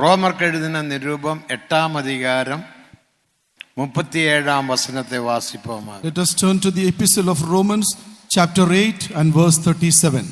റോമർക്ക് എഴുതിന നിരൂപം 8-ാം അധികാരം 37-ാം വചനത്തെ വാസിപ്പോമാ. Let us turn to the epistle of Romans chapter 8 and verse 37.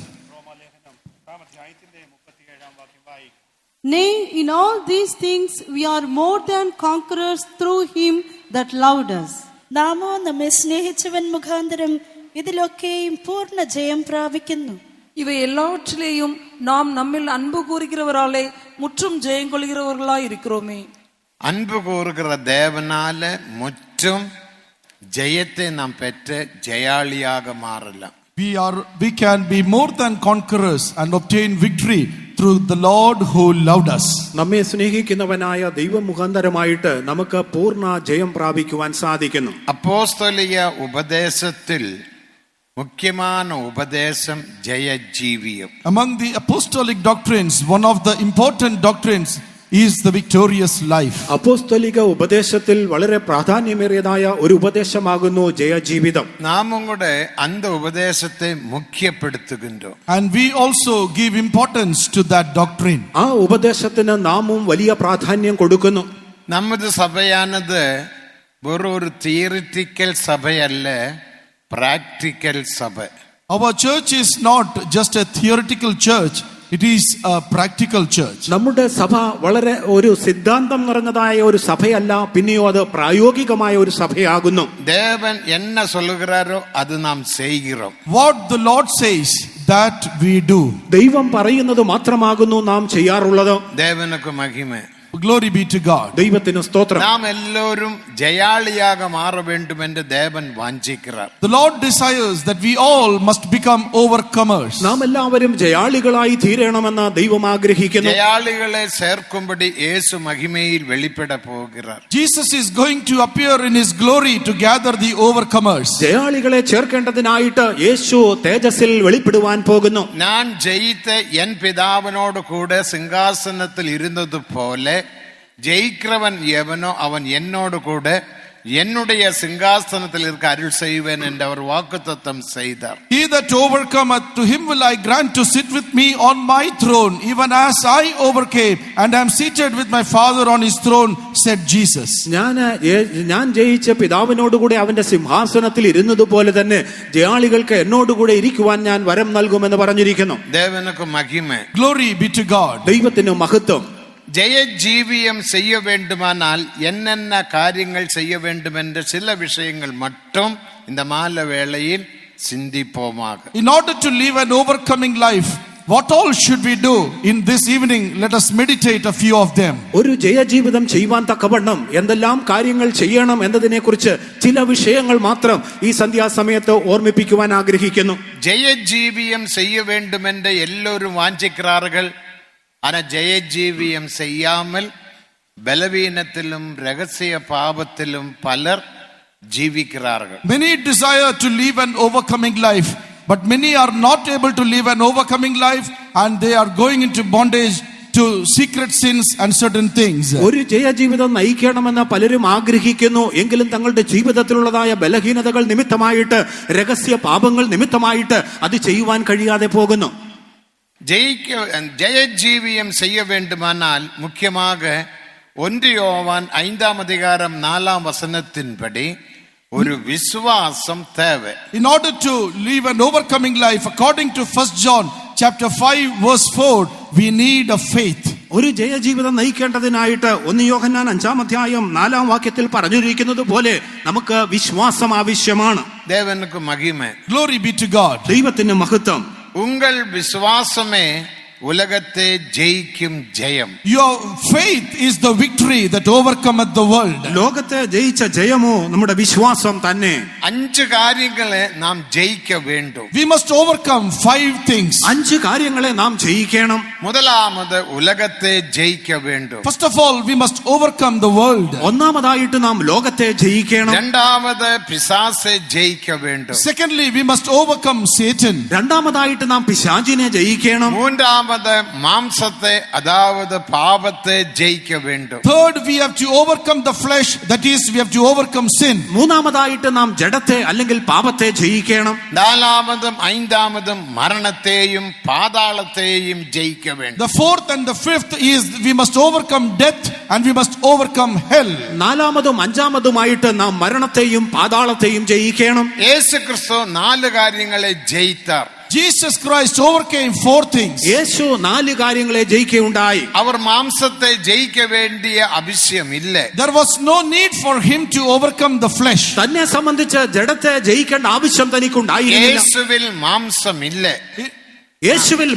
Nay, in all these things we are more than conquerors through him that loved us. നാമോ നമ്മെ സ്നേഹിച്ചവൻ മുഖാന്തരം ഇതിലൊക്കെയും പൂർണ്ണ ജയം പ്രാപിക്കുന്നു. இவை எல்லாவற்றிலேயும் நாம் நம்மில் அன்பு கூறுகிறவராலே முற்றும் ஜெயம் கொள்கிறவர்களாய் இருக்கிறோமே. அன்பு கூறுகிற தேவனால முற்றும் ஜெயத்தை நாம் பெற்று ஜெயாளியாக மாறலாம். We can be more than conquerors and obtain victory through the Lord who loved us. നമ്മെ സ്നേഹിക്കുന്നവനായ ദൈവം മുഖാന്തരമായിട്ട് നമുക്ക് പൂർണ്ണ ജയം പ്രാപിക്കുവാൻ സാധിക്കുന്നു. അപ്പോസ്തലിക ഉപദേശത്തിൽ മുഖ്യமான ഉപദേശം ജയജീവിയം. Among the apostolic doctrines, one of the important doctrines is the victorious life. അപ്പോസ്തലിക ഉപദേശത്തിൽ വളരെ പ്രാധാന്യമേറിയതായ ഒരു ഉപദേശമാകുന്നു ജയജീവിതം. നാമും കൂടെ அந்த ഉപദേശത്തെ മുഖ്യപ്പെടുത്തുകിன்றோம். And we also give importance to that doctrine. ആ ഉപദേശത്തിന് നാമും വലിയ പ്രാധാന്യം കൊടുക്കുന്നു. നമ്മുടെ സഭയാനത് വെറൊരു തിയറിറ്റിക്കൽ സഭയല്ല, പ്രാക്ടിക്കൽ സഭ. Our church is not just a theoretical church, it is a practical church. നമ്മുടെ സഭ വളരെ ഒരു സിദ്ധാന്തം നിറഞ്ഞതായ ഒരു സഭയല്ല, പിന്നെയോ അത് പ്രായോഗികമായ ഒരു സഭയാകുന്നു. ദേവൻ എന്ന சொல்லுகிறாரோ അത് നാം ചെയ്യുகிறோம். What the Lord says, that we do. ദൈവം പറയുന്നത് മാത്രമാകുന്നു നാം ചെയ്യാറുള്ളത്. ദേവനുക്ക് മഹിമ. Glory be to God. ദൈവത്തിന് സ്തോത്രം. നാം എല്ലാവരും ജയാളിയാക മാറ വേണ്ടുമെന്ന് ദേവൻ വാഞ്ചിക്கிறார். The Lord desires that we all must become overcomers. നാം എല്ലാവരും ജയാളികളായി തീരണമെന്ന് ദൈവം ആഗ്രഹിക്കുന്നു. ജയാളികളെ ചേർക്കുമ്പടി യേശു മഹിമയിൽ വെളിപ്പെട പോകുகிறார். Jesus is going to appear in his glory to gather the overcomers. ജയാളികളെ ചേർക്കേണ്ടതിനായിട്ട് യേശു തേജസ്സിൽ വെളിപ്പെടുവാൻ പോകുന്നു. ഞാൻ ജയിത്ത എൻ പിതാവിനോട് കൂടെ സിംഹാസനത്തിൽ ഇരുന്നത് പോലെ ஜெயிக்கிறவன் எவனோ அவன் என்னோடு கூட என்னுடைய சிங்காசனத்தில் இருக்க அருள் செய்வேன் என்று அவர் வாக்குத்தத்தம் செய்தார். He that overcometh, to him will I grant to sit with me on my throne, even as I overcame and am seated with my Father on his throne, said Jesus. ഞാൻ ജയിച്ച പിതാവിനോടുകൂടെ അവന്റെ സിംഹാസനത്തിൽ ഇരുന്നതുപോലെ തന്നെ ജയാളികൾക്ക് എന്നോടുകൂടെ ഇരിക്കുവാൻ ഞാൻ വരം നൽകുമെന്ന് പറഞ്ഞിരിക്കുന്നു. ദേവനുക്ക് മഹിമ. Glory be to God. ദൈവത്തിന് മഹത്വം. ஜெயஜீவியம் செய்ய வேண்டுமானால் என்னென்ன காரியங்கள் செய்ய வேண்டும் என்ற சில விஷயங்கள் மட்டும் இந்த மாலை வேளையில் சிந்திப்போமாக. In order to live an overcoming life, what all should we do? In this evening, let us meditate a few of them. ഒരു ജയജീവിതം ചെയ്യുവാൻ തക്കവണ്ണം എന്തെല്ലാം കാര്യങ്ങൾ ചെയ്യണം എന്നതിനെക്കുറിച്ച് ചില വിഷയങ്ങൾ മാത്രം ഈ സന്ധ്യാസമയത്ത് ഓർമ്മിപ്പിക്കുവാൻ ആഗ്രഹിക്കുന്നു. ஜெயஜீவியம் செய்ய வேண்டும் என்று எல்லோரும் வாஞ்சிக்கிறார்கள். ஆனா ஜெயஜீவியம் செய்யாமல் பலவீனத்திலும் ரகசிய பாவத்திலும் பலர் ஜீவிக்கிறார்கள். Many desire to live an overcoming life, but many are not able to live an overcoming life, and they are going into bondage to secret sins and certain things. ഒരു ജയജീവിതം നയിക്കണമെന്ന് പലരും ആഗ്രഹിക്കുന്നു, എങ്കിലും തങ്ങളുടെ ജീവിതത്തിലുള്ളതായ ബലഹീനതകൾ നിമിത്തമായിട്ട്, രഹസ്യ പാപങ്ങൾ നിമിത്തമായിട്ട് അത് ചെയ്യുവാൻ കഴിയാതെ പോകുന്നു. ஜெயஜீவியம் செய்ய வேண்டுமானால் முக்கியமாக 1 யோவான் 5-ாம் அதிகாரம் 4-ாம் வசனத்தின்படி ஒரு விசுவாசம் தேவை. In order to live an overcoming life, according to 1 John chapter 5 verse 4, we need a faith. ഒരു ജയജീവിതം നയിക്കേണ്ടതിനായിട്ട് 1 യോഹന്നാൻ 5-ാം അധ്യായം 4-ാം വാക്യത്തിൽ പറഞ്ഞിരിക്കുന്നത് പോലെ നമുക്ക് വിശ്വാസം ആവശ്യമാണ്. ദേവനുക്ക് മഹിമ. Glory be to God. ദൈവത്തിന് മഹത്വം. உங்கள் விசுவாசமே உலகத்தை ஜெயிக்கும் ஜெயம். Your faith is the victory that overcometh the world. ലോകത്തെ ജയിച്ച ജയമോ നമ്മുടെ വിശ്വാസം തന്നെ. 5 കാര്യങ്ങളെ നാം ജയിക്ക வேண்டும். We must overcome 5 things. 5 കാര്യങ്ങളെ നാം ജയിക്കണം. முதலாவது உலகத்தை ஜெயிக்க வேண்டும். First of all, we must overcome the world. ഒന്നാമതായിട്ട് നാം ലോകത്തെ ജയിക്കണം. இரண்டாவது பிசாசை ஜெயிக்க வேண்டும். Secondly, we must overcome Satan. രണ്ടാമതായിട്ട് നാം പിശാചിനെ ജയിക്കണം. மூன்றாவது முதலாவது மாம்சத்தை அதாவது பாவத்தை ஜெயிக்க வேண்டும். Third, we have to overcome the flesh, that is, we have to overcome sin. മൂന്നാമതായിട്ട് നാം ജഡത്തെ അല്ലെങ്കിൽ പാപത്തെ ജയിക്കണം. நாலாவதும் ஐந்தாவதும் மரணத்தையும் பாதாளத்தையும் ஜெயிக்க வேண்டும். The fourth and the fifth is we must overcome death and we must overcome hell. നാലാമതും അഞ്ചാമതുമായിട്ട് നാം മരണത്തെയും പാതാളത്തെയും ജയിക്കണം. യേശു ക്രിസ്തു 4 കാര്യങ്ങളെ ജയിത്താർ. Jesus Christ overcame 4 things. യേശു 4 കാര്യങ്ങളെ ജയിക്കുകയുണ്ടായി. அவர் மாம்சத்தை ஜெயிக்க வேண்டிய அவசியம் இல்லை. There was no need for him to overcome the flesh. തന്നെ സംബന്ധിച്ച് ജഡത്തെ ജയിക്കേണ്ട ആവശ്യം തനിക്കുണ്ടായിരുന്നില്ല. യേശുവിൽ മാംസം இல்லை. യേശുവിൽ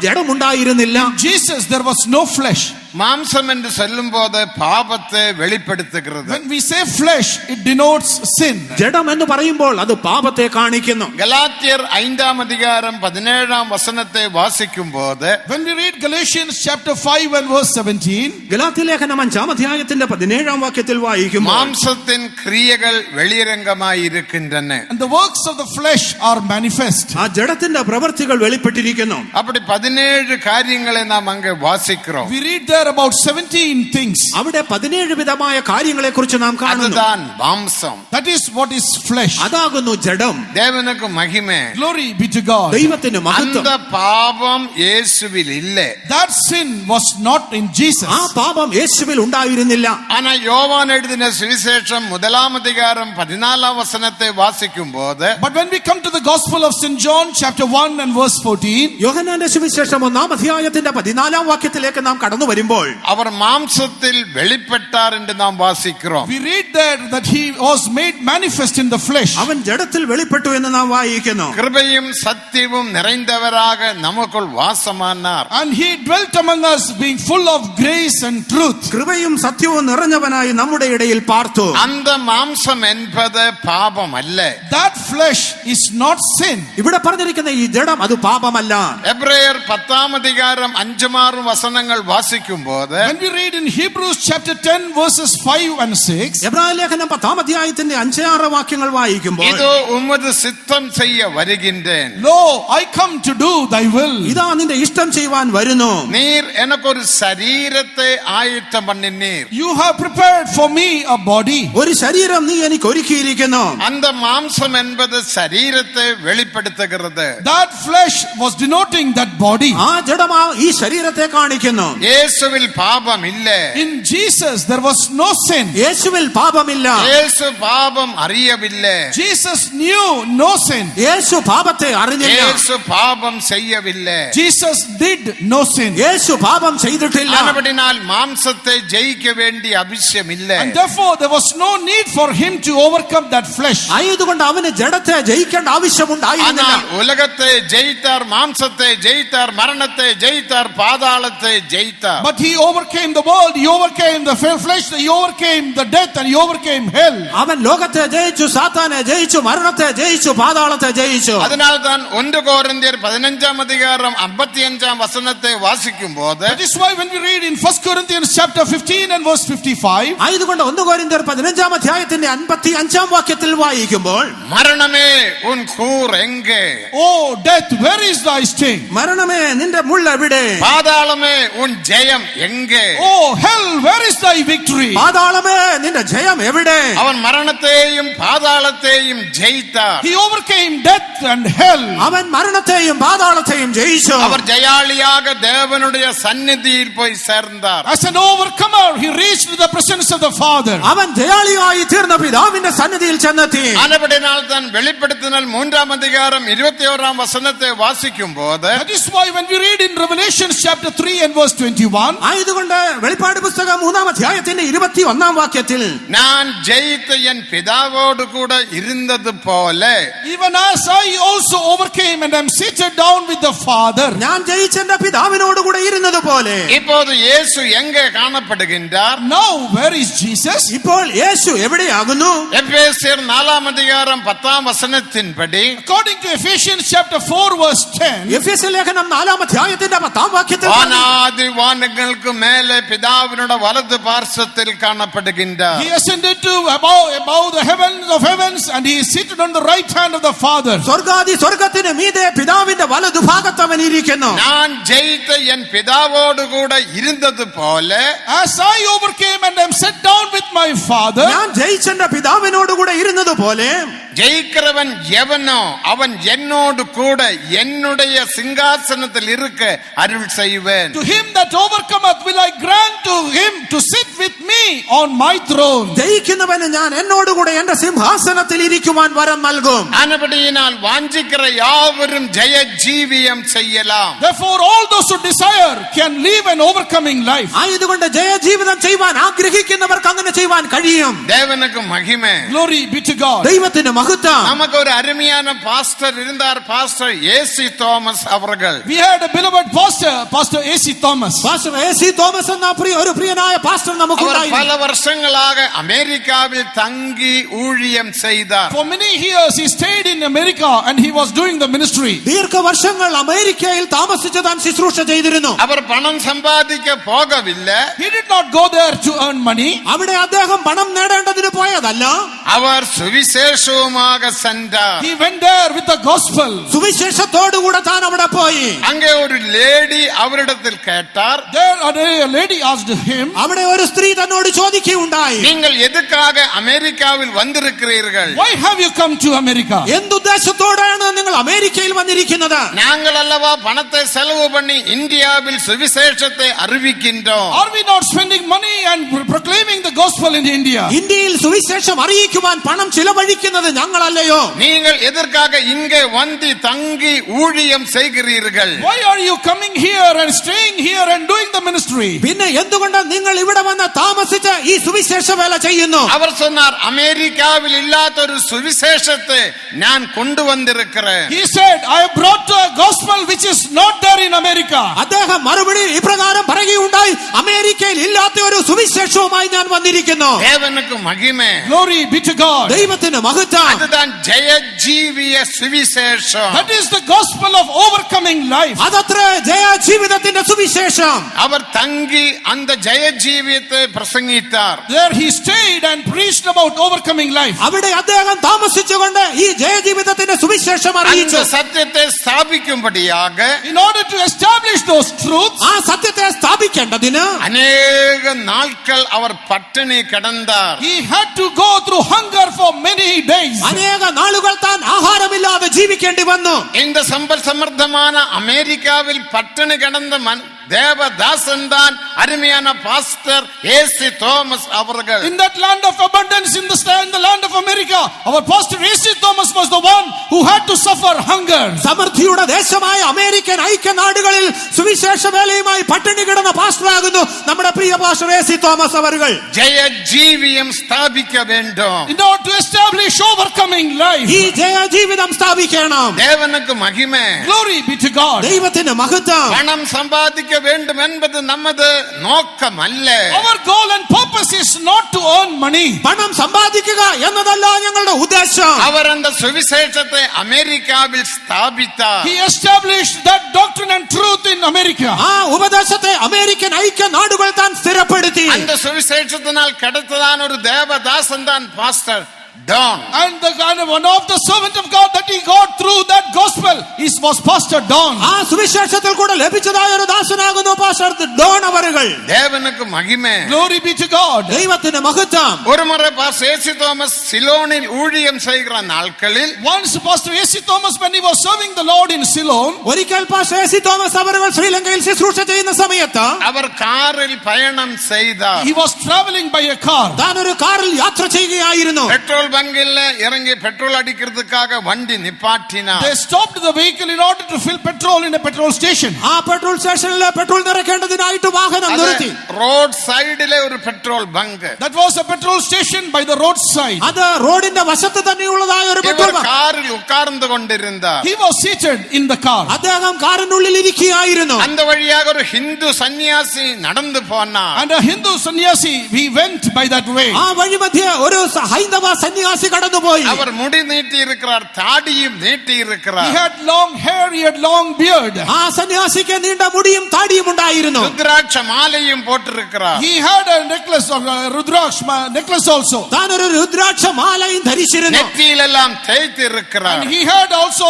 ജഡമുണ്ടായിരുന്നില്ല. Jesus, there was no flesh. மாம்சம் என்று சொல்லும் போது பாவத்தை வெளிப்படுத்துகிறது. When we say flesh, it denotes sin. ജഡം എന്ന് പറയുമ്പോൾ അത് പാപത്തെ കാണിക്കുന്നു. ഗലാത്യർ 5-ാം അധികാരം 17-ാം വചനത്തെ വാസിക്കുമ്പോൾ When we read Galatians chapter 5 and verse 17, Galatia ലേഖനം 5-ാം അധ്യായത്തിന്റെ 17-ാം വാക്യത്തിൽ വായിക്കുമ്പോൾ മാംസത്തിൻ ക്രിയകൾ വെളിരംഗമായി ഇരിക്കിன்றன. and the works of the flesh are manifest. ആ ജഡത്തിന്റെ പ്രവൃത്തികൾ വെളിപ്പെട്ടിരിക്കുന്നു. அப்படி 17 കാര്യങ്ങളെ നാം അങ്ങ് വാസിக்கிறோம். We read there about 17 things. അവിടെ 17 വിധമായ കാര്യങ്ങളെ കുറിച്ച് നാം കാണുന്നു. அதுதான் மாம்சம். That is what is flesh. അതാകുന്നു ജഡം. தேவனுக்கு மகிமை. Glory be to God. ദൈവത്തിന് മഹത്വം. அந்த பாவம் இயேசுவில் இல்லை. That sin was not in Jesus. ആ പാപം യേശുവിൽ ഉണ്ടായിരുന്നില്ല. ஆனா யோவான் எழுதின சுவிசேஷம் 1-ாம் அதிகாரம் 14-ாம் வசனத்தை வாசிக்கும்போது But when we come to the Gospel of St. John chapter 1 and verse 14, യോഹന്നാന്റെ സുവിശേഷം 1-ാം അധ്യായത്തിന്റെ 14-ാം വാക്യത്തിലേക്ക് നാം കടന്നു വരുമ്പോൾ அவர் மாம்சத்தில் வெளிப்பட்டார் என்று நாம் வாசிக்கிறோம். we read there that he was made manifest in the flesh. അവൻ ജഡത്തിൽ വെളിപ്പെട്ടു എന്ന് നാം വായിക്കുന്നു. கிருபையும் சத்தியமும் நிறைந்தவராக நமக்குள் வாசமானார். And he dwelt among us being full of grace and truth. കൃപയും സത്യവും നിറഞ്ഞവനായി നമ്മുടെ ഇടയിൽ പാർത്തു. அந்த மாம்சம் என்பது பாபம் அல்ல. That flesh is not sin. ഇവിടെ പറഞ്ഞിരിക്കുന്ന ഈ ജഡം അത് പാപമല്ല. എബ്രായർ 10-ാം അധികാരം 5-6 വസനങ്ങൾ വാസിക്കുമ്പോൾ When we read in Hebrews chapter 10 verses 5 and 6, എബ്രായ ലേഖനം 10-ാം അധ്യായത്തിന്റെ 5-6 വാക്യങ്ങൾ വായിക്കുമ്പോൾ இதோ உமது சித்தம் செய்ய வருகின்றேன். lo, I come to do thy will. ഇതാ നിന്റെ ഇഷ്ടം ചെയ്യുവാൻ വരുന്നു. நீர் எனக்கு ஒரு சரீரத்தை ஆயத்தம் பண்ணினீர். You have prepared for me a body. ഒരു ശരീരം നീ എനിക്ക് ഒരുക്കിയിരിക്കുന്നു. அந்த மாம்சம் என்பது சரீரத்தை வெளிப்படுத்துகிறது. That flesh was denoting that body. ആ ജഡമാ ഈ ശരീരത്തെ കാണിക്കുന്നു. இயேசுவில் பாபம் இல்லை. In Jesus there was no sin. യേശുവിൽ പാപമില്ല. இயேசு பாபம் அறியவில்லை. Jesus knew no sin. യേശു പാപത്തെ അറിഞ്ഞില്ല. இயேசு பாபம் செய்யவில்லை. Jesus did no sin. യേശു പാപം ചെയ്തിട്ടില്ല. ஆனபடினால் மாம்சத்தை ஜெயிக்க வேண்டிய அவசியம் இல்லை. And therefore there was no need for him to overcome that flesh. ആയതുകൊണ്ട് അവന് ജഡത്തെ ജയിക്കേണ്ട ആവശ്യമുണ്ടായിരുന്നില്ല. ஆனால் உலகத்தை ஜெயித்தார், மாம்சத்தை ஜெயித்தார், மரணத்தை ஜெயித்தார், பாதாளத்தை ஜெயித்தார். But he overcame the world, he overcame the flesh, he overcame the death, and he overcame hell. അവൻ ലോകത്തെ ജയിച്ചു, സാത്താനെ ജയിച്ചു, മരണത്തെ ജയിച്ചു, പാതാളത്തെ ജയിച്ചു. அதனால்தான் 1 கொரிந்தியர் 15-ാം അധികാരം 55-ാം വസനത്തെ വാസിക്കുമ്പോൾ That is why when we read in 1 Corinthians chapter 15 and verse 55, ആയതുകൊണ്ട് 1 കൊരിന്ത്യർ 15-ാം അധ്യായത്തിന്റെ 55-ാം വാക്യത്തിൽ വായിക്കുമ്പോൾ மரணமே உன் கூர் எங்கே? oh death, where is thy sting? മരണമേ നിന്റെ മുള്ള എവിടെ? பாதாளமே உன் ஜெயம் எங்கே? oh hell, where is thy victory? പാതാളമേ നിന്റെ ജയം എവിടെ? அவன் மரணத்தையும் பாதாளத்தையும் ஜெயித்தார். He overcame death and hell. അവൻ മരണത്തെയും പാതാളത്തെയും ജയിച്ചു. அவர் ஜெயாளியாக தேவனுடைய சந்நிதியில் போய் சேர்ந்தார். As an overcomer, he reached the presence of the Father. അവൻ ജയാളിയായി തീർന്ന പിതാവിന്റെ സന്നിധിയിൽ ചെന്നെത്തി. ஆனபடினால் தான் வெளிப்படுத்தினால் 3-ാം അധികാരം 21-ാം വസനത്തെ വാസിക്കുമ്പോൾ That is why when we read in Revelation chapter 3 and verse 21, ആയതുകൊണ്ട് വെളിപ്പാട് പുസ്തകം 3-ാം അധ്യായത്തിന്റെ 21-ാം വാക്യത്തിൽ நான் ஜெயித்த என் பிதாவோடு கூட இருந்தது போல even as I also overcame and am seated down with the Father. ഞാൻ ജയിച്ച എന്റെ പിതാവിനോട് കൂടെ ഇരുന്നത് പോലെ இப்போது இயேசு எங்கே காணப்படுகின்றார்? Now where is Jesus? ഇപ്പോൾ യേശു എവിടെയാകുന്നു? எபேசியர் 4-ாம் அதிகாரம் 10-ாம் വസനത്തിൻപടി According to Ephesians chapter 4 verse 10, എഫെസ്യ ലേഖനം 4-ാം അധ്യായത്തിന്റെ 10-ാം വാക്യത്തിൽ வானாதி வானங்கள் வானங்களுக்கு மேலே பிதாவினோட வலது பார்சத்தில் காணப்படுகின்றார். He ascended to above the heavens of heavens, and he is seated on the right hand of the Father. സ്വർഗാദി സ്വർഗത്തിന് മീതെ പിതാവിന്റെ വലതുഭാഗത്ത് അവൻ ഇരിക്കുന്നു. நான் ஜெயித்த என் பிதாவோடு கூட இருந்தது போல, As I overcame and am set down with my Father, ഞാൻ ജയിച്ചെന്റെ പിതാവിനോട് കൂടെ ഇരുന്നത് പോലെ ஜெயிக்கிறவன் எவனோ அவன் என்னோடு கூட என்னுடைய சிங்காசனத்தில் இருக்க அருள் செய்வேன். to him that overcometh will I grant to him to sit with me on my throne. ജയിക്കുന്നവന് ഞാൻ എന്നോട് കൂടെ എന്റെ സിംഹാസനത്തിൽ ഇരിക്കുവാൻ വരം നൽകും. ஆனபடியினால் வாஞ்சிக்கிற யாவரும் ஜெய ஜீவியம் செய்யலாம். Therefore all those who desire can live an overcoming life. ആയതുകൊണ്ട് ജയജീവിതം ചെയ്യുവാൻ ആഗ്രഹിക്കുന്നവർക്ക് അങ്ങനെ ചെയ്യുവാൻ കഴിയും. தேவனுக்கு மகிமை. Glory be to God. ദൈവത്തിന് മഹത്വം. நமக்கு ஒரு அருமையான பாஸ்டர் இருந்தார், பாஸ்டர் ஏசி തോമസ് அவர்கள். We had a beloved pastor AC Thomas. Pastor AC Thomas എന്ന ഒരു പ്രിയനായ പാസ്റ്റർ அவர் നമുക്കുണ്ടായിരുന്നു. பல வருஷங்களாக அமெரிக்காவில் தங்கி ஊழியம் செய்தார். For many years he stayed in America and he was doing the ministry. ദീർഘവർഷങ്ങൾ അമേരിക്കയിൽ താമസിച്ച് താൻ ശുശ്രൂഷ ചെയ്തിരുന്നു. அவர் பணம் சம்பாதிக்க போகவில்லை. He did not go there to earn money. അവിടെ അദ്ദേഹം പണം നേടേണ്ടതിന് പോയതല്ല. அவர் சுவிசேஷமாக சென்றார். He went there with the gospel. സുവിശേഷത്തോടുകൂടെ താൻ അവിടെ പോയി. அங்கே ஒரு லேடி அவரிடத்தில் கேட்டார், There a lady asked him, അവിടെ ഒരു സ്ത്രീ തന്നോട് ചോദിക്കുകയുണ്ടായി, நீங்கள் எதுக்காக அமெரிக்காவில் வந்திருக்கிறீர்கள்? why have you come to America? എന്തുദ്ദേശത്തോടെയാണ് നിങ്ങൾ അമേരിക്കയിൽ വന്നിരിക്കുന്നത്? நாங்கள் அல்லவா பணத்தை செலவு பண்ணி இந்தியாவில் சுவிசேஷத்தை அறிவிக்கின்றோம். Are we not spending money and proclaiming the gospel in India? ഇന്ത്യയിൽ സുവിശേഷം അറിയിക്കുവാൻ പണം ചിലവഴിക്കുന്നത് ഞങ്ങളല്ലയോ? நீங்கள் எதற்காக இங்கே வந்து தங்கி ஊழியம் செய்கிறீர்கள்? Why are you coming here and staying here and doing the ministry? പിന്നെ എന്തുകൊണ്ട് നിങ്ങൾ ഇവിടെ വന്ന് താമസിച്ച് ഈ സുവിശേഷ വേല ചെയ്യുന്നു? அவர் சொன்னார், அமெரிக்காவில் இல்லாத ஒரு சுவிசேஷத்தை நான் கொண்டு வந்திருக்கிறேன். He said, I have brought a gospel which is not there in America. അദ്ദേഹം മറുപടി ഇപ്രകാരം പറയുകയുണ്ടായി, അമേരിക്കയിൽ ഇല്ലാത്ത ഒരു സുവിശേഷവുമായി ഞാൻ വന്നിരിക്കുന്നു. தேவனுக்கு மகிமை. Glory be to God. ദൈവത്തിന് മഹത്വം. அதுதான் ஜெய ஜீவிய சுவிசேஷம். That is the gospel of overcoming life. അതത്ര ജയ ജീവിതത്തിന്റെ സുവിശേഷം. அவர் தங்கி அந்த ஜெய ஜீவியத்தை பிரசங்கித்தார். There he stayed and preached about overcoming life. അവിടെ അദ്ദേഹം താമസിച്ചുകൊണ്ട് ഈ ജയജീവിതത്തിന്റെ സുവിശേഷം அந்த അറിയിച്ചു. சத்தியத்தை ஸ்தாபிக்கும்படியாக In order to establish those truths, ആ സത്യത്തെ സ്ഥാപിക്കേണ്ടതിന് அநேக நாட்கள் அவர் பட்டினி கிடந்தார். he had to go through hunger for many days. അനേക നാളുകൾ താൻ ആഹാരമില്ലാതെ ജീവിക്കേണ്ടി വന്നു. இந்த சம்பல் சமர்த்தமான அமெரிக்காவில் பட்டினி கிடந்த தேவதாசன் தான் அருமையான பாஸ்டர் ஏசி தோமஸ் அவர்கள். In that land of abundance, in the land of America, our pastor AC Thomas was the one who had to suffer hunger. സമൃദ്ധിയുടെ ദേശമായ അമേരിക്കൻ ഐക്യനാടുകളിൽ സുവിശേഷ വേലയുമായി പട്ടിണി കിടന്ന പാസ്റ്ററാകുന്നു നമ്മുടെ പ്രിയ പാസ്റ്റർ എസി തോമസ് അവர்கள். ஜெய ஜீவியம் ஸ்தாபிக்க வேண்டும். In order to establish overcoming life. ഈ ജയ ജീവിതം സ്ഥാപിക്കണം. தேவனுக்கு மகிமை. Glory be to God. ദൈവത്തിന് മഹത്വം. பணம் சம்பாதிக்க வேண்டும் என்பது நமது நோக்கம் அல்ல. Our goal and purpose is not to earn money. പണം സമ്പാദിക്കുക എന്നതല്ല ഞങ്ങളുടെ ഉദ്ദേശം. அவர் அந்த சுவிசேஷத்தை அமெரிக்காவில் ஸ்தாபித்தார். He established that doctrine and truth in America. ആ ഉപദേശത്തെ അമേരിക്കൻ ഐക്യനാടുകൾ താൻ സ്ഥിരപ്പെടുത്തി. அந்த சுவிசேஷத்தினால் கிடைத்ததான ஒரு தேவதாசன் தான் pastor Don. And one of the servant of God that he got through that gospel was Pastor Don. ആ സുവിശേഷത്തിൽ കൂടെ ലഭിച്ചതായ ഒരു ദാസനാകുന്നു പാസ്റ്റർ ഡോൺ അവர்கள். தேவனுக்கு மகிமை. Glory be to God. ദൈവത്തിന് മഹത്വം. ஒரு முறை பாஸ்டர் ஏசி தோமஸ் சிலோனில் ஊழியம் செய்கிற நாட்களில் Once Pastor AC Thomas, when he was serving the Lord in Ceylon, ഒരിക്കൽ പാസ്റ്റർ എസി തോമസ് അവர்கள் ശ്രീലങ്കയിൽ ശുശ്രൂഷ ചെയ്യുന്ന സമയത്ത് அவர் காரில் பயணம் செய்தார். he was traveling by a car. താൻ ഒരു കാറിൽ യാത്ര ചെയ്യുകയായിരുന്നു. பெட்ரோல் பங்கில் இறங்கி பெட்ரோல் அடிக்கிறதுக்காக வண்டி நிப்பாட்டினார். They stopped the vehicle in order to fill petrol in a petrol station. ആ പെട്രോൾ സ്റ്റേഷനിൽ പെട്രോൾ നിറയ്ക്കേണ്ടതിനായിട്ട് വാഹനം നിർത്തി. റോഡ് സൈഡിലെ ഒരു petrol bunk. That was a petrol station by the roadside. അത് റോഡിന്റെ വശത്ത് തന്നെയുള്ളതായ ഒരു പെട്രോൾ ബങ്ക്. കാറിൽ ഉட்கார்ந்து கொண்டிருந்தார். He was seated in the car. അദ്ദേഹം കാറിനുള്ളിൽ ഇരിക്കുകയായിരുന്നു. அந்த வழியாக ஒரு ஹிந்து சன்னியாசி நடந்து போனார். And a Hindu sannyasi, he went by that way. ആ വഴി മധ്യേ ഒരു ഹൈന്ദവ സന്യാസി കടന്നുപോയി. அவர் முடி நீட்டி இருக்கிறார், தாடியும் நீட்டி He இருக்கிறார். had long hair, he had long beard. ആ സന്യാസിക്ക് നീണ്ട മുടിയും താടിയും ഉണ്ടായിരുന്നു. ருத்ராட்ச மாலையும் போட்டிருக்கிறார். He had a necklace of Rudraksh necklace also. താൻ ഒരു രുദ്രാക്ഷ മാലയും ധരിച്ചിരുന്നു. நெற்றியிலெல்லாம் தேய்த்து இருக்கிறார். And he had also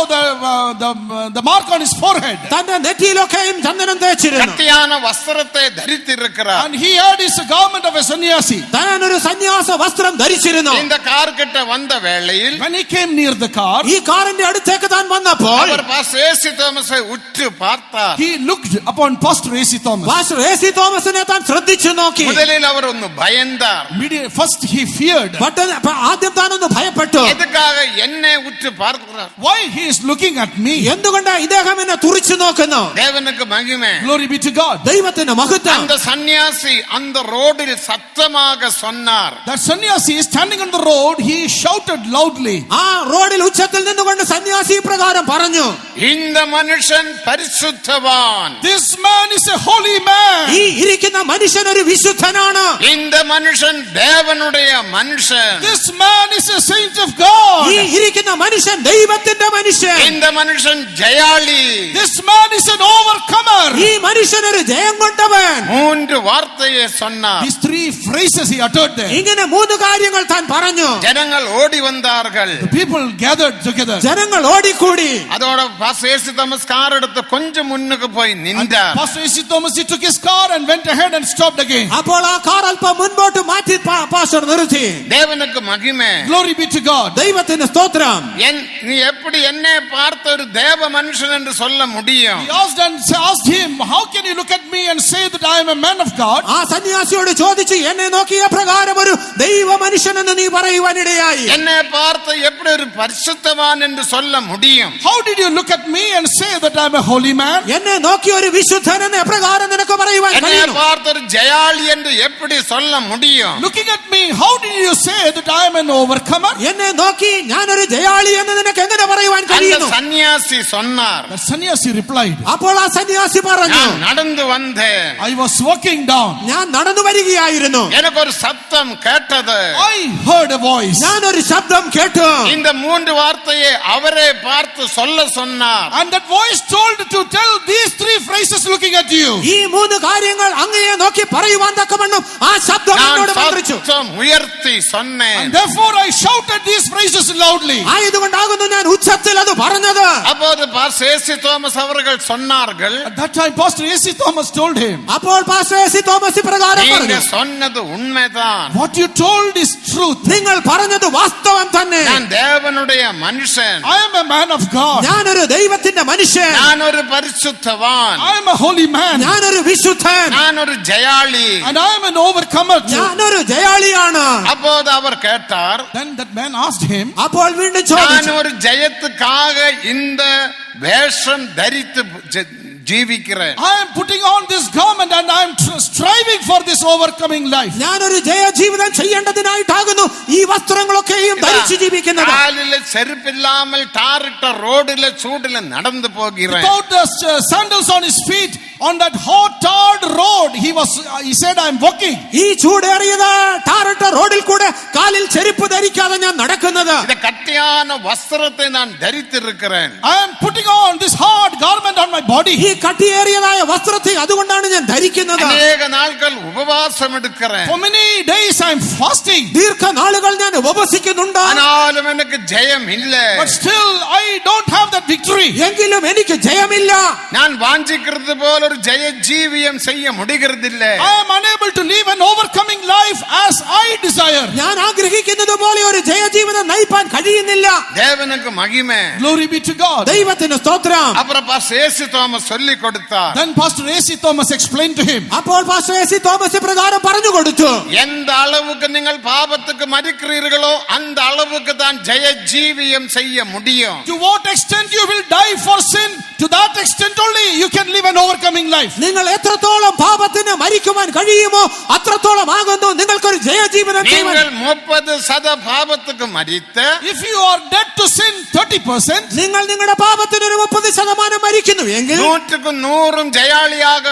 the mark on his forehead. തന്റെ നെറ്റിയിലൊക്കെയും ചന്ദനം തേച്ചിരുന്നു. கட்டியான வஸ்திரத்தை தரித்திருக்கிறார். And he had his garment of a sannyasi. താൻ ഒരു സന്യാസ വസ്ത്രം ധരിച്ചിരുന്നു. இந்த கார் கிட்ட வந்த வேளையில் When he came near the car, ഈ കാറിന്റെ അടുത്തേക്ക് താൻ വന്നപ്പോൾ அவர் பாஸ்டர் ஏசி തോമஸை உற்று பார்த்தார். he looked upon Pastor A.C. Thomas. Pastor AC. തോമസിനെ താൻ ശ്രദ്ധിച്ചു നോക്കി. முதலில் அவர் ഒന്ന് ഭയந்தார். First he feared. ആദ്യം താൻ ഒന്ന് ഭയപ്പെട്ടു. எதுக்காக என்னை உற்று பார்க்கிறார்? Why he is looking at me? എന്തുകൊണ്ട് ഇദ്ദേഹം എന്നെ തുറിച്ചു നോക്കുന്നു? தேவனுக்கு மகிமை. Glory be to God. ദൈവത്തിന് മഹത്വം. அந்த சன்னியாசி அந்த ரோடில் சத்தமாக சொன்னார். That sannyasi is standing on the road, he shouted loudly. ആ റോഡിൽ ഉച്ചത്തിൽ നിന്നുകൊണ്ട് സന്യാസി പ്രകാരം പറഞ്ഞു, இந்த மனுஷன் பரிசுத்தவான். This man is a holy man. ഈ ഇരിക്കുന്ന മനുഷ്യൻ ഒരു വിശുദ്ധനാണ്. இந்த மனுஷன் தேவனுடைய மனுஷன். This man is a saint of God. ഈ ഇരിക്കുന്ന മനുഷ്യൻ ദൈവത്തിന്റെ മനുഷ്യൻ. இந்த മനുഷ്യൻ ജയാളി. This man is an overcomer. ഈ മനുഷ്യൻ ഒരു ജയം കൊണ്ടവൻ. மூன்று வார்த்தையை சொன்னார். These three phrases he uttered there. ഇങ്ങനെ മൂന്ന് കാര്യങ്ങൾ താൻ പറഞ്ഞു. ஜனங்கள் ஓடி வந்தார்கள். The people gathered together. ജനങ്ങൾ ഓടിക്കൂടി. அதோட பாஸ்டர் ஏசி தாமஸ் கார் எடுத்து கொஞ்சம் முன்னுக்கு போய் நின்றார். Pastor A.C. Thomas, he took his car and went ahead and stopped again. അപ്പോൾ ആ കാർ അല്പം മുൻപോട്ട് മാറ്റി പാസ്റ്റർ നിർത്തി. தேவனுக்கு மகிமை. Glory be to God. ദൈവത്തിന് സ്തോത്രം. நீ எப்படி என்னை பார்த்த ஒரு தேவ மனுஷன் என்று சொல்ல முடியும்? He asked him, how can you look at me and say that I am a man of God? ആ സന്യാസിയോട് ചോദിച്ചു, എന്നെ നോക്കിയ പ്രകാരം ഒരു ദൈവ മനുഷ്യനെന്ന് നീ പറയുവാനിടയായി. என்னை பார்த்து எப்படி ஒரு பரிசுத்தவான் என்று சொல்ல முடியும்? How did you look at me and say that I am a holy man? എന്നെ നോക്കിയ ഒരു വിശുദ്ധനെന്ന് എപ്രകാരം നിനക്ക് പറയുവാൻ என்னை കഴിയുന്നു? பார்த்து ஒரு ஜெயாளி என்று எப்படி சொல்ல முடியும்? Looking at me, how did you say that I am an overcomer? എന്നെ നോക്കി ഞാനൊരു ജയാളി എന്ന് നിനക്ക് എങ്ങനെ പറയുവാൻ அந்த കഴിയുന്നു? சன்னியாசி சொன்னார், The sannyasi replied, അപ്പോൾ ആ സന്യാസി പറഞ്ഞു, நான் நடந்து வந்தேன். I was walking down. ഞാൻ നടന്നു വരികയായിരുന്നു. எனக்கு ஒரு சத்தம் கேட்டது. I heard a voice. ഞാനൊരു ശബ്ദം കേട്ടു. இந்த மூன்று வார்த்தையை அவரே பார்த்து சொல்ல சொன்னார். And that voice told to tell these three phrases looking at you. ഈ മൂന്ന് കാര്യങ്ങൾ അങ്ങയെ നോക്കി പറയുവാൻ തക്കവണ്ണം ആ ശബ്ദം நான் എന്നോട് മന്ത്രിച്ചു. சத்தம் உயர்த்தி சொன்னேன். And therefore I shouted these phrases loudly. ആയതുകൊണ്ടാകുന്നു ഞാൻ ഉച്ചത്തിൽ അത് പറഞ്ഞത്. அப்போது பாஸ்டர் ஏசி തോമസ് அவர்கள் சொன்னார்கள், At that time, Pastor A.C. Thomas told him, അപ്പോൾ പാസ്റ്റർ എ.സി. തോമസ് പ്രകാരം நீங்க പറഞ്ഞു, சொன்னது உண்மைதான். what you told is truth. നിങ്ങൾ പറഞ്ഞത് വാസ്തവം തന്നെ. நான் தேவனுடைய மனுஷன். I am a man of God. ഞാനൊരു ദൈവത്തിന്റെ മനുഷ്യൻ. நான் ஒரு பரிசுத்தவான். I am a holy man. ഞാനൊരു വിശുദ്ധൻ. நான் ஒரு ஜெயாளி. And I am an overcomer too. ഞാനൊരു ജയാളിയാണ്. அப்போது அவர் கேட்டார், Then that man asked him, അപ്പോൾ വീണ്ടും நான் ചോദിച്ചു, ஒரு ஜெயத்துக்காக இந்த வேஷம் தரித்து ജീവിக்கிறேன். I am putting on this garment and I am striving for this overcoming life. ഞാനൊരു ജയജീവിതം ചെയ്യേണ്ടതിനായിട്ടാകുന്നു ഈ വസ്ത്രങ്ങളൊക്കെയും ധരിച്ചു ജീവിക്കുന്നത്. காலில செருப்பில்லாமல் டாரிட்ட ரோடுல சூடுல நடந்து போகிறேன். Without the sandals on his feet, on that hot tarred road, he said, I am walking. ഈ ചൂടേറിയത് ടാറിട്ട റോഡിൽ കൂടെ കാലിൽ ചെരുപ്പ് ധരിക്കാതെ ഞാൻ നടക്കുന്നത്. இந்த கட்டியான வஸ்திரத்தை நான் தரித்திருக்கிறேன். I am putting on this hard garment on my body. ഈ കട്ടിയേറിയതായ വസ്ത്രത്തെ അതുകൊണ്ടാണ് ഞാൻ ധരിക്കുന്നത്. அநேக நாட்கள் உபவாசம் எடுக்கிறேன். For many days I am fasting. ദീർഘനാളുകൾ ഞാൻ ഉപവസിക്കുന്നുണ്ട്. ஆனாலும் எனக்கு ஜெயம் இல்ல. But still I don't have that victory. എങ്കിലും എനിക്ക് ജയമില്ല. நான் வாஞ்சிக்கிறது போல ஒரு ஜெய ஜீவியம் செய்ய முடிகிறதில்லை. I am unable to live an overcoming life as I desire. ഞാൻ ആഗ്രഹിക്കുന്നത് പോലെ ഒരു ജയജീവിതം നയിപ്പാൻ കഴിയുന്നില്ല. தேவனுக்கு மகிமை. Glory be to God. ദൈവത്തിന് സ്തോത്രം. அப்புறம் பாஸ்டர் ஏசி തോമஸ் சொல்லி கொடுத்தார். Then Pastor A.C. Thomas explained to him, അപ്പോൾ പാസ്റ്റർ എ.സി. തോമസ് പ്രകാരം പറഞ്ഞു കൊടുത്തു, எந்த அளவுக்கு நீங்கள் பாவத்துக்கு மரிக்கிறீர்களோ அந்த அளவுக்கு தான் ஜெய ஜீவியம் செய்ய முடியும். to what extent you will die for sin, to that extent only you can live an overcoming life. നിങ്ങൾ എത്രത്തോളം പാപത്തിന് മരിക്കുവാൻ കഴിയുമോ അത്രത്തോളം ആകുന്നു നിങ്ങൾക്കൊരു ജയജീവിതം ചെയ്യുവാൻ. நீங்கள் 30% பாவத்துக்கு மரித்து If you are dead to sin 30%, നിങ്ങൾ നിങ്ങളുടെ പാപത്തിന് ഒരു 30% മരിക്കുന്നു എങ്കിൽ എങ്കിൽ 100 ജയാളിയാക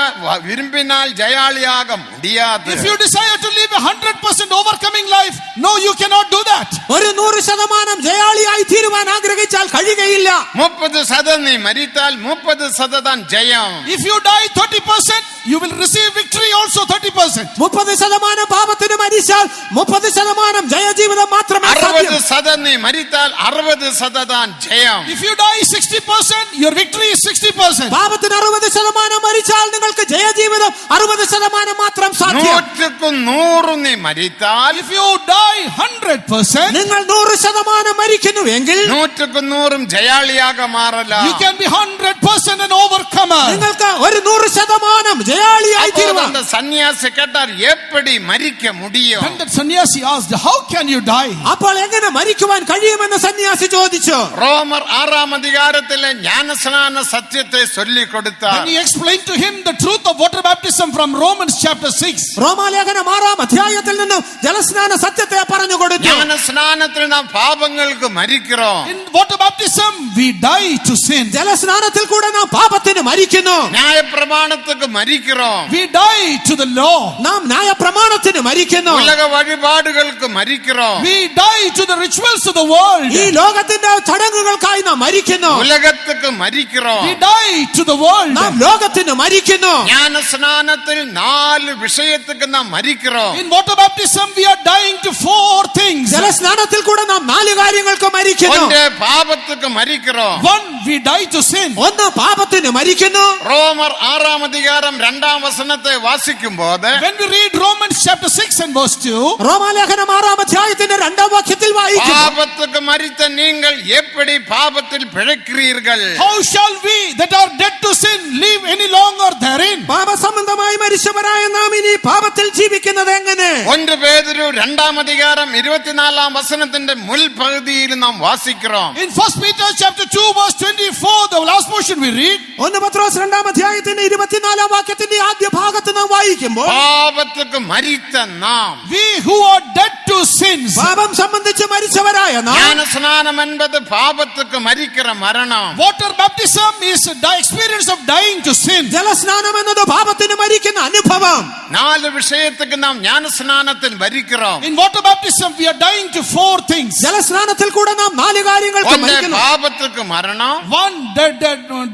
വിരുമ്പിനാൽ ജയാളിയാക മുടിയാതെ. If you desire to live 100% overcoming life, no, you cannot do that. ഒരു 100% ജയാളിയായി തീരുവാൻ ആഗ്രഹിച്ചാൽ കഴിയുകയില്ല. 30% നീ മരിത്താൽ 30% ജയം. If you die 30%, you will receive victory also 30%. 30% പാപത്തിന് മരിച്ചാൽ 30% ജയജീവിതം മാത്രമേ സാധ്യം. 60% നീ മരിത്താൽ 60% ജയം. If you die 60%, your victory is 60%. പാപത്തിന് 60% മരിച്ചാൽ നിങ്ങൾക്ക് ജയജീവിതം 60% മാത്രം സാധ്യം. 100 നീ മരിത്താൽ If you die 100%, നിങ്ങൾ 100% മരിക്കുന്നുവെങ്കിൽ 100 ജയാളിയാക മാറല. you can be 100% an overcomer. നിങ്ങൾക്ക് ഒരു 100% ജയാളിയായി തീരുവാൻ. அந்த சன்னியாசி கேட்டார், எப்படி மரிக்க முடியும்? Then that sannyasi asked, how can you die? അപ്പോൾ എങ്ങനെ മരിക്കുവാൻ കഴിയുമെന്ന് സന്യാസി ചോദിച്ചു. റോമർ 6 അധികാരത്തിലെ ജ്ഞാനസ്നാന സത്യത്തെ ചൊല്ലി കൊടുത്താർ. Then he explained to him the truth of water baptism from Romans chapter 6. റോമാലേഖനം 6 അധ്യായത്തിൽ നിന്ന് ജലസ്നാന സത്യത്തെ പറഞ്ഞു കൊടുത്തു. ജ്ഞാനസ്നാനത്തിൽ നാം പാപങ്ങൾക്ക് മരിக்கிறோம். In water baptism, we die to sin. ജലസ്നാനത്തിൽ കൂടെ നാം പാപത്തിന് മരിക്കുന്നു. ന്യായപ്രമാണத்துக்கு മരിக்கிறோம். We die to the law. നാം ന്യായപ്രമാണത്തിന് മരിക്കുന്നു. ഉലക വഴിപാടുകൾക്ക് മരിக்கிறோം. We die to the rituals of the world. ഈ ലോകത്തിന്റെ ചടങ്ങുകൾക്കായി നാം മരിക്കുന്നു. ഉലകத்துக்கு മരിக்கிறோം. We die to the world. നാം ലോകത്തിന് മരിക്കുന്നു. ജ്ഞാനസ്നാനത്തിൽ 4 വിഷയத்துக்கு നാം മരിக்கிறோം. In water baptism, we are dying to 4 things. ജലസ്നാനത്തിൽ കൂടെ നാം 4 കാര്യങ്ങൾക്ക് മരിക്കുന്നു. ഒന്ന് പാപத்துக்கு മരിக்கிறோം. 1, we die to sin. ഒന്ന് പാപത്തിന് മരിക്കുന്നു. റോമർ 6 അധികാരം 2 വചനത്തെ വാസിക്കുമ്പോൾ When we read Romans chapter 6 and verse 2, റോമാലേഖനം 6 അധ്യായത്തിന്റെ 2 വാക്യത്തിൽ വായിക്കുന്നു. പാപத்துக்கு മരിத்த நீங்கள் எப்படி பாபத்தில் பிழைக்கிறீர்கள்? how shall we that are dead to sin live any longer therein? പാപസംബന്ധമായി മരിച്ചവരായ നാം ഇനി പാപത്തിൽ ജീവിക്കുന്നത് എങ്ങനെ? 1 പേതുരു 2 അധികാരം 24 വചനത്തിന്റെ മുൽപകുതിയിൽ നാം വാസിக்கிறோம். In 1 Peter chapter 2 verse 24, the last portion we read, 1 പത്രോസ് 2 അധ്യായത്തിന്റെ 24 വാക്യത്തിന്റെ ആദ്യ ഭാഗത്ത് നാം വായിക്കുമ്പോൾ പാപத்துக்கு മരിത്ത നാം, we who are dead to sins. പാപം സംബന്ധിച്ച് മരിച്ചവരായ നാം, ജ്ഞാനസ്നാനം என்பது പാപத்துக்கு മരിக்கிற മരണം. Water baptism is the experience of dying to sin. ജലസ്നാനം എന്നത് പാപത്തിന് മരിക്കുന്ന അനുഭവം. 4 വിഷയத்துக்கு நாம் ஞானஸ்நானத்தில் மரிக்கிறோம். In water baptism, we are dying to 4 things. ജലസ്നാനത്തിൽ കൂടെ നാം 4 കാര്യങ്ങൾക്ക് ഒന്ന് മരിക്കുന്നു. പാപத்துக்கு മരണം, 1,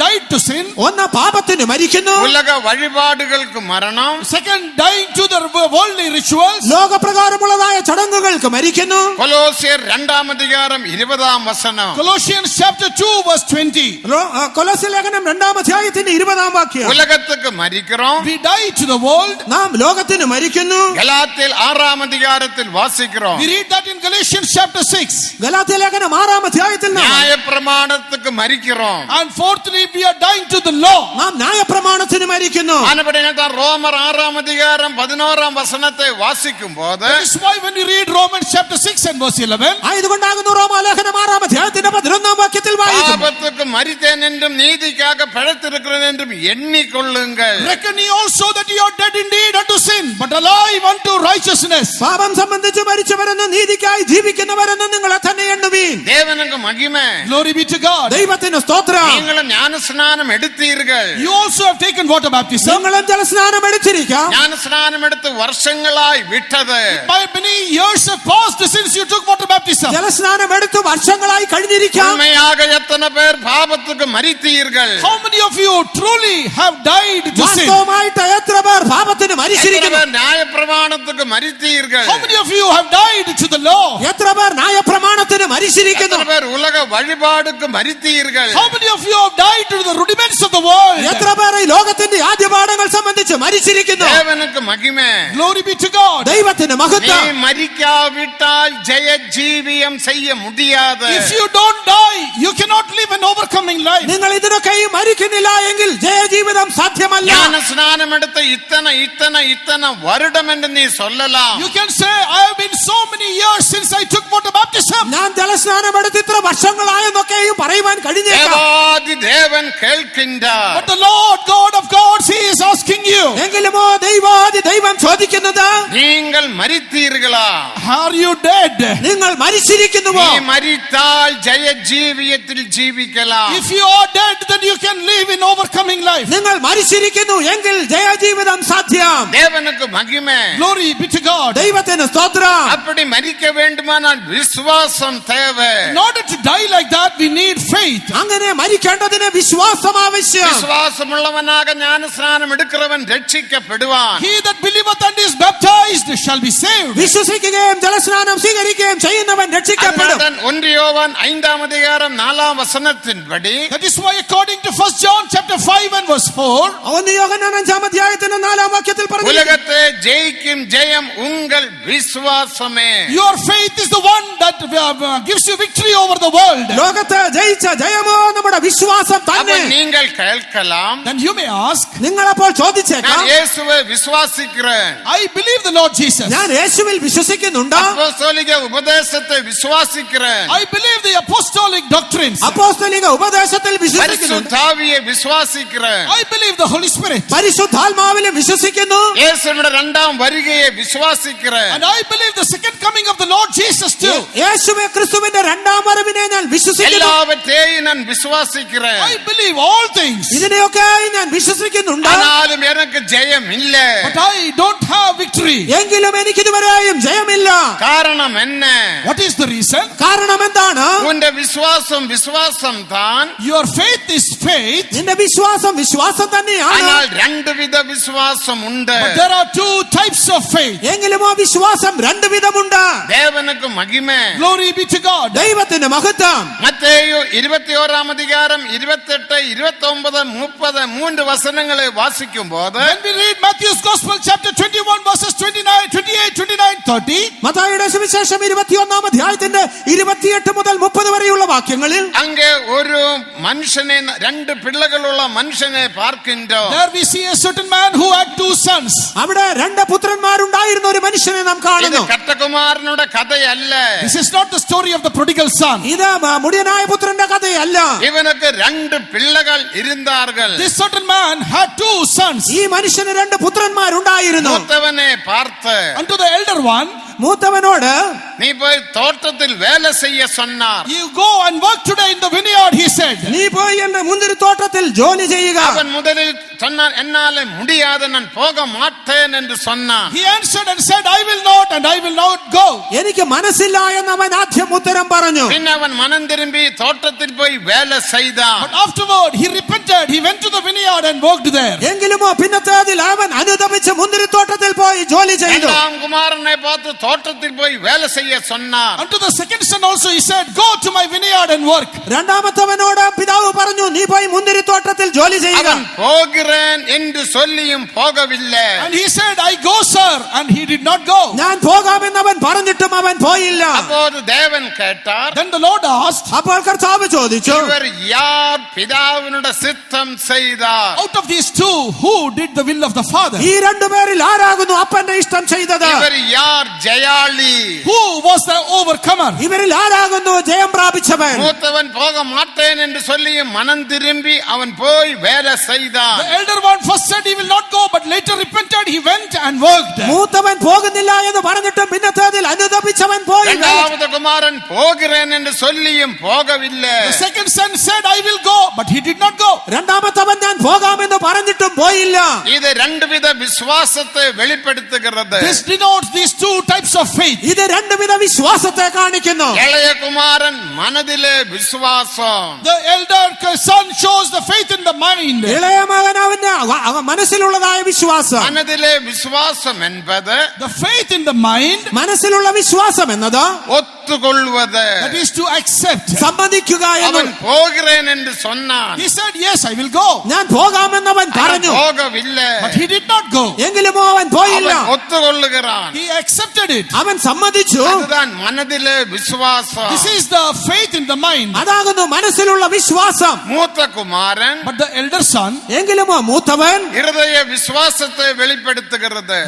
died to sin. ഒന്ന് പാപത്തിന് മരിക്കുന്നു. ഉലക വഴിപാടുകൾക്ക് മരണം, 2, dying to the worldly rituals. ലോകപ്രകാരമുള്ളതായ ചടങ്ങുകൾക്ക് മരിക്കുന്നു. കൊലോസ്യർ 2 അധികാരം 20 വചനം. Colossians chapter 2 verse 20. കൊലോസ്യ ലേഖനം 2 അധ്യായത്തിന്റെ 20 വാക്യം. ഉലകத்துக்கு മരിக்கிறோம். We die to the world. നാം ലോകത്തിന് മരിക്കുന്നു. ഗലാത്യർ 6 അധികാരത്തിൽ വാസിக்கிறோம். We read that in Galatians chapter 6. Galatia ലേഖനം 6 അധ്യായത്തിൽ നാം ന്യായപ്രമാണத்துக்கு മരിக்கிறோം. And fourthly, we are dying to the law. നാം ന്യായപ്രമാണത്തിന് മരിക്കുന്നു. ആനപടിയാൽ റോമർ 6 അധികാരം 11 വചനത്തെ വാസിക്കുമ്പോൾ That is why when we read Romans chapter 6 and verse 11, ആയതുകൊണ്ടാകുന്നു റോമാലേഖനം 6 അധ്യായത്തിന്റെ 11 വാക്യത്തിൽ വായിക്കുന്നു. പാപத்துக்கு മരിத்தேன் என்றும் நீதிக்காக பிழைத்திருக்கிறேன் என்றும் எண்ணிக்கொள்ளுங்கள். reckon ye also that you are dead indeed unto sin, but alive unto righteousness. പാപം സംബന്ധിച്ച് മരിച്ചവരെന്ന് നീതിക്കായി ജീവിക്കുന്നവരെന്ന് നിങ്ങളെ തന്നെ എണ്ണുവീൻ. தேவனுக்கு மகிமை. Glory be to God. ദൈവത്തിന് സ്തോത്രം. நீங்களும் ஞானஸ்நானம் எடுத்தீர்கள். You also have taken water baptism. നിങ്ങളും ജലസ്നാനം എടുത്തിരിക്കാം. ஞானஸ்நானம் எடுத்து வருஷங்களாய் விட்டது. By many years have passed since you took water baptism. ജലസ്നാനം എടുത്ത് വർഷങ്ങളായി കഴിഞ്ഞിരിക്കാം. உண்மையாக எத்தனை பேர் பாபத்துக்கு மரித்தீர்கள்? How many of you truly have died to sin? വാസ്തവമായിട്ട് എത്ര പേർ പാപത്തിന് எத்தனை മരിച്ചിരിക്കുന്നു? பேர் நியாயப்பிரமாணத்துக்கு மரித்தீர்கள்? How many of you have died to the law? എത്ര പേർ ന്യായപ്രമാണത്തിന് മരിച്ചിരിക്കുന്നു? எத்தனை பேர் உலக வழிபாடுக்கு மரித்தீர்கள்? How many of you have died to the rudiments of the world? എത്ര പേർ ഈ ലോകത്തിന്റെ ആദ്യപാഠങ്ങൾ സംബന്ധിച്ച് മരിച്ചിരിക്കുന്നു? தேவனுக்கு மகிமை. Glory be to God. ദൈവത്തിന് நீ മഹത്വം. மரிக்காவிட்டால் ஜெய ஜீவியம் செய்ய முடியாது. If you don't die, you cannot live an overcoming life. നിങ്ങൾ ഇതിനൊക്കെയും മരിക്കുന്നില്ല എങ്കിൽ ജയജീവിതം സാധ്യമല്ല. ஞான ஸ்நானம் எடுத்து இத்தனை வருடம் என்று நீ சொல்லலாம். You can say, I have been so many years since I took water baptism. ഞാൻ ജലസ്നാനം എടുത്ത് ഇത്ര വർഷങ്ങളായെന്നൊക്കെയും പറയുവാൻ കഴിഞ്ഞേക്കാം. தேவாதி தேவன் கேட்கின்றார். But the Lord God of gods, He is asking you. എങ്കിലുമോ ദൈവാദി ദൈവം ചോദിക്കുന്നത്, நீங்கள் மரித்தீர்களா? Are you dead? നിങ്ങൾ മരിച്ചിരിക്കുന്നുവോ? நீ மரித்தால் ஜெய ஜீவியத்தில் ஜீவிக்கலாம். If you are dead, then you can live in overcoming life. നിങ്ങൾ മരിച്ചിരിക്കുന്നു എങ്കിൽ ജയജീവിതം സാധ്യം. தேவனுக்கு மகிமை. Glory be to God. ദൈവത്തിന് സ്തോത്രം. அப்படி மரிக்க வேண்டுமானால் விசுவாசம் தேவை. In order to die like that, we need faith. അങ്ങനെ മരിക്കേണ്ടതിന് വിശ്വാസം ആവശ്യം. விசுவாசமுள்ளவனாக ஞானஸ்நானம் எடுக்கிறவன் ரட்சிக்கப்படுவான். He that believeth and is baptized shall be saved. വിശ്വസിക്കുകയും ജലസ്നാനം സ്വീകരിക്കുകയും ചെയ്യുന്നവൻ രക്ഷിക്കപ്പെടും. அதனால்தான் 1 யோவான் 5ஆம் அதிகாரம் 4ஆம் வசனத்தின்படி That is why according to 1 John chapter 5 and verse 4, 1 യോഹന്നാൻ 5-ാം അധ്യായത്തിന്റെ 4-ാം വാക്യത്തിൽ പറഞ്ഞു, உலகத்தை ஜெயிக்கும் ஜெயம் உங்கள் விசுவாசமே. your faith is the one that gives you victory over the world. ലോകത്തെ ജയിച്ച ജയമോ നമ്മുടെ വിശ്വാസം அப்ப തന്നെ. நீங்கள் கேட்கலாம், Then you may ask, നിങ്ങൾ അപ്പോൾ ചോദിച്ചേക്കാം, நான் இயேசுவை விசுவாசிக்கிறேன், I believe the Lord Jesus. ഞാൻ യേശുവിൽ വിശ്വസിക്കുന്നുണ്ടോ? அப்போஸ்தலிக உபதேசத்தை விசுவாசிக்கிறேன், I believe the apostolic doctrines. അപ്പോസ്തലിക ഉപദേശത്തിൽ വിശ്വസിക്കുന്നുണ്ട്. பரிசுத்தாவியை விசுவாசிக்கிறேன், I believe the Holy Spirit. പരിശുദ്ധാത്മാവിലും വിശ്വസിക്കുന്നു. இயேசுவின் 2ஆம் வருகையை விசுவாசிக்கிறேன். And I believe the second coming of the Lord Jesus too. യേശുവേ ക്രിസ്തുവിന്റെ രണ്ടാം വരവിനെ ഞാൻ വിശ്വസിക്കുന്നു. எல்லாவற்றையும் நான் விசுவாசிக்கிறேன். I believe all things. ഇതിനെയൊക്കെ ഞാൻ വിശ്വസിക്കുന്നുണ്ട്. ஆனாலும் எனக்கு ஜெயம் இல்ல. But I don't have victory. എങ്കിലും എനിക്ക് ഇതുവരെയും ജയമില്ല. காரணம் என்ன? What is the reason? കാരണം എന്താണ്? உன்னுடைய விசுவாசம் தான். Your faith is faith. നിന്റെ വിശ്വാസം വിശ്വാസം തന്നെയാണ്. ஆனால் ரெண்டு வித விசுவாசம் உண்டு. But there are two types of faith. എങ്കിലും ആ വിശ്വാസം രണ്ട് വിധമുണ്ട്. தேவனுக்கு மகிமை. Glory be to God. ദൈവത്തിന്റെ മഹത്വം. மத்தேயு 21ஆம் அதிகாரம் 28, 29, 30 மூன்று வசனங்களை வாசிக்கும் போது When we read Matthew's Gospel chapter 21 verses 29, 28, 29, 30, മത്തായിയുടെ സുവിശേഷം 21-ാം അധ്യായത്തിന്റെ 28 മുതൽ 30 വരെയുള്ള വാക്യങ്ങളിൽ அங்கே ஒரு மனுஷனை ரெண்டு பிள்ளைகளுள்ள மனுஷனை பார்க்கின்றோம். there we see a certain man who had two sons. അവിടെ രണ്ട് പുത്രന്മാരുണ്ടായിരുന്ന ഒരു മനുഷ്യനെ നാം இது കാണുന്നു. கட்டகுமாரனுடைய கதை அல்ல. This is not the story of the prodigal son. ഇത് മുടിയനായ പുത്രന്റെ കഥയല്ല. இவனுக்கு ரெண்டு பிள்ளைகள் இருந்தார்கள். This certain man had two sons. ഈ മനുഷ്യന് രണ്ട് പുത്രന്മാരുണ്ടായിരുന്നു. மூத்தவனை பார்த்து, Unto the elder one, മൂത്തവനോട് நீ போய் தோட்டத்தில் வேலை செய்ய சொன்னார். you go and work today in the vineyard, he said. നീ പോയി എന്റെ മുന്തിരിത്തോട്ടത്തിൽ ജോലി ചെയ്യുക. அவன் முதலில் சொன்னான், என்னால முடியாது, நான் போக மாட்டேன் என்று சொன்னான். He answered and said, I will not and I will not go. എനിക്ക് മനസ്സില്ല എന്ന് അവൻ ആദ്യം ഉത്തരം പറഞ്ഞു. பின் அவன் மனம் திரும்பி தோட்டத்தில் போய் வேலை செய்தான். But afterward he repented. He went to the vineyard and worked there. എങ്കിലുമോ പിന്നത്തേതിൽ അവൻ അനുദപിച്ച് മുന്തിരിത്തോട്ടത്തിൽ പോയി ജോലി ചെയ്തു. இரண்டாம் குமாரனை பார்த்து தோட்டத்தில் போய் வேலை செய்ய சொன்னார். Unto the second son also he said, go to my vineyard and work. രണ്ടാമത്തവനോട് പിതാവ് പറഞ്ഞു, നീ പോയി മുന്തിരിത്തോട്ടത്തിൽ ജോലി ചെയ്യുക. அவன் போகிறேன் என்று சொல்லியும் போகவில்லை. And he said, I go, sir, and he did not go. ഞാൻ പോകാമെന്ന് അവൻ പറഞ്ഞിട്ടും അവൻ പോയില്ല. அப்போது தேவன் கேட்டார், Then the Lord asked, അപ്പോൾ കർത്താവ് ചോദിച്ചു, இவர் யார் பிதாவினுடைய சித்தம் செய்தார்? out of these two, who did the will of the Father? ഈ രണ്ടുപേരിൽ ആരാകുന്നു അപ്പന്റെ ഇഷ്ടം ചെയ്തത്? இவர் யார் ஜெயாளி? Who was the overcomer? ഇവരിൽ ആരാകുന്നു ജയം പ്രാപിച്ചവൻ? மூத்தவன் போக மாட்டேன் என்று சொல்லியும் மனம் திரும்பி அவன் போய் வேலை செய்தான். The elder one first said he will not go, but later repented, he went and worked. മൂത്തവൻ പോകുന്നില്ല എന്ന് പറഞ്ഞിട്ടും പിന്നത്തേതിൽ അനുദപിച്ചവൻ പോയി. இரண்டாவது குமாரன் போகிறேன் என்று சொல்லியும் போகவில்லை. The second son said, I will go, but he did not go. രണ്ടാമത്തവൻ ഞാൻ പോകാമെന്ന് പറഞ്ഞിട്ടും പോയില്ല. இது ரெண்டு வித விசுவாசத்தை வெளிப்படுத்துகிறது. This denotes these two types of faith. ഇത് രണ്ടുവിധ വിശ്വാസത്തെ കാണിക്കുന്നു. இளைய குமாரன் மனதிலே விசுவாசம், The elder son shows the faith in the mind. ഇളയ മകൻ അവന്റെ മനസ്സിലുള്ളതായ വിശ്വാസം. மனதிலே விசுவாசம் என்பது The faith in the mind, മനസ്സിലുള്ള വിശ്വാസം എന്നത് ஒத்துக்கொள்வது. that is to accept. സമ്മതിക്കുക എന്ന്. அவன் போகிறேன் என்று சொன்னான், He said, yes, I will go. ഞാൻ പോകാമെന്നവൻ அவன் പറഞ്ഞു. போகவில்லை. But he did not go. എങ്കിലുമോ അവൻ പോയില്ല. அவன் ஒத்துக்கொள்ளுகிறான். He accepted it. അവൻ സമ്മതിച്ചു. அதுதான் மனதிலே விசுவாசம். This is the faith in the mind. അതാകുന്നു മനസ്സിലുള്ള വിശ്വാസം. மூத்த குமாரன் But the elder son, എങ്കിലുമോ മൂത്തവൻ இருதய விசுவாசத்தை வெளிப்படுத்துகிறது.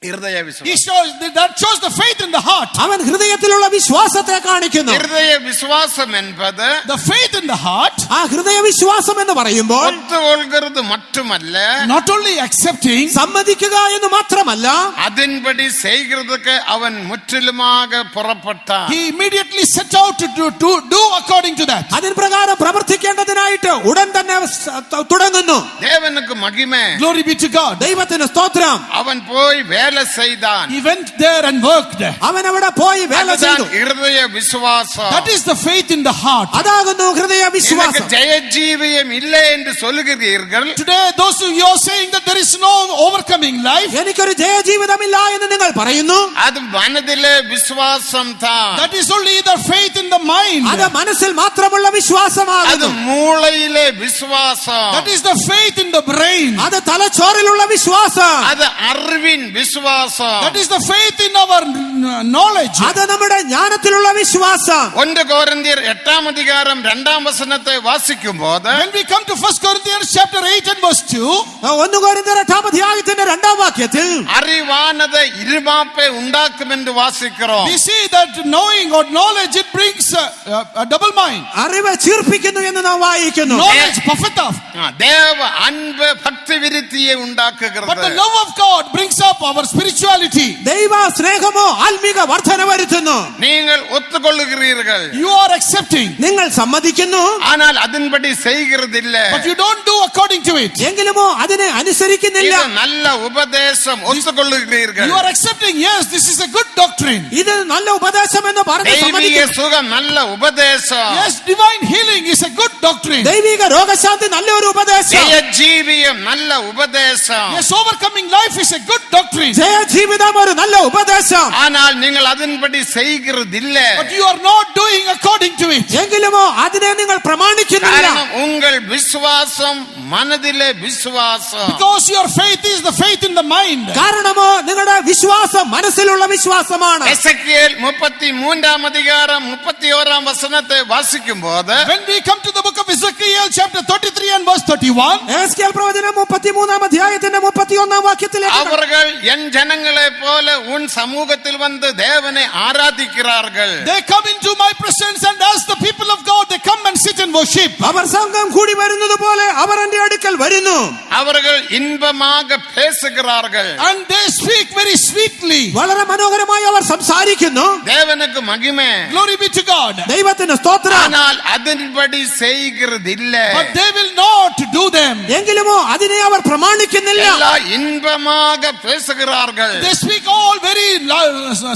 ഹൃദയ He വിശ്വാസം. shows that shows the faith in the heart. അവൻ ഹൃദയത്തിലുള്ള വിശ്വാസത്തെ കാണിക്കുന്നു. ഹൃദയ വിശ്വാസം என்பது The faith in the heart, ആ ഹൃദയ വിശ്വാസം എന്ന് പറയുമ്പോൾ ஒத்துக்கொள்கிறது மட்டுமல்ல, not only accepting, സമ്മതിക്കുക എന്ന് മാത്രമല്ല, അതിன்படி செய்கிறதுக்கு അവൻ മുற்றிലുமாக പുറപ്പെട്ടാൻ. he immediately set out to do according to that. അതിൻ പ്രകാരം പ്രവർത്തിക്കേണ്ടതിനായിട്ട് ഉടൻ തന്നെ തുടങ്ങുന്നു. தேவனுக்கு மகிமை. Glory be to God. ദൈവത്തിന് സ്തോത്രം. அவன் போய் வேலை செய்தான். He went there and worked. അവൻ അവിടെ പോയി വേല ചെയ്തു. அதுதான் இருதய விசுவாசம். That is the faith in the heart. അതാകുന്നു ഹൃദയ எனக்கு വിശ്വാസം. ஜெயஜீவியம் இல்லை என்று சொல்லுகிறீர்கள். Today, those who you are saying that there is no overcoming life, എനിക്കൊരു ജയജീവിതമില്ല എന്ന് നിങ്ങൾ പറയുന്നു. அது மனதிலே விசுவாசம் தான். that is only the faith in the mind. അത് മനസ്സിൽ മാത്രമുള്ള அது വിശ്വാസമാകുന്നു. மூளையிலே விசுவாசம். That is the faith in the brain. അത് തലച്ചോറിലുള്ള വിശ്വാസം. அது அறிவின் விசுவாசம். That is the faith in our knowledge. അത് നമ്മുടെ ജ്ഞാനത്തിലുള്ള വിശ്വാസം. 1 கொரிந்தியர் 8 அதிகாரம் 2 வசனத்தை வாசிக்கும் போது When we come to 1 Corinthians chapter 8 and verse 2, 1 കൊരിന്ത്യർ 8 അധ്യായത്തിന്റെ 2 വാക്യത്തിൽ அறிவானதை இருமாப்பை உண்டாக்கும் என்று வாசிக்கிறோம். we see that knowing or knowledge, it brings a double mind. അറിവ് ചീർപ്പിക്കുന്നു എന്ന് നാം വായിക്കുന്നു. Knowledge puffeth up, தேவ அன்பு பக்தி விருத்தியை but the உண்டாக்குகிறது. love of God brings up our spirituality. ദൈവ സ്നേഹമോ ആത്മീക വർധന വരുത്തുന്നു. நீங்கள் ஒத்துக்கொள்ளுகிறீர்கள், You are accepting, നിങ്ങൾ സമ്മതിക്കുന്നു, ஆனால் அதன்படி செய்கிறதில்ல. but you don't do according to it. എങ്കിലുമോ അതിനെ അനുസരിക്കുന്നില്ല. இது நல்ல உபதேசம், ஒத்துக்கொள்ளுகிறீர்கள். You are accepting, yes, this is a good doctrine. ഇത് നല്ല ഉപദേശം എന്ന് പറഞ്ഞ് தெய்வீக സമ്മതിക്കുന്നു. சுகம் நல்ல உபதேசம். Yes, divine healing is a good doctrine. ദൈവിക രോഗശാന്തി നല്ലൊരു ഉപദേശം. ஜெயஜீவியம் நல்ல உபதேசம். Yes, overcoming life is a good doctrine. ജയജീവിതം ഒരു നല്ല ഉപദേശം. ஆனால் நீங்கள் அதன்படி செய்கிறதில்ல. But you are not doing according to it. എങ്കിലുമോ അതിനെ നിങ്ങൾ പ്രമാണിക്കുന്നില്ല. காரணம் உங்கள் விசுவாசம் மனதிலே விசுவாசம். Because your faith is the faith in the mind. കാരണമോ നിങ്ങളുടെ വിശ്വാസം മനസ്സിലുള്ള വിശ്വാസമാണ്. எசேக்கியேல் 33 அதிகாரம் 31 வசனத்தை வாசிக்கும் போது When we come to the book of Ezekiel chapter 33 and verse 31, Ezekiel പ്രവചനം 33 അധ്യായത്തിന്റെ 31 വാക്യത്തിലേക്ക് அவர்கள் என் ஜனங்களை போல உன் சமூகத்தில் வந்து தேவனை ஆராதிக்கிறார்கள். they come into my presence, and as the people of God, they come and sit and worship. അവർ സംഘം കൂടി വരുന്നത് പോലെ അവർ എന്റെ അടുക്കൽ വരുന്നു. அவர்கள் இன்பமாக பேசுகிறார்கள். And they speak very sweetly. വളരെ മനോഹരമായി അവർ സംസാരിക്കുന്നു. தேவனுக்கு மகிமை. Glory be to God. ദൈവത്തിന് സ്തോത്രം. ஆனால் அதன்படி செய்கிறதில்ல. But they will not do them. എങ്കിലുമോ അതിനെ അവർ പ്രമാണിക്കുന്നില്ല. எல்லாம் இன்பமாக பேசுகிறார்கள். They speak all very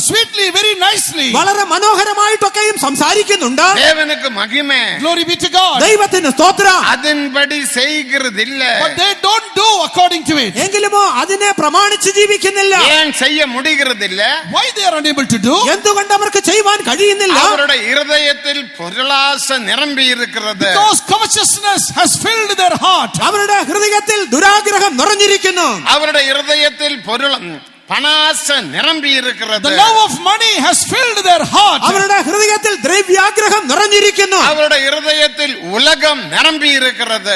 sweetly, very nicely. വളരെ മനോഹരമായിട്ടൊക്കെയും സംസാരിക്കുന്നുണ്ട്. தேவனுக்கு மகிமை. Glory be to God. ദൈവത്തിന് സ്തോത്രം. அதன்படி செய்கிறதில்ல. But they don't do according to it. എങ്കിലുമോ അതിനെ പ്രമാണിച്ച് ജീവിക്കുന്നില്ല. ஏன் செய்ய முடிகிறதில்ல? Why they are unable to do? എന്തുകൊണ്ട് അവർക്ക് ചെയ്യുവാൻ കഴിയുന്നില്ല? அவருடைய இருதயத்தில் பொருளாசை நிரம்பி இருக்கிறது. Because covetousness has filled their heart. അവരുടെ ഹൃദയത്തിൽ ദുരാഗ്രഹം നിറഞ്ഞിരിക്കുന്നു. அவருடைய இருதயத்தில் பணாசை நிரம்பி இருக்கிறது. The love of money has filled their heart. അവരുടെ ഹൃദയത്തിൽ ദ്രവ്യാഗ്രഹം നിറഞ്ഞിരിക്കുന്നു. அவருடைய இருதயத்தில் உலகம் நிரம்பி இருக்கிறது.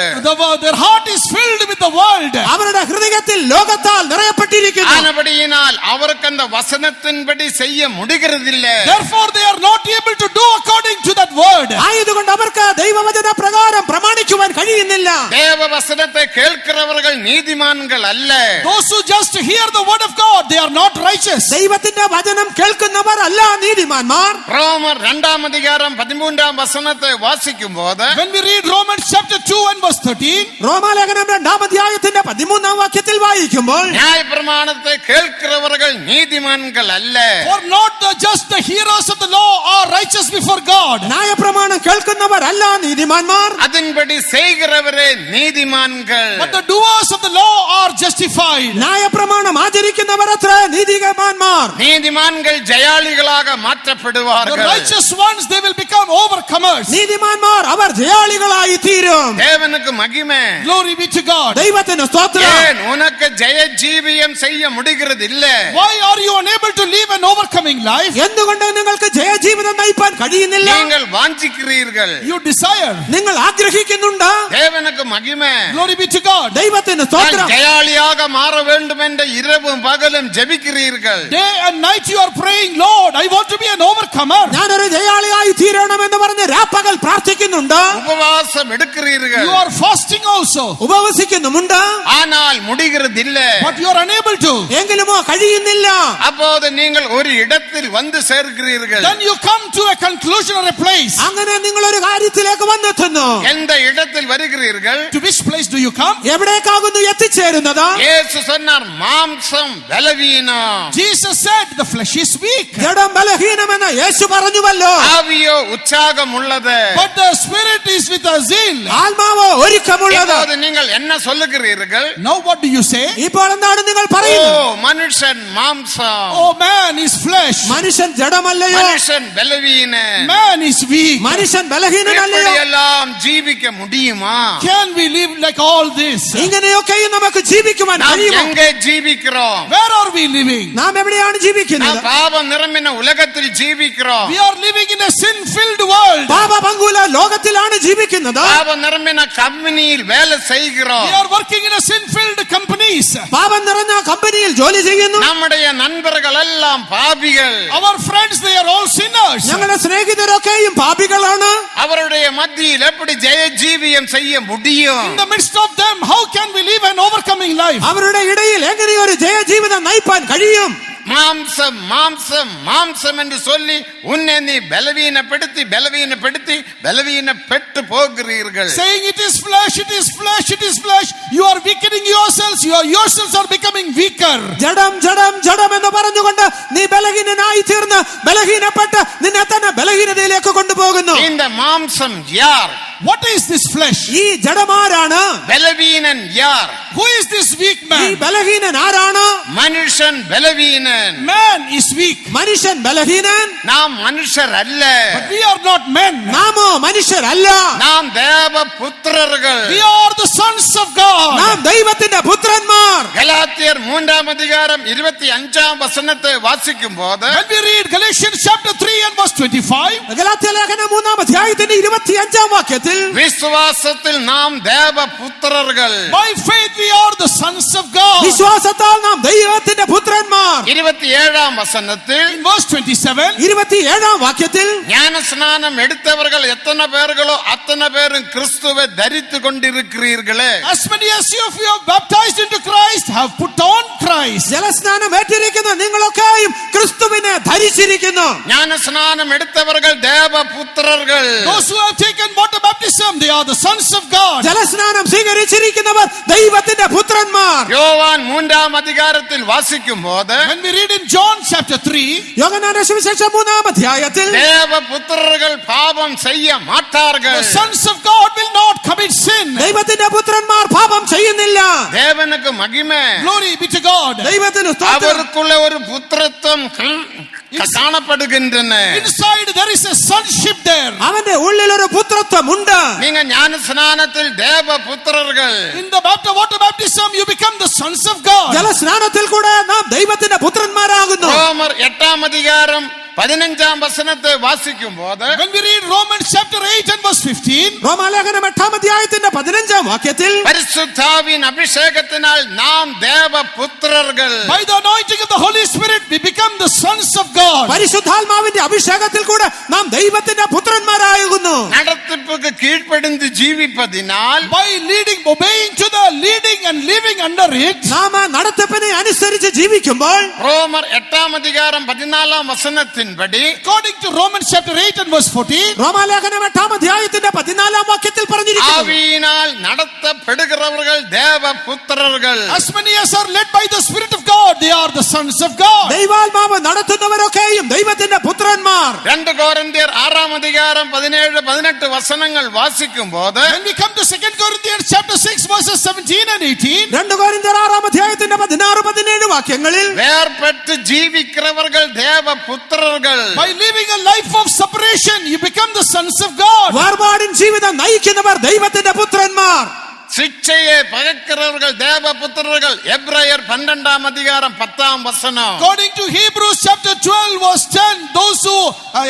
Their heart is filled with the world. അവരുടെ ഹൃദയത്തിൽ ലോകത്താൽ നിറയപ്പെട്ടിരിക്കുന്നു. ஆனபடியினால் அவருக்கு அந்த வசனத்தின்படி செய்ய முடிகிறதில்ல. Therefore they are not able to do according to that word. ആയതുകൊണ്ട് അവർക്ക് ദൈവവചന പ്രകാരം പ്രമാണിക്കുവാൻ കഴിയുന്നില്ല. தேவ வசனத்தை கேட்கிறவர்கள் நீதிமான்கள் அல்ல. Those who just hear the word of God, they are not righteous. ദൈവത്തിന്റെ വചനം കേൾക്കുന്നവർ അല്ല നീതിമാന്മാർ. ரோமர் 2 அதிகாரம் 13 வசனத்தை வாசிக்கும் போது When we read Romans chapter 2 and verse 13, റോമാലേഖനം 2 അധ്യായത്തിന്റെ 13 വാക്യത്തിൽ വായിക്കുമ്പോൾ நியாயப்பிரமாணத்தை கேட்கிறவர்கள் நீதிமான்கள் அல்ல. for not just the hearers of the law are righteous before God. ന്യായപ്രമാണം കേൾക്കുന്നവർ അല്ല നീതിമാന്മാർ. அதன்படி செய்கிறவரே நீதிமான்கள். But the doers of the law are justified. ന്യായപ്രമാണം ആചരിക്കുന്നവർ അത്ര നീതിമാന്മാർ. நீதிமான்கள் ஜெயாளிகளாக The மாற்றப்படுவார்கள். righteous ones, they will become over overcomers. നീതിമാന്മാർ അവർ ജയാളികളായി തീരും. தேவனுக்கு மகிமை. Glory be to God. ദൈവത്തിന് സ്തോത്രം. ஏன் உனக்கு ஜெய ஜீவியம் செய்ய முடிகிறது இல்ல? Why are you unable to live an overcoming life? എന്തുകൊണ്ട് നിങ്ങൾക്ക് ജയജീവിതം നയിപ്പാൻ കഴിയുന്നില്ല? நீங்கள் வாஞ்சிக்கிறீர்கள். You desire. നിങ്ങൾ ആഗ്രഹിക്കുന്നുണ്ട്. தேவனுக்கு மகிமை. Glory be to God. ദൈവത്തിന് நான் സ്തോത്രം. ஜெயாளியாக மாற வேண்டும் என்ற இரவும் பகலும் ஜெபிக்கிறீர்கள். Day and night you are praying, Lord, I want to be an overcomer. ഞാനൊരു ജയാളിയായി തീരണമെന്ന് പറഞ്ഞ് രാപ്പകൽ പ്രാർത്ഥിക്കുന്നുണ്ട്. உபவாசம் எடுக்கிறீர்கள். You are fasting also. ഉപവസിക്കുന്നുമുണ്ട്. ஆனால் முடிகிறது இல்ல. But you are unable to. എങ്കിലുമോ കഴിയുന്നില്ല. அப்போது நீங்கள் ஒரு இடத்தில் வந்து சேர்க்கிறீர்கள். Then you come to a conclusion or a place. അങ്ങനെ നിങ്ങൾ ഒരു കാര്യത്തിലേക്ക് വന്നെത്തുന്നു. எந்த இடத்தில் வருகிறீர்கள்? To which place do you come? എവിടേക്കാകുന്നു എത്തിച്ചേരുന്നത്? இயேசு சொன்னார் மாம்சம் பலவீனம், Jesus said the flesh is weak, ജഡം ബലഹീനമെന്ന് യേശു പറഞ്ഞുവല്ലോ. ஆவியோ உற்சாகம் உள்ளது. but the spirit is with a zeal. ആത്മാവോ ഒരുക്കമുള്ളത്. இப்போது நீங்கள் என்ன சொல்லுகிறீர்கள்? Now what do you say? ഇപ്പോൾ എന്താണ് നിങ്ങൾ ஓ പറയുന്നത്? மனுஷன் மாம்சம், Oh, man is flesh. മനുഷ്യൻ ജഡമല്ലയോ? மனுஷன் பலவீனன். Man is weak. മനുഷ്യൻ ബലഹീനനല്ലയോ? இப்படியெல்லாம் ஜீவிக்க முடியுமா? Can we live like all this? ഇങ്ങനെയൊക്കെയും നമുക്ക് ജീവിക്കുവാൻ நாம் കഴിയുമോ? எங்கே ஜீவிக்கிறோம்? Where are we living? നാം എവിടെയാണ് நாம் ജീവിക്കുന്നത്? பாவம் நிரம்பின உலகத்தில் ஜீவிக்கிறோம். We are living in a sin-filled world. പാപപങ്കുല ലോകത്തിലാണ് ജീവിക്കുന്നത്. பாவம் நிரம்பின கம்பெனியில் வேலை செய்கிறோம். We are working in a sin-filled companies. പാപം നിറഞ്ഞ കമ്പനിയിൽ ജോലി ചെയ്യുന്നു. நம்முடைய நண்பர்கள் எல்லாம் பாவிகள். Our friends, they are all sinners. ഞങ്ങളുടെ സ്നേഹിതരൊക്കെയും പാപികളാണ്. அவருடைய மத்தியில் எப்படி ஜெய ஜீவியம் செய்ய முடியும்? In the midst of them, how can we live an overcoming life? അവരുടെ ഇടയിൽ എങ്ങനെ ഒരു ജയജീവിതം നയിപ്പാൻ കഴിയും? மாம்சம் மாம்சம் மாம்சம் என்று சொல்லி உன்னை நீ பலவீனப்படுத்தி பலவீனப்படுத்தி பலவீனப்பட்டு போகிறீர்கள். Saying it is flesh, it is flesh, it is flesh. You are weakening yourselves. You yourselves are becoming weaker. ജഡം ജഡം ജഡം എന്ന് പറഞ്ഞുകൊണ്ട് നീ ബലഹീനനായി തീർന്ന് ബലഹീനപ്പെട്ട് നിന്നെ തന്നെ ബലഹീനതയിലേക്ക് കൊണ്ടുപോകുന്നു. இந்த மாம்சம் யார்? What is this flesh? ഈ ജഡമാരാണ്? பலவீனன் யார்? Who is this weak ഈ man? ബലഹീനൻ ആരാണ്? மனுஷன் பலவீனன். Man is weak. മനുഷ്യൻ ബലഹീനൻ. நாம் மனுஷர் அல்ல. But we are not men. നാമോ മനുഷ്യരല്ല. நாம் தேவ புத்திரர்கள். We are the sons of God. നാം ദൈവത്തിന്റെ പുത്രന്മാർ. கலாத்தியர் 3:25 வசனத்தை வாசிக்கும் போது When we read Galatians chapter 3 and verse 25, Galatia ലേഖനം 3-ാം അധ്യായത്തിന്റെ 25-ാം വാക്യത്തിൽ விசுவாசத்தில் நாம் தேவ புத்திரர்கள். by faith we are the sons of God. വിശ്വാസത്താൽ നാം ദൈവത്തിന്റെ പുത്രന്മാർ. 27 வசனத்தில் In verse 27, 27-ാം വാക്യത്തിൽ ஞான ஸ்நானம் எடுத்தவர்கள் எத்தனை பேர்களோ அத்தனை பேரும் கிறிஸ்துவை தரித்து கொண்டிருக்கிறீர்களே. as many as you have baptized into Christ have put on Christ. ജലസ്നാനം ഏറ്റിരിക്കുന്ന നിങ്ങളൊക്കെയും ക്രിസ്തുവിനെ ധരിച്ചിരിക്കുന്നു. ஞான ஸ்நானம் எடுத்தவர்கள் தேவ புத்திரர்கள். Those who have taken water baptism, they are the sons of God. ജലസ്നാനം സ്വീകരിച്ചിരിക്കുന്നവർ ദൈവത്തിന്റെ പുത്രന്മാർ. யோவான் 3:அதிகாரத்தில் வாசிக்கும் போது When we read in John chapter 3, യോഹന്നാന്റെ സുവിശേഷം 3-ാം അധ്യായത്തിൽ தேவ புத்திரர்கள் பாவம் செய்ய மாட்டார்கள். the sons of God will not commit sin. ദൈവത്തിന്റെ പുത്രന്മാർ പാപം ചെയ്യുന്നില്ല. தேவனுக்கு மகிமை. Glory be to God. ദൈവത്തിന് സ്തോത്രം. அவருக்குள்ள ஒரு புத்திரத்துவம் காணப்படுகின்றன. Inside there is a sonship there. അവന്റെ ഉള്ളിൽ ഒരു പുത്രത്വം ഉണ്ട്. நீங்க ஞான ஸ்நானத்தில் தேவ புத்திரர்கள். In the water baptism, you become the sons of God. ജലസ്നാനത്തിൽ കൂടെ നാം ദൈവത്തിന്റെ പുത്രന്മാരാകുന്നു. ரோமர் 8:15 வசனத்தை வாசிக்கும் போது When we read Romans chapter 8 and verse 15, റോമാലേഖനം 8-ാം അധ്യായത്തിന്റെ 15-ാം വാക്യത്തിൽ பரிசுத்தாவின் அபிஷேகத்தினால் நாம் தேவ புத்திரர்கள். by the anointing of the Holy Spirit, we become the sons of God. പരിശുദ്ധാത്മാവിന്റെ അഭിഷേകത്തിൽ കൂടെ നാം ദൈവത്തിന്റെ പുത്രന്മാരാകുന്നു. நடத்திப்புக்கு கீழ்ப்படிந்து ஜீவிப்பதினால் By obeying to the leading and living under it, നാം ആ നടത്തിപ്പിനെ അനുസരിച്ച് ജീവിക്കുമ്പോൾ ரோமர் 8:14 വചനത്തിൻപടി according to Romans chapter 8 and verse 14, റോമാലേഖനം 8-ാം അധ്യായത്തിന്റെ 14-ാം വാക്യത്തിൽ പറഞ്ഞിരിക്കുന്നു, ஆவியினால் நடத்தப்படுகிறவர்கள் தேவ புத்திரர்கள். as many as are led by the Spirit of God, they are the sons of God. ദൈവാത്മാവ് നടത്തുന്നവരൊക്കെയും ദൈവത്തിന്റെ പുത്രന്മാർ. 2 കൊരിന്ത്യർ 6:17-18 വചനങ്ങൾ വാസിക്കും போது When we come to 2 Corinthians chapter 6 verses 17 and 18, 2 കൊരിന്ത്യർ 6 അധ്യായത്തിന്റെ 16-17 വാക്യങ്ങളിൽ வேர்பட்டு ஜீவிக்கிறவர்கள் தேவ புத்திரர்கள். by living a life of separation, you become the sons of God. വേർപാടിൻ ജീവിതം നയിക്കുന്നവർ ദൈവത്തിന്റെ പുത്രന്മാർ. சிக்ஷையை பகைக்கிறவர்கள் தேவ புத்திரர்கள். எபிரேயர் 12 அதிகாரம் 10 வசனம். According to Hebrews chapter 12 verse 10, those who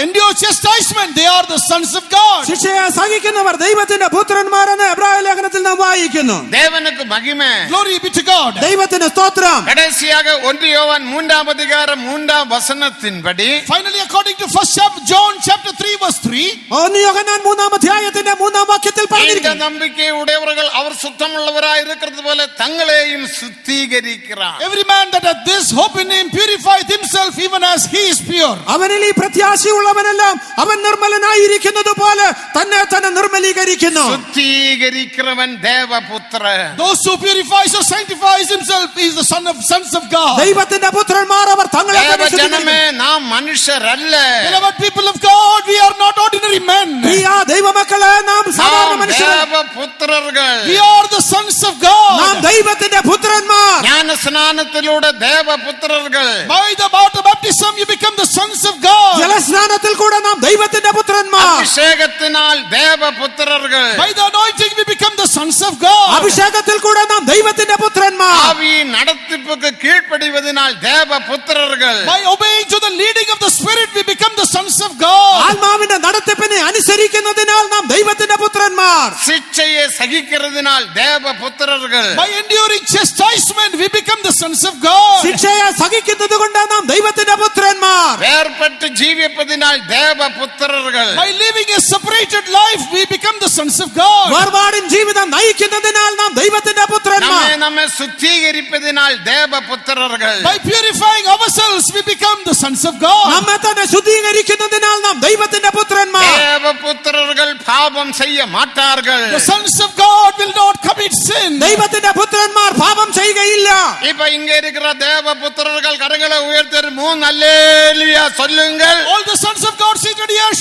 endure chastisement, they are the sons of God. ശിക്ഷയെ സഹിക്കുന്നവർ ദൈവത്തിന്റെ പുത്രന്മാരെന്ന് എബ്രായ ലേഖനത്തിൽ നാം വായിക്കുന്നു. தேவனுக்கு மகிமை. Glory be to God. ദൈവത്തിന് സ്തോത്രം. கடைசியாக 1 யோவான் 3 அதிகாரம் 3 வசனத்தின்படி Finally, according to 1 John chapter 3 verse 3, 1 യോഹന്നാൻ 3 അധ്യായത്തിന്റെ 3 വാക്യത്തിൽ இந்த പറഞ്ഞിരിക്കുന്നു, நம்பிக்கை உடையவர்கள் அவர் சுத்தமுள்ளவராய் இருக்கிறது போல தங்களையும் சுத்திகரிக்கிறார். every man that hath this hope in him purifieth himself even as he is pure. അവനിൽ ഈ പ്രത്യാശയുള്ളവനെല്ലാം അവൻ നിർമ്മലനായിരിക്കുന്നത് പോലെ തന്നെ തന്നെ നിർമ്മലീകരിക്കുന്നു. சுத்திகரிக்கிறவன் தேவபுத்திரன். Those who purifies or sanctifies himself is the sons of God. ദൈവത്തിന്റെ പുത്രന്മാർ അവർ തങ്ങളെ തന്നെ தேவ ஜனமே ശുദ്ധീകരിക്കുന്നു. நாம் மனுஷர் அல்ல. Beloved people of God, we are not ordinary men. പ്രിയ ദൈവമക്കളെ, നാം സാധാരണ நாம் മനുഷ്യരല്ല. தேவபுத்திரர்கள். We are the sons of നാം God. ദൈവത്തിന്റെ പുത്രന്മാർ. ஞானஸ்நானத்திலൂടെ தேவபுத்திரர்கள். By the water baptism, you become the sons of God. ജലസ്നാനത്തിൽ കൂടെ നാം ദൈവത്തിന്റെ പുത്രന്മാർ. அபிஷேகத்தினால் தேவபுத்திரர்கள். By the anointing, we become the sons of God. അഭിഷേകത്തിൽ കൂടെ നാം ദൈവത്തിന്റെ പുത്രന്മാർ. ஆவியின் நடத்திப்புக்கு கீழ்ப்படிவதனால் தேவபுத்திரர்கள். By obeying to the leading of the Spirit, we become the sons of God. ആത്മാവിന്റെ നടത്തിപ്പിനെ അനുസരിക്കുന്നതിനാൽ നാം ദൈവത്തിന്റെ പുത്രന്മാർ. சிக்ஷையை சகிக்கிறதுனால் தேவபுத்திரர்கள். By enduring chastisement, we become the sons of God. ശിക്ഷയെ സഹിക്കുന്നത് കൊണ്ട് നാം ദൈവത്തിന്റെ പുത്രന്മാർ. வேர்பட்டு ஜீவிப்பதினால் தேவபுத்திரர்கள். By living a separated life, we become the sons of God. വേർപാടിൻ ജീവിതം നയിക്കുന്നതിനാൽ നാം ദൈവത്തിന്റെ പുത്രന്മാർ. நம்மை சுத்திகரிப்பதினால் தேவபுத்திரர்கள். By purifying ourselves, we become the sons of God. നമ്മെ തന്നെ ശുദ്ധീകരിക്കുന്നതിനാൽ നാം ദൈവത്തിന്റെ പുത്രന്മാർ. தேவபுத்திரர்கள் பாவம் செய்ய மாட்டார்கள். The sons of God will not commit sin. ദൈവത്തിന്റെ പുത്രന്മാർ പാപം ചെയ്യുകയില്ല. இப்ப இங்க இருக்கிற தேவபுத்திரர்கள் கரங்களை உயர்த்தி 3 அல்லேலூயா சொல்லுங்கள். All the sons of God seated here,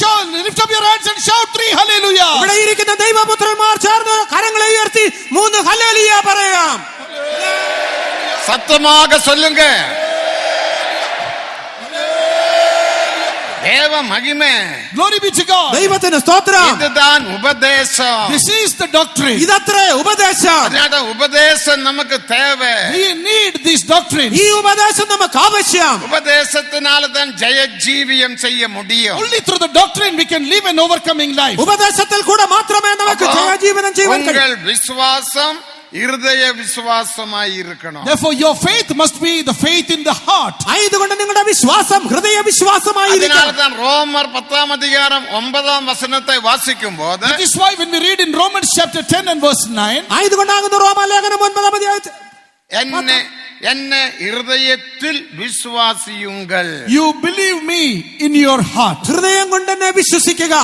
lift up your hands and shout 3 hallelujah. ഇവിടെ ഇരിക്കുന്ന ദൈവപുത്രന്മാർ ചേർന്ന് കരങ്ങളെ ഉയർത്തി 3 ഹല്ലേലൂയ പറയാം. சத்தமாக சொல்லுங்க. தேவ மகிமை. Glory be to God. ദൈവത്തിന് സ്തോത്രം. இதுதான் உபதேசம். This is the doctrine. ഇതത്രേ ഉപദേശം. அதனால உபதேசம் நமக்கு தேவை. We need this doctrine. ഈ ഉപദേശം നമുക്ക് ആവശ്യം. உபதேசத்தினால தான் ஜெய ஜீவியம் செய்ய முடியும். Only through the doctrine we can live an overcoming life. ഉപദേശത്തിൽ കൂടെ മാത്രമേ നമുക്ക് ജയജീവനം ചെയ്യാൻ കഴിയൂ. உங்கள் விசுவாசம் இருதய விசுவாசமாய் இருக்கணும். Therefore your faith must be the faith in the heart. ആയതുകൊണ്ട് നിങ്ങളുടെ വിശ്വാസം ഹൃദയ വിശ്വാസമായിരിക്കണം. அதனால தான் ரோமர் 10 அதிகாரம் 9 வசனத்தை வாசிக்கும்போது That is why when we read in Romans chapter 10 and verse 9, ആയതുകൊണ്ടാകുന്നു റോമാലേഖനം 9 അധ്യായത്തിൽ என்ன இருதயத்தில் விசுவாசியுங்கள். you believe me in your heart. ഹൃദയം കൊണ്ട് തന്നെ വിശ്വസിക്കുക.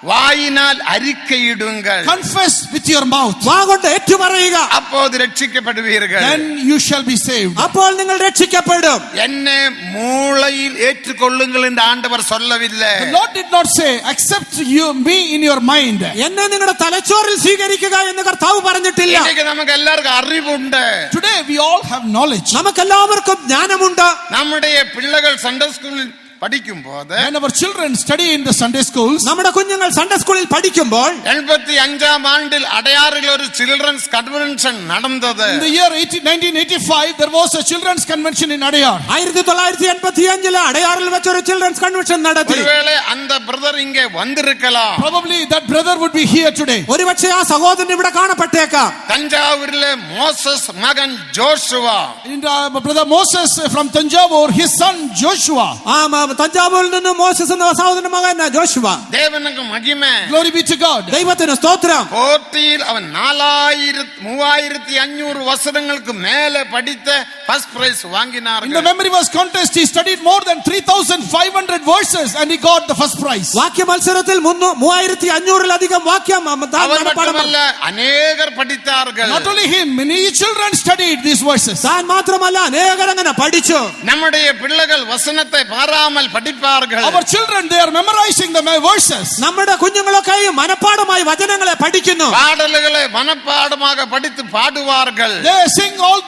வாயினால் அறிக்கையிடுங்கள். Confess with your mouth. വാ കൊണ്ട് ഏറ്റുപറയുക. அப்போது ரட்சிக்கப்படுவீர்கள். Then you shall be saved. അപ്പോൾ നിങ്ങൾ രക്ഷിക്കപ്പെടും. என்னை மூளையில் ஏற்றுக்கொள்ளுங்கள் என்று ஆண்டவர் சொல்லவில்லை. The Lord did not say accept you me in your mind. എന്നെ നിങ്ങളുടെ തലച്ചോറിൽ സ്വീകരിക്കുക എന്ന് കർത്താവ് പറഞ്ഞിട്ടില്ല. இன்னைக்கு நமக்கு எல்லாருக்கும் அறிவுண்டு. Today we all have knowledge. നമുക്കെല്ലാവർക്കും ജ്ഞാനമുണ്ട്. நம்முடைய பிள்ளைகள் சண்டே ஸ்கூலில் படிக்கும் போது When our children study in the Sunday schools, നമ്മുടെ കുഞ്ഞുങ്ങൾ സൺഡേ സ്കൂളിൽ പഠിക്കുമ്പോൾ 85 ആണ്ടിൽ അടയാറിൽ ഒരു ചിൽഡ്രൻസ് കൺവെൻഷൻ നടന്നത്. in the year 1985 there was a children's convention in Adayar. 1985 അടയാറിൽ വെച്ചൊരു ചിൽഡ്രൻസ് കൺവെൻഷൻ നടത്തി. ஒருவேளை அந்த பிரதர் இங்கே வந்திருக்கலாம். Probably that brother would be here today. ഒരുപക്ഷെ ആ സഹോദരൻ ഇവിടെ കാണപ്പെട്ടേക്കാം. தஞ்சாவூரிலே மோசஸ் மகன் Joshua. Brother Moses from Tanjavur, his son Joshua. തഞ്ചാവൂരിൽ നിന്ന് മോശസ് എന്ന സഹോദരന്റെ മകൻ ജോഷുവ. தேவனுக்கு மகிமை. Glory be to God. ദൈവത്തിന് സ്തോത്രം. போட்டியில் அவன் 3500 வசனங்களுக்கு மேல படித்த first prize In the வாங்கினார்கள். memory verse contest, he studied more than 3,500 verses and he got the first prize. വാക്യ മത്സരത്തിൽ 3500-ലധികം വാക്യം താൻ அவர் മനപ്പാഠം மட்டுமல்ல அநேகர் படித்தார்கள். Not only him, many children studied these verses. താൻ മാത്രമല്ല അനേകർ അങ്ങനെ പഠിച്ചു. நம்முடைய பிள்ளைகள் வசனத்தை பாராமல் படிப்பார்கள். Our children, they are memorizing the verses. നമ്മുടെ കുഞ്ഞുങ്ങളൊക്കെയും മനപ്പാഠമായി വചനങ്ങളെ പഠിക്കുന്നു. பாடல்களை மனப்பாடமாக படித்து பாடுவார்கள்.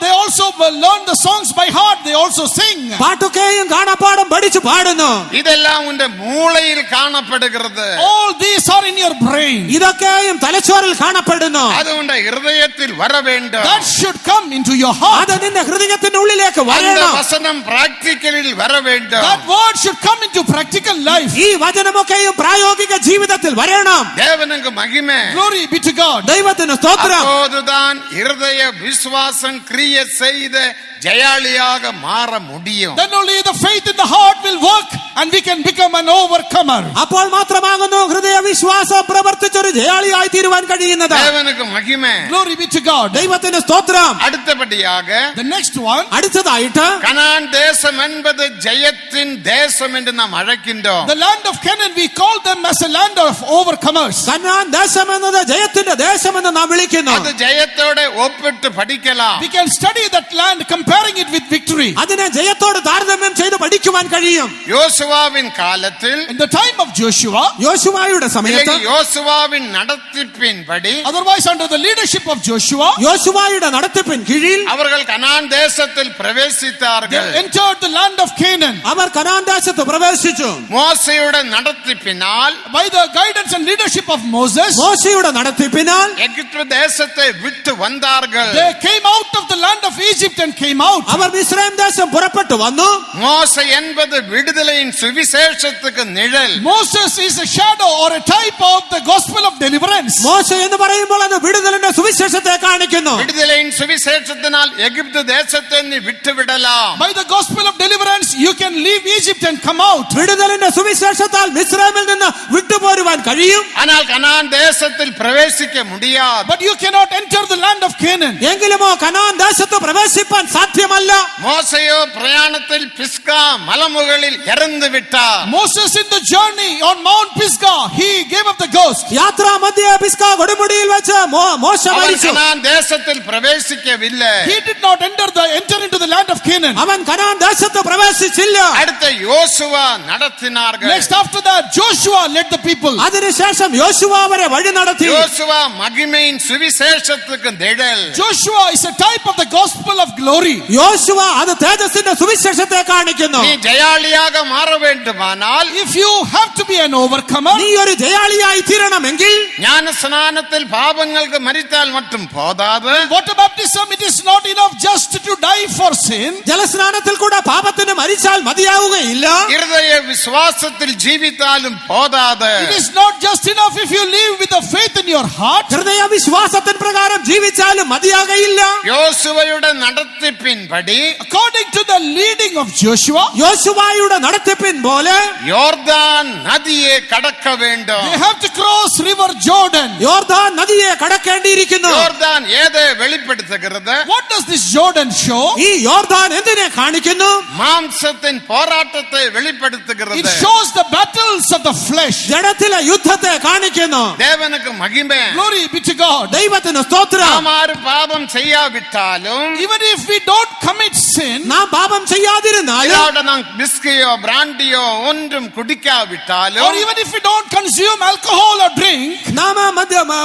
They also learn the songs by heart. They also sing. പാട്ടൊക്കെയും കാണാപ്പാഠം പഠിച്ചു പാടുന്നു. இதெல்லாம் உங்க மூளையில் காணப்படுகிறது. All these are in your brain. ഇതൊക്കെയും തലച്ചോറിൽ കാണപ്പെടുന്നു. அது உங்க இதயத்தில் வர வேண்டும். That should come into your heart. അത് നിന്റെ ഹൃദയത്തിന്റെ ഉള്ളിലേക്ക് அந்த വരണം. வசனம் பிராக்டிக்கலில் வர வேண்டும். That word should come into practical life. ഈ വചനമൊക്കെയും പ്രായോഗിക ജീവിതത്തിൽ വരണം. தேவனுக்கு மகிமை. Glory be to God. ദൈവത്തിന് സ്തോത്രം. அப்போதுதான் இருதய விசுவாசம் கிரியை செய்த ஜெயாளியாக மாற முடியும். Then only the faith in the heart will work and we can become an overcomer. അപ്പോൾ മാത്രമാകുന്നു ഹൃദയ വിശ്വാസം പ്രവർത്തിച്ചൊരു ജയാളിയായി തീരുവാൻ കഴിയുന്നത്. தேவனுக்கு மகிமை. Glory be to God. ദൈവത്തിന് സ്തോത്രം. அடுத்தபடியாக The next one, അടുത്തതായിട്ട് கனான் தேசம் என்பது ஜெயத்தின் தேசம் என்று நாம் அழைக்கின்றோம். the land of Canaan, we call them as a land of overcomers. Canaan ദേശം എന്നത് ജയത്തിന്റെ ദേശമെന്ന് നാം വിളിക്കുന്നു. அது ஜெயத்தோட ஒப்பிட்டு படிக்கலாம். We can study that land comparing it with victory. അതിനെ ജയത്തോട് താരതമ്യം ചെയ്ത് പഠിക്കുവാൻ കഴിയും. யோசுவாவின் காலத்தில் In the time of Joshua, യോശുവായുടെ സമയത്ത് யோசுவாவின் நடத்திப்பின்படி otherwise under the leadership of Joshua, യോശുവായുടെ നടത്തിപ്പിൻ കീഴിൽ அவர்கள் கனான் தேசத்தில் they பிரவேசித்தார்கள். entered the land of Canaan. അവർ കനാൻ ദേശത്ത് പ്രവേശിച്ചു. மோசேயோட நடத்திப்பினால் By the guidance and leadership of Moses, മോശയുടെ നടത്തിപ്പിനാൽ எகிப்து தேசத்தை விட்டு வந்தார்கள். they came out of the land of Egypt and came out. അവർ മിസ്രൈം ദേശം പുറപ്പെട്ടു വന്നു. மோசே என்பது விடுதலையின் சுவிசேஷத்துக்கு நிழல். Moses is a shadow or a type of the gospel of deliverance. മോശ എന്ന് പറയുമ്പോൾ അത് വിടുതലിന്റെ സുവിശേഷത്തെ കാണിക്കുന്നു. விடுதலையின் சுவிசேஷத்தினால் எகிப்து தேசத்தை நீ விட்டு விடலாம். By the gospel of deliverance, you can leave Egypt and come out. വിടുതലിന്റെ സുവിശേഷത്താൽ മിസ്രൈമിൽ നിന്ന് വിട്ടുപോരുവാൻ കഴിയും. ஆனால் கனான் தேசத்தில் பிரவேசிக்க முடியாது. But you cannot enter the land of Canaan. എങ്കിലുമോ കനാൻ ദേശത്ത് പ്രവേശിപ്പാൻ സാധ്യമല്ല. மோசேயோ பிரயாணத்தில் பிஸ்கா மலமுகளில் இறந்து விட்டார். Moses in the journey on Mount Pisgah, he gave up the ghost. യാത്രാ മധ്യേ പിസ്കാ കൊടുമുടിയിൽ വെച്ച് മോശ அவன் മരിച്ചു. கனான் தேசத்தில் பிரவேசிக்கவில்லை. He did not enter into the land of Canaan. അവൻ കനാൻ ദേശത്ത് പ്രവേശിച്ചില്ല. அடுத்த யோசுவா நடத்தினார்கள். Next after that, Joshua led the people. അതിനുശേഷം യോശുവ അവരെ വഴി നടത്തി. யோசுவா மகிமையின் சுவிசேஷத்துக்கு நிழல். Joshua is a type of the gospel of glory. യോശുവ അത് തേജസ്സിന്റെ സുവിശേഷത്തെ കാണിക്കുന്നു. நீ ஜெயாளியாக மாற வேண்டுமானால் If you have to be an overcomer, നീ ഒരു ജയാളിയായി തീരണമെങ്കിൽ ஞான ஸ்நானத்தில் பாவங்களுக்கு மரித்தால் மட்டும் போதாது. water baptism, it is not enough just to die for sin. ജലസ്നാനത്തിൽ കൂടെ പാപത്തിന് മരിച്ചാൽ മതിയാവുകയില്ല. இருதய விசுவாசத்தில் ஜீவித்தாலும் போதாது. It is not just enough if you live with the faith in your heart. ഹൃദയ വിശ്വാസത്തിൻ പ്രകാരം ജീവിച്ചാലും മതിയാകയില്ല. யோசுவையோட நடத்திப்பின்படி According to the leading of Joshua, യോശുവായുടെ നടത്തിപ്പിൻ പോലെ யோர்தான் நதியை கடக்க வேண்டும். they have to cross river Jordan. യോർദാൻ നദിയെ കടക്കേണ്ടിയിരിക്കുന്നു. யோர்தான் ஏதை வெளிப்படுத்துகிறது? What does this Jordan show? ഈ യോർദാൻ എന്തിനെ കാണിക്കുന്നു? மாம்சத்தின் போராட்டத்தை It வெளிப்படுத்துகிறது. shows the battles of the flesh. ജഡത്തിലെ യുദ്ധത്തെ കാണിക്കുന്നു. தேவனுக்கு மகிமை. Glory be to God. ദൈവത്തിന് സ്തോത്രം. நாம் ஆறு பாவம் செய்யாவிட்டாலும் Even if we don't commit sin, നാം പാപം ചെയ്യാതിരുന്നാലും இதோட நாம் பிஸ்கியோ பிராண்டியோ ஒன்றும் குடிக்காவிட்டாலும் or even if we don't consume alcohol or drink, നാം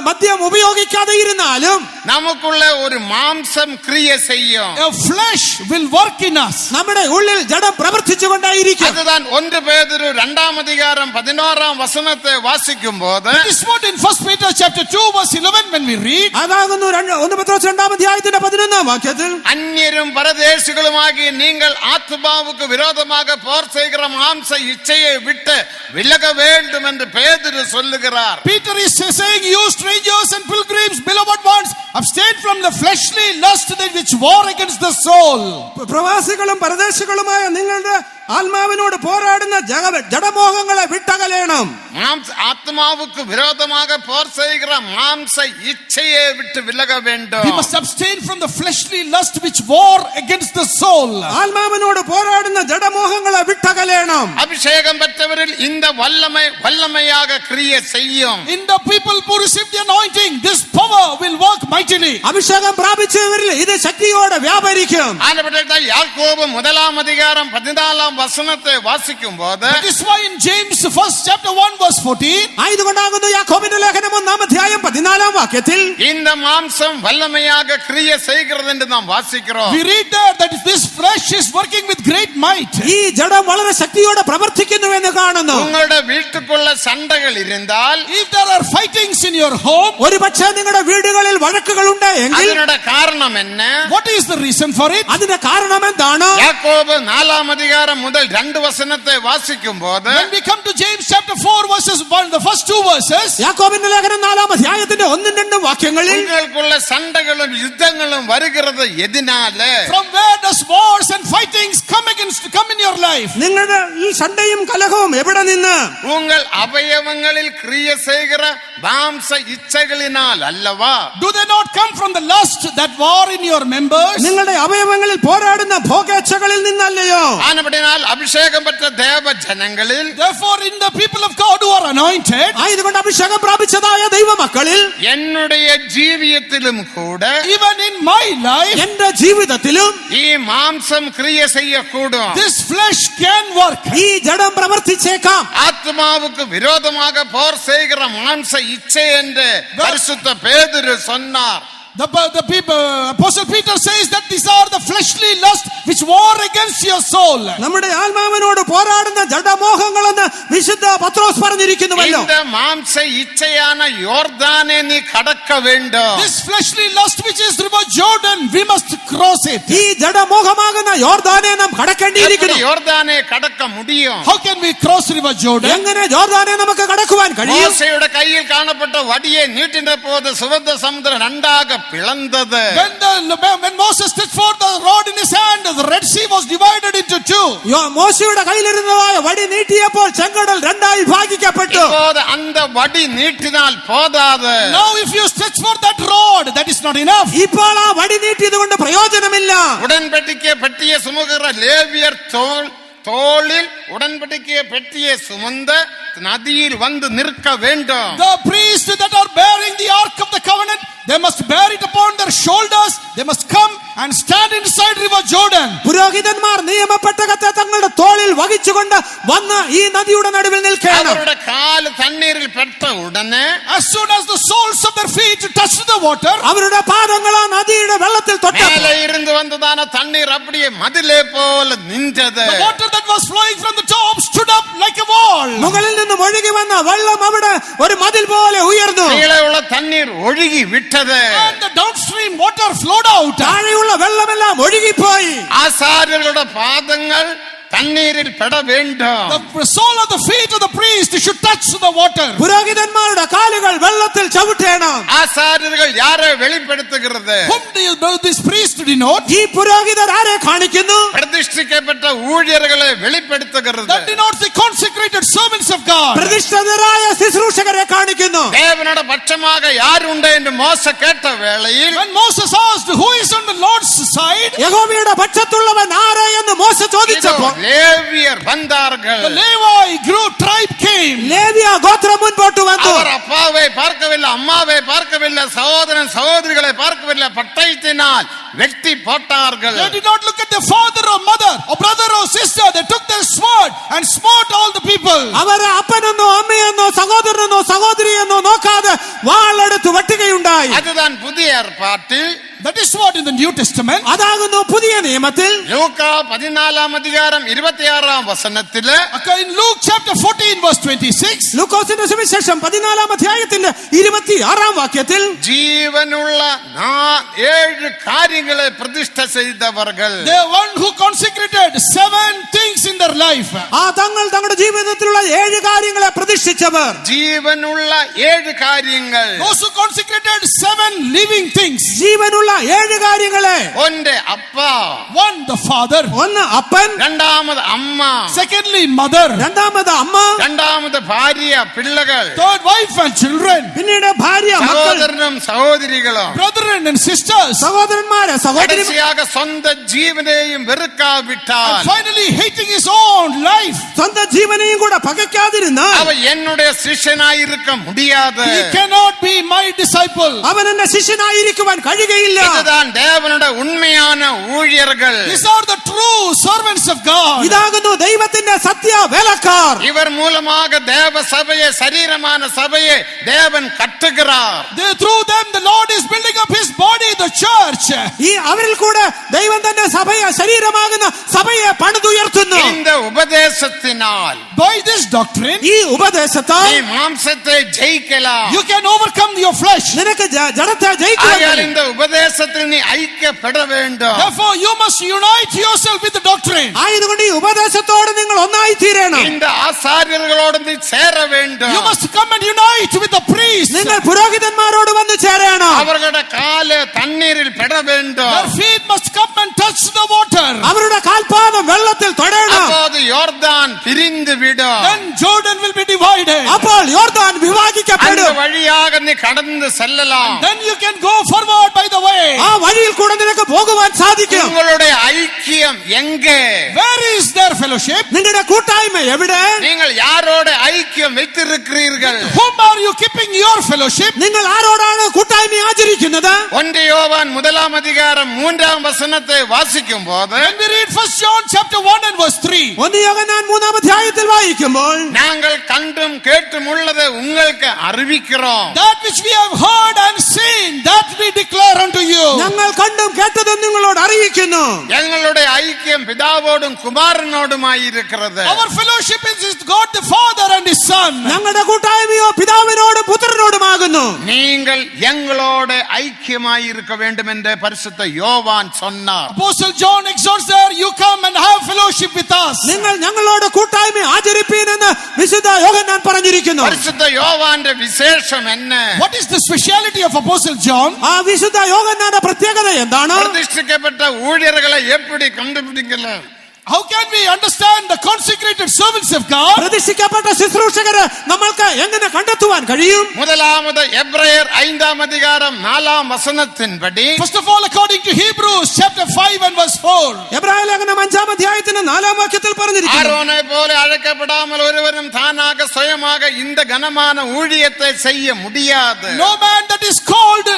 മദ്യം ഉപയോഗിക്കാതെ ഇരുന്നാലും நமக்குள்ள ஒரு மாம்சம் கிரியை செய்யும். a flesh will work in us. നമ്മുടെ ഉള്ളിൽ ജഡം പ്രവർത്തിച്ചുകൊണ്ടേയിരിക്കും. அதுதான் 1 பேதுரு 2:11 வாசிக்கும் போது It is what in 1 Peter chapter 2 verse 11 when we read, അതാകുന്നു 1 പത്രോസ് 2-ാം വാക്യത്തിൽ அந்நியரும் பரதேசிகளுமாகிய நீங்கள் ஆத்துமாவுக்கு விரோதமாக போர் செய்கிற மாம்ச இச்சையை விட்டு விலக வேண்டும் என்று பேதுரு சொல்லுகிறார். Peter is saying, you strangers and pilgrims, beloved ones, abstain from the fleshly lust that which war against the soul. പ്രവാസികളും പരദേശികളുമായ നിങ്ങളുടെ ആത്മാവിനോട് പോരാടുന്ന ജഡമോഹങ്ങളെ വിട്ടകലേണം. ஆத்மாவுக்கு விரோதமாக போர் செய்கிற மாம்ச இச்சையை விட்டு விலக வேண்டும். We must abstain from the fleshly lust which war against the soul. ആത്മാവിനോട് പോരാടുന്ന ജഡമോഹങ്ങളെ വിട്ടകലേണം. அபிஷேகம் பெற்றவரில் இந்த வல்லமையாக கிரியை செய்யும். In the people who receive the anointing, this power will work mightily. അഭിഷേകം പ്രാപിച്ചവരിൽ ഇത് ശക്തിയോടെ വ്യാപരിക്കും. ஆனபடியால் யாக்கோபு 1:14 வாசிக்கும்போது, That is why in James 1:1 ആയതുകൊണ്ടാകുന്നു യാക്കോബിന്റെ ലേഖനം 1:14 இந்த மாம்சம் வல்லமையாக கிரியை செய்கிறது என்று நாம் வாசிக்கிறோம். we read there that this flesh is working with great might. ഈ ജഡം വളരെ ശക്തിയോടെ പ്രവർത്തിക്കുന്നു എന്ന് കാണുന്നു. உங்களுடைய வீட்டுக்குள்ள சண்டைகள் இருந்தால், If there are fightings in your home, ഒരുപക്ഷെ നിങ്ങളുടെ വീടുകളിൽ വഴക്കുകൾ ഉണ്ട് എങ്കിൽ அதனோட காரணம் என்ன? what is the reason for it? അതിന്റെ കാരണം എന്താണ്? யாக்கோபு 4:1 வாசிக்கும்போது, When we come to James chapter 4 verses 1, the first 2 verses, യാക്കോബിന്റെ ലേഖനം 4:1-2 உங்களுக்குள்ள சண்டைகளும் யுத்தங்களும் வருகிறது எதனால? from where does wars and fightings come in your life? നിങ്ങളുടെ ഈ സണ്ടയും കലഹവും എവിടെ നിന്ന്? உங்கள் அவயவங்களில் கிரியை செய்கிற மாம்ச இச்சைகளினால் அல்லவா? Do they not come from the lust that war in your members? നിങ്ങളുടെ അവയവങ്ങളിൽ പോരാടുന്ന ഭോഗേച്ഛകളിൽ നിന്നല്ലയോ? ஆனபடியால் அபிஷேகம் பெற்ற தேவ ஜனங்களில், Therefore, in the people of God who are anointed, ആയതുകൊണ്ട് അഭിഷേകം പ്രാപിച്ചതായ ദൈവമക്കളിൽ என்னுடைய ஜீவியத்திலும் கூட even in my life, എന്റെ ജീവിതത്തിലും ഈ മാംസം ക്രിയ செய்யக்கூடும். this flesh can work. ഈ ജഡം പ്രവർത്തിച്ചേക്കാം. ஆத்மாவுக்கு விரோதமாக போர் செய்கிற மாம்ச இச்சை என்று பரிசுத்த பேதுரு சொன்னார். The people, Apostle Peter says that these are the fleshly lust which war against your soul. നമ്മുടെ ആത്മാവിനോട് പോരാടുന്ന ജഡമോഹങ്ങളെന്ന് വിശുദ്ധ പത്രോസ് പറഞ്ഞിരിക്കുന്നുവല്ലോ. இந்த மாம்ச இச்சையான யோர்தானை நீ கடக்க வேண்டும். This fleshly lust which is river Jordan, we must cross it. ഈ ജഡമോഹമാകുന്ന യോർദാനെ നാം കടക്കേണ്ടിയിരിക്കുന്നു. யோர்தானை கடக்க முடியும். How can we cross river Jordan? എങ്ങനെ യോർദാനെ നമുക്ക് കടക്കുവാൻ കഴിയും? மோசேயுடைய கையில் காணப்பட்ட வடியை நீட்டின போது சுவந்த சமுத்திரம் இரண்டாக பிளந்தது. When Moses stretched forth the rod in his hand, the Red Sea was divided into two. മോശയുടെ കയ്യിലിരുന്നതായ വടി നീട്ടിയപ്പോൾ ചെങ്കടൽ രണ്ടായി ഭാഗിക്കപ്പെട്ടു. இப்போது அந்த வடி நீட்டினால் போதாது. Now if you stretch forth that rod, that is not enough. ഇപ്പോൾ ആ വടി നീട്ടിയത് കൊണ്ട് പ്രയോജനമില്ല. உடன்படிக்கை பெட்டியை சுமக்கிற லேவியர் தோளில் உடன்படிக்கை பெட்டியை சுமந்த நதியில் வந்து நிற்க வேண்டும். The priests that are bearing the ark of the covenant, they must bear it upon their shoulders. They must come and stand inside river Jordan. പുരോഹിതന്മാർ നിയമപ്പെട്ടകത്തെ തങ്ങളുടെ തോളിൽ വഹിച്ചുകൊണ്ട് വന്ന് ഈ നദിയുടെ നടുവിൽ നിൽക്കണം. അവരുടെ കാല് തണ്ണീരിൽ പെട്ട ഉടനെ, as soon as the soles of their feet touched the water, അവരുടെ പാദങ്ങൾ ആ നദിയുടെ വെള്ളത്തിൽ തൊട്ടപ്പോൾ மேலே இருந்து வந்ததான தண்ணீர் அப்படியே மதிலே போல நின்றது. the water that was flowing from the top stood up like a wall. മുകളിൽ നിന്ന് ഒഴുകി വന്ന വെള്ളം അവിടെ ഒരു മതിൽ പോലെ ഉയർന്നു. கீழே உள்ள தண்ணீர் ஒழுகி விட்டது. And the downstream water flowed out. താഴെയുള്ള വെള്ളമെല്ലാം ഒഴുകിപ്പോയി. ஆசாரியர்களுடைய பாதங்கள் தண்ணீரில் பட வேண்டும். The sole of the feet of the priest should touch the water. പുരോഹിതന്മാരുടെ കാലുകൾ വെള്ളത്തിൽ ചവിട്ടേണം. ஆசாரியர்கள் யாரை வெளிப்படுத்துகிறது? Whom do this priest denote? ഈ പുരോഹിതർ ആരെ കാണിക്കുന്നു? பிரதிஷ்டிக்கப்பட்ட ஊழியர்களை வெளிப்படுத்துகிறது. That denotes the consecrated servants of God. പ്രതിഷ്ഠിതരായ ശുശ്രൂഷകരെ കാണിക്കുന്നു. தேவனோட பட்சமாக யார் உண்டு என்று மோசே கேட்ட வேளையில், When Moses asked who is on the Lord's side, യഹോവയുടെ പക്ഷത്തുള്ളവൻ ആരെ എന്ന് മോശ ചോദിച്ചപ്പോൾ லேவியர் வந்தார்கள். the Levi tribe came. ലേവ്യ ഗോത്രം മുൻപോട്ട് വന്നു. அவர் அப்பாவை பார்க்கவில்லை, அம்மாவை பார்க்கவில்லை, சகோதரன் சகோதரிகளை பார்க்கவில்லை, பட்டயத்தினால் வெட்டி போட்டார்கள். They did not look at their father or mother or brother or sister. They took their sword and smote all the people. അവർ അപ്പനെന്നോ അമ്മയെന്നോ സഹോദരനെന്നോ സഹോദരിയെന്നോ നോക്കാതെ വാളെടുത്ത് വെട്ടുകയുണ്ടായി. அதுதான் புதிய ஏற்பாட்டில். That is what in the New Testament. അതാകുന്നു പുതിയ നിയമത്തിൽ. லூக்கா 14:26 In Luke chapter 14 verse 26. ലൂക്കോസിന്റെ സുവിശേഷം 14-26 ஜீவனுள்ள 7 காரியங்களை பிரதிஷ்டை செய்தவர்கள். The one who consecrated 7 things in their life. ആ തങ്ങൾ തങ്ങളുടെ ജീവിതത്തിലുള്ള 7 കാര്യങ്ങളെ പ്രതിഷ്ഠിച്ചവർ. ஜீவனுள்ள 7 காரியங்கள். Those who consecrated 7 living things. ജീവനുള്ള എന്നുള്ള 7 കാര്യങ്ങളെ. ഒന്ന് അപ്പ, One, the father. ഒന്ന് അപ്പൻ, രണ്ടാമത് അമ്മ, Secondly, mother. രണ്ടാമത് അമ്മ, രണ്ടാമത് ഭാര്യ, പിള്ളകൾ, Third, wife and children. പിന്നീട് ഭാര്യ, മക്കൾ, സഹോദരനും സഹോദരികളും, Brethren and sisters. സഹോദരന്മാരെ, സഹോദരി. കടസിയാക സ്വന്തം ജീവനെയും വെറുക്കാവിട്ടാൽ, And finally, hating his own life. സ്വന്തം ജീവനെയും കൂടെ പകയ്ക്കാതിരുന്നാൽ അവ என்னுடைய ശിഷ്യനായിരിக்க முடியாது. He cannot be my disciple. അവൻ എന്റെ ശിഷ്യനായിരിക്കുവാൻ കഴിയുകയില്ല. இதுதான் தேவனுடைய உண்மையான ஊழியர்கள். These are the true servants of God. ഇതാകുന്നു ദൈവത്തിന്റെ സത്യ വേലക്കാർ. இவர் மூலமாக தேவ சபையை, சரீரமான சபையை தேவன் கட்டுகிறார். Through them, the Lord is building up his body, the church. ഈ അവരിൽ കൂടെ ദൈവം തന്റെ സഭയെ, ശരീരമാകുന്ന സഭയെ പണിതുയർത്തുന്നു. இந்த உபதேசத்தினால் By this doctrine, ഈ ഉപദേശത്താൽ நீ மாம்சத்தை ஜெயிக்கலாம். you can overcome your flesh. നിനക്ക് ജഡത്തെ ஆகையால் ജയിക്കാൻ. இந்த உபதேசத்தில் நீ ஐக்கியப்பட வேண்டும். Therefore, you must unite yourself with the doctrine. ആയതുകൊണ്ട് ഈ ഉപദേശത്തോട് നിങ്ങൾ ഒന്നായി തീരണം. இந்த ആസാര്യர்களോട് നീ ചേര வேண்டும். You must come and unite with the priests. നിങ്ങൾ പുരോഹിതന്മാരോട് വന്ന് ചേരണം. அவர்களுடைய கால தண்ணீரில் பெட வேண்டும். Their feet must come and touch the water. അവരുടെ കാൽപാദം വെള്ളത്തിൽ തൊടണം. அப்போது யோர்தான் பிரிந்து விடும். Then Jordan will be divided. അപ്പോൾ യോർദാൻ அந்த വിഭാഗിക്കപ്പെടും. வழியாக நீ கடந்து செல்லலாம். Then you can go forward by the way. ആ വഴിയിൽ കൂടെ നിനക്ക് പോകുവാൻ സാധിക്കും. உங்களுடைய ஐக்கியம் எங்கே? Where is their fellowship? നിങ്ങളുടെ കൂട്ടായ്മ എവിടെ? நீங்கள் யாரோட ஐக்கியம் வைத்திருக்கிறீர்கள்? Whom are you keeping your fellowship? നിങ്ങൾ ആരോടാണ് കൂട്ടായ്മ ആചരിക്കുന്നത്? 1 யோவான் 1 அதிகாரம் 3 வசனத்தை வாசிக்கும் போது When we read 1 John chapter 1 and verse 3, 1 യോഹന്നാൻ 3 അധ്യായത്തിൽ വായിക്കുമ്പോൾ நாங்கள் கண்டும் கேட்டும் உள்ளதை உங்களுக்கு அறிவிக்கிறோம். that which we have heard and seen, that we declare unto you. ഞങ്ങൾ കണ്ടും കേട്ടതും നിങ്ങളോട് അറിയിക്കുന്നു. எங்களுடைய ஐக்கியம் பிதாவோடும் குமாரனோடுமாய் இருக்கிறது. Our fellowship is with God the Father and His Son. ഞങ്ങളുടെ കൂട്ടായ്മയോ പിതാവിനോടും പുത്രനോടുമാകുന്നു. நீங்கள் எங்களோட ஐக்கியமாய் இருக்க வேண்டும் என்று பரிசுத்த யோவான் சொன்னார். Apostle John exhorts there, you come and have fellowship with us. നിങ്ങൾ ഞങ്ങളോട് കൂട്ടായ്മ ആചരിപ്പീൻ എന്ന് വിശുദ്ധ യോഹന്നാൻ പറഞ്ഞിരിക്കുന്നു. பரிசுத்த யோவாന്റെ விசேஷம் என்ன? What is the speciality of Apostle John? ആ വിശുദ്ധ യോഹന്നാന്റെ പ്രത്യേകത എന്താണ്? பிரதிஷ்டிக்கப்பட்ட ஊழியர்களை எப்படி கண்டுபிடிக்கலாம்? How can we understand the consecrated servants of God? പ്രതിഷ്ഠിക്കപ്പെട്ട ശുശ്രൂഷകരെ നമ്മൾക്ക് എങ്ങനെ കണ്ടെത്തുവാൻ കഴിയും? முதலாவது எபிரேயர் 5 அதிகாரம் 4 வசனத்தின்படி First of all, according to Hebrews chapter 5 and verse 4. എബ്രായ ലേഖനം 5 അധ്യായത്തിന്റെ 4 വാക്യത്തിൽ പറഞ്ഞിരിക്കുന്നു. ஆரோனை போல அழைக்கப்படாமல் ஒருவரும் தானாக சுயமாக இந்த கனமான ஊழியத்தை செய்ய முடியாது. No man that is called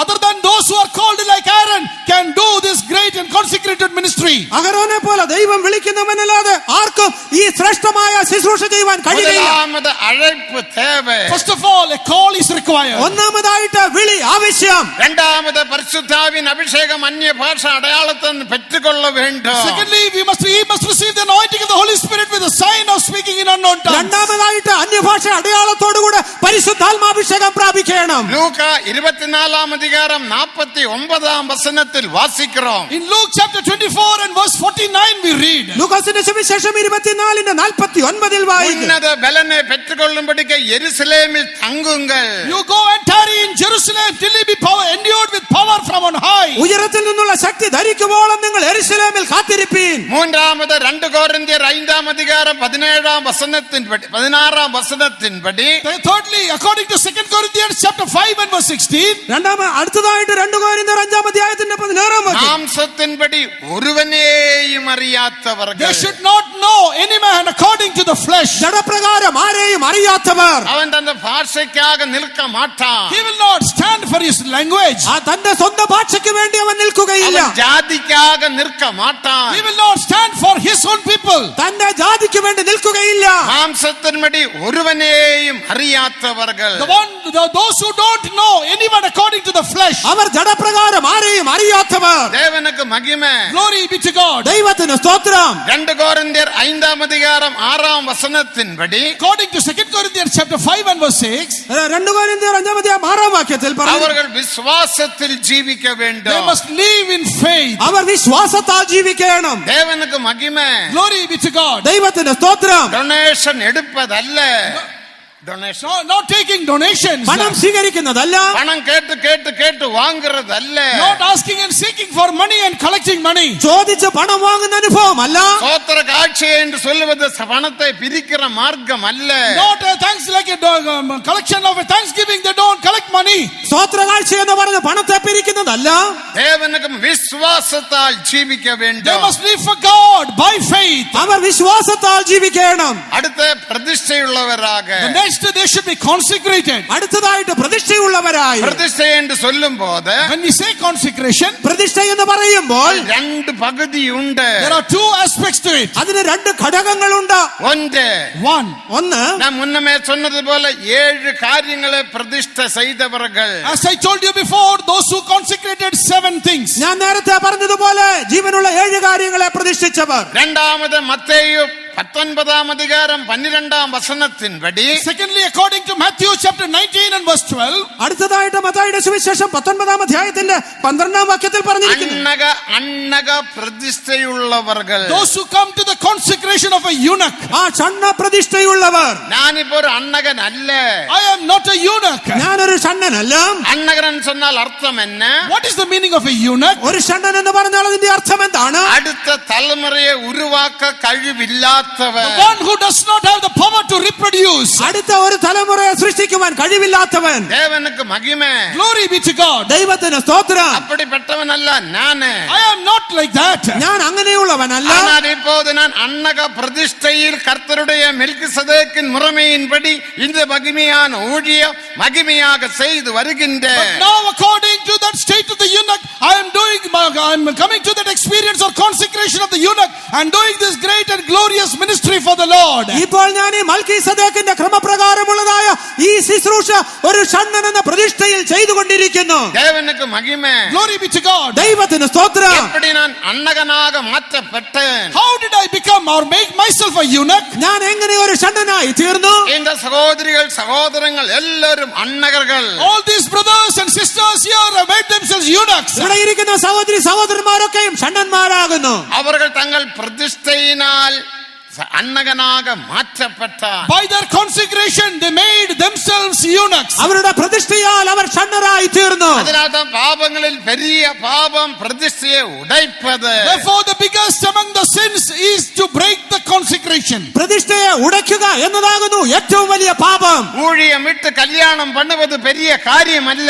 other than those who are called like Aaron can do this great and consecrated ministry. അഹരോനെ പോലെ ദൈവം വിളിക്കുന്നവനല്ലാതെ ആർക്കും ഈ ശ്രേഷ്ഠമായ ശുശ്രൂഷ ചെയ്യുവാൻ കഴിയില്ല. முதலாவது அழைப்பு தேவை. First of all, a call is required. ഒന്നാമതായിട്ട് വിളി ആവശ്യം. இரண்டாவது பரிசுத்தாவின் அபிஷேகம் அந்நிய பாஷை அடையாளத்தை பெற்றுக்கொள்ள வேண்டும். Secondly, he must receive the anointing of the Holy Spirit with the sign of speaking in unknown tongues. രണ്ടാമതായിട്ട് അന്യഭാഷ അടയാളത്തോടുകൂടെ പരിശുദ്ധാത്മാഭിഷേകം പ്രാപിക്കണം. லூக்கா 24 அதிகாரம் 49 வசனத்தில் வாசிக்கிறோம். In Luke chapter 24 and verse 49 we read. ലൂക്കോസിന്റെ സുവിശേഷം 24ന്റെ 49ൽ വായിക്കുന്നു. உன்னத பலனை பெற்றுக்கொள்ளும்படிக்கு எருசலேமில் தங்குங்கள். You go and tarry in Jerusalem till you be endued with power from on high. ഉയരത്തിൽ നിന്നുള്ള ശക്തി ധരിക്കുവോളം നിങ്ങൾ യെരൂശലേമിൽ കാത്തിരിപ്പീൻ. மூன்றாவது 2 கொரிந்தியர் 5 அதிகாரம் 16 வசனத்தின்படி Thirdly, according to 2 Corinthians chapter 5 and verse 16, അടുത്തതായിട്ട് 2 കൊരിന്ത്യർ 5 അധ്യായത്തിന്റെ 16 വാക്യം. மாம்சத்தின்படி ஒருவனேயும் அறியாதவர்கள். they should not know any man according to the flesh. ജഡപ്രകാരം ആരെയും അറിയാത്തവർ. அவன் தன் பாஷைக்காக நிற்க மாட்டான். He will not stand for his language. ആ തന്റെ സ്വന്തം ഭാഷയ്ക്ക് വേണ്ടി അവൻ നിൽക്കുകയില്ല. அவன் ஜாதிக்காக நிற்க மாட்டான். He will not stand for his own people. തന്റെ ജാതിക്ക് വേണ്ടി നിൽക്കുകയില്ല. மாம்சத்தின்படி ஒருவனேயும் அறியாதவர்கள். Those who don't know anyone according to the flesh. അവർ ജഡപ്രകാരം ആരെയും അറിയാത്തവർ. தேவனுக்கு மகிமை. Glory be to God. ദൈവത്തിന് സ്തോത്രം. 2 கொரிந்தியர் 5 அதிகாரம் 6 வசனத்தின்படி According to 2 Corinthians chapter 5 and verse 6, 2 കൊരിന്ത്യർ 5 അധ്യായം 6 വാക്യത്തിൽ പറഞ്ഞു, அவர்கள் விசுவாசத்தில் ஜீவிக்க they வேண்டும். must live in faith. അവർ വിശ്വാസത്താൽ ജീവിക്കണം. தேவனுக்கு மகிமை. Glory be to God. ദൈവത്തിന് സ്തോത്രം. டொனேஷன் எடுப்பதல்ல. ഡൊണേഷൻ. Not taking donations. പണം സ്വീകരിക്കുന്നതല്ല, പണം കേട്ട് കേട്ട് കേട്ട് വാങ്ങുறതല്ല. Not asking and seeking for money and collecting money. ചോദിച്ച് പണം വാങ്ങുന്ന അനുഭവമല്ല, ஸ்தோத்திர காட்சி என்று சொல்லுவது பணத்தை பிரிக்கிற மார்க்கம் அல்ல. Not a thanks like a collection of a thanksgiving. They don't collect money. സ്വോത്രകാഴ്ച എന്ന് പറഞ്ഞ് പണത്തെ പിരിക്കുന്നതല്ല. தேவனுக்கு விசுவாசத்தால் ஜீவிக்க They வேண்டும். must live for God by faith. അവർ വിശ്വാസത്താൽ ജീവിക്കണം. அடுத்த பிரதிஷ்டையுள்ளவராக. The next they should be consecrated. അടുത്തതായിട്ട് പ്രതിഷ്ഠയുള്ളവരായി. பிரதிஷ்டை என்று சொல்லும் போது When we say consecration, പ്രതിഷ്ഠ എന്ന് പറയുമ്പോൾ രണ്ട് പകുതിയുണ്ട്. there are two aspects to it. അതിന് രണ്ട് ഘടകങ്ങളുണ്ട്. ஒன்று, ഒന്ന്, நான் முன்னமே சொன்னது போல 7 காரியங்களை பிரதிஷ்டை செய்தவர்கள். As I told you before, those who consecrated 7 things. ഞാൻ നേരത്തെ പറഞ്ഞതുപോലെ ജീവനുള്ള 7 കാര്യങ്ങളെ പ്രതിഷ്ഠിച്ചവർ. இரண்டாவது மத்தேயு 19 அதிகாரம் 12 வசனத்தின்படி, Secondly, according to Matthew chapter 19 and verse 12, അടുത്തതായിട്ട് മത്തായിയുടെ സുവിശേഷം 19 അധ്യായത്തിന്റെ 12 വാക്യത്തിൽ പറഞ്ഞിരിക്കുന്നു, அன்னக பிரதிஷ்டையுள்ளவர்கள். those who come to the consecration of a eunuch. ആ ഷണ്ണ പ്രതിഷ്ഠയുള്ളവർ. நான் இப்போ ஒரு அன்னகன் அல்ல. I am not a eunuch. ഞാനൊരു ഷണ്ണനല്ല. அன்னகன் சொன்னால் அர்த்தம் என்ன? What is the meaning of a eunuch? ഒരു ഷണ്ണൻ എന്ന് പറഞ്ഞാൽ അതിന്റെ അർത്ഥം എന്താണ്? அடுத்த தலைமுறையை உருவாக்க കഴിവില്ലാത്തവன். One who does not have the power to reproduce. അടുത്ത ഒരു തലമുറയെ സൃഷ്ടിക്കുവാൻ കഴിവില്ലാത്തവൻ. தேவனுக்கு மகிமை. Glory be to God. ദൈവത്തിന് സ്തോത്രം. அப்படிப்பட்டவன் அல்ல நானு. I am not like that. ഞാൻ അങ്ങനെയുള്ളവനല്ല. ஆனால் இப்போது நான் அன்னக பிரதிஷ்டையில் கர்த்தருடைய மெல்கிசேதேக்கின் முறைமையின்படி இந்த மகிமையான ஊழியம் மகிமையாக செய்து வருகின்றேன். But now according to that state of the eunuch, I am coming to that experience or consecration of the eunuch and doing this great and glorious ministry for the Lord. ഇപ്പോൾ ഞാൻ ഈ മൽക്കീസേദെക്കിന്റെ ക്രമപ്രകാരമുള്ളതായ ഈ ശുശ്രൂഷ ഒരു ഷണ്ണൻ എന്ന പ്രതിഷ്ഠയിൽ ചെയ്തുകൊണ്ടിരിക്കുന്നു. தேவனுக்கு மகிமை. Glory be to God. ദൈവത്തിന് സ്തോത്രം. எப்படி நான் அன்னகனாக மாற்றப்பட்டேன்? How did I become or make myself a eunuch? ഞാൻ എങ്ങനെ ഒരു ഷണ്ണനായി തീർന്നു? இந்த சகோதரிகள் சகோதரங்கள் எல்லாரும் அன்னகர்கள். All these brothers and sisters here have made themselves eunuchs. ഇവിടെ ഇരിക്കുന്ന സഹോദരി സഹോദരന്മാരൊക്കെയും ഷണ്ണന്മാരാകുന്നു. அவர்கள் தங்கள் பிரதிஷ்டையினால் அன்னகனாக மாற்றப்பட்டார். By their consecration they made themselves eunuchs. അവരുടെ പ്രതിഷ്ഠയാൽ അവർ ഷണ്ണരായി തീർന്നു. அதனால்தான் பாவங்களில் பெரிய பாவம் பிரதிஷ்டையை உடைப்பது. Therefore the biggest among the sins is to break the consecration. പ്രതിഷ്ഠയെ ഉടയ്ക്കുക എന്നതാകുന്നു ഏറ്റവും വലിയ പാപം. ஊழியம் விட்டு கல்யாணம் பண்ணுவது பெரிய காரியம் அல்ல.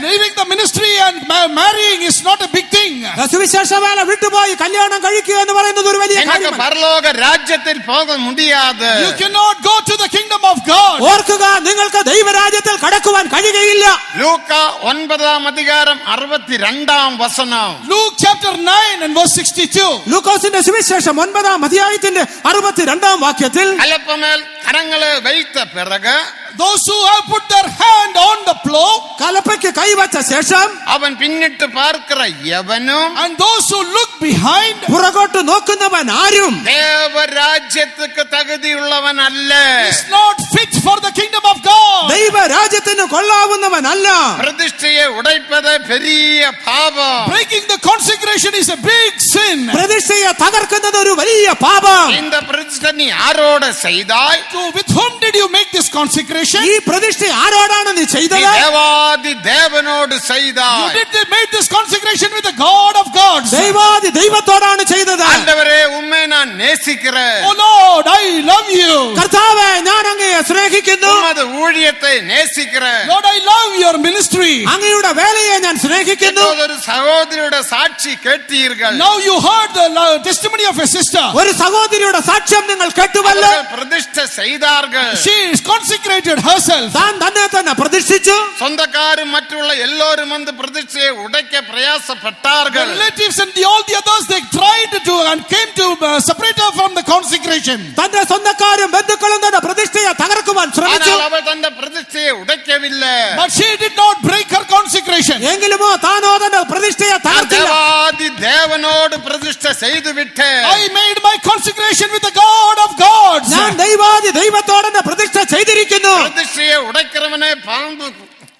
Leaving the ministry and marrying is not a big thing. സുവിശേഷ വേല വിട്ടുപോയി കല്യാണം കഴിക്കുക എന്ന് പറയുന്നത് ഒരു വലിയ எனக்கு കാര്യമാണ്. பரலோக ராஜ்யத்தில் போக முடியாது. You cannot go to the kingdom of God. ഓർക്കുക, നിങ്ങൾക്ക് ദൈവരാജ്യത്തിൽ കടക്കുവാൻ കഴിയുകയില്ല. லூக்கா 9 அதிகாரம் 62 வசனம். Luke chapter 9 and verse 62. ലൂക്കോസിന്റെ സുവിശേഷം 9 അധ്യായത്തിന്റെ 62 വാക്യത്തിൽ, கலப்பமேல் கரங்களை வைத்த பிறகு Those who have put their hand on the plow, കലപ്പയ്ക്ക് കൈവച്ച ശേഷം அவன் பின்னிட்டு பார்க்கிற எவனும் and those who look behind, പുറകോട്ട് നോക്കുന്നവൻ ആരും தேவராஜ்யத்துக்கு தகுதியுள்ளவன் அல்ல. is not fit for the kingdom of God. ദൈവരാജ്യത്തിന് കൊള്ളാവുന്നവൻ അല്ല. பிரதிஷ்டையை உடைப்பது பெரிய பாவம். Breaking the consecration is a big sin. പ്രതിഷ്ഠയെ തകർക്കുന്നത് ഒരു വലിയ പാപം. இந்த பிரதிஷ்டை நீ யாரோட செய்தாய்? With whom did you make this consecration? ഈ പ്രതിഷ്ഠ ആരോടാണ് നീ நீ ചെയ്തത്? தேவாதி தேவனோடு You செய்தாய். made this consecration with the God of gods. ദൈവാദി ദൈവത്തോടാണ് ചെയ്തത്. ஆண்டவரே உம்மை நான் நேசிக்கிறேன். Oh Lord, I love you. കർത്താവേ, ഞാൻ അങ്ങയെ സ്നേഹിക്കുന്നു. உமது ஊழியத்தை நேசிக்கிறேன். Lord, I love your ministry. അങ്ങയുടെ വേലയെ ഞാൻ സ്നേഹിക്കുന്നു. இப்போது ஒரு சகோதரியோட சாட்சி கேட்டீர்கள். Now you heard the testimony of a sister. ഒരു സഹോദരിയുടെ സാക്ഷ്യം നിങ്ങൾ കേട്ടുവല്ലോ. அவர்கள் பிரதிஷ்டை செய்தார்கள். She is consecrated herself. താൻ തന്നെ തന്നെ പ്രതിഷ്ഠിച്ചു. சொந்தக்காரும் மற்றுள்ள எல்லோரும் வந்து பிரதிஷ்டையை உடைக்க பிரயாசப்பட்டார்கள். Relatives and all the others, they tried to and came to separate her from the consecration. തന്റെ സ്വന്തക്കാരും ബന്ധുക്കളും തന്നെ പ്രതിഷ്ഠയെ തകർക്കുവാൻ ശ്രമിച്ചു. ஆனால் அவள் தந்த பிரதிஷ்டையை உடைக்கவில்லை. But she did not break her consecration. എങ്കിലുമോ താനോ തന്റെ പ്രതിഷ്ഠയെ തകർത്തില്ല. தேவாதி தேவனோடு பிரதிஷ்டை செய்து விட்டேன். I made my consecration with the God of gods. ഞാൻ ദൈവാദി ദൈവത്തോടെ പ്രതിഷ്ഠ ചെയ്തിരിക്കുന്നു. பிரதிஷ்டையை உடைக்கிறவனே பாம்பு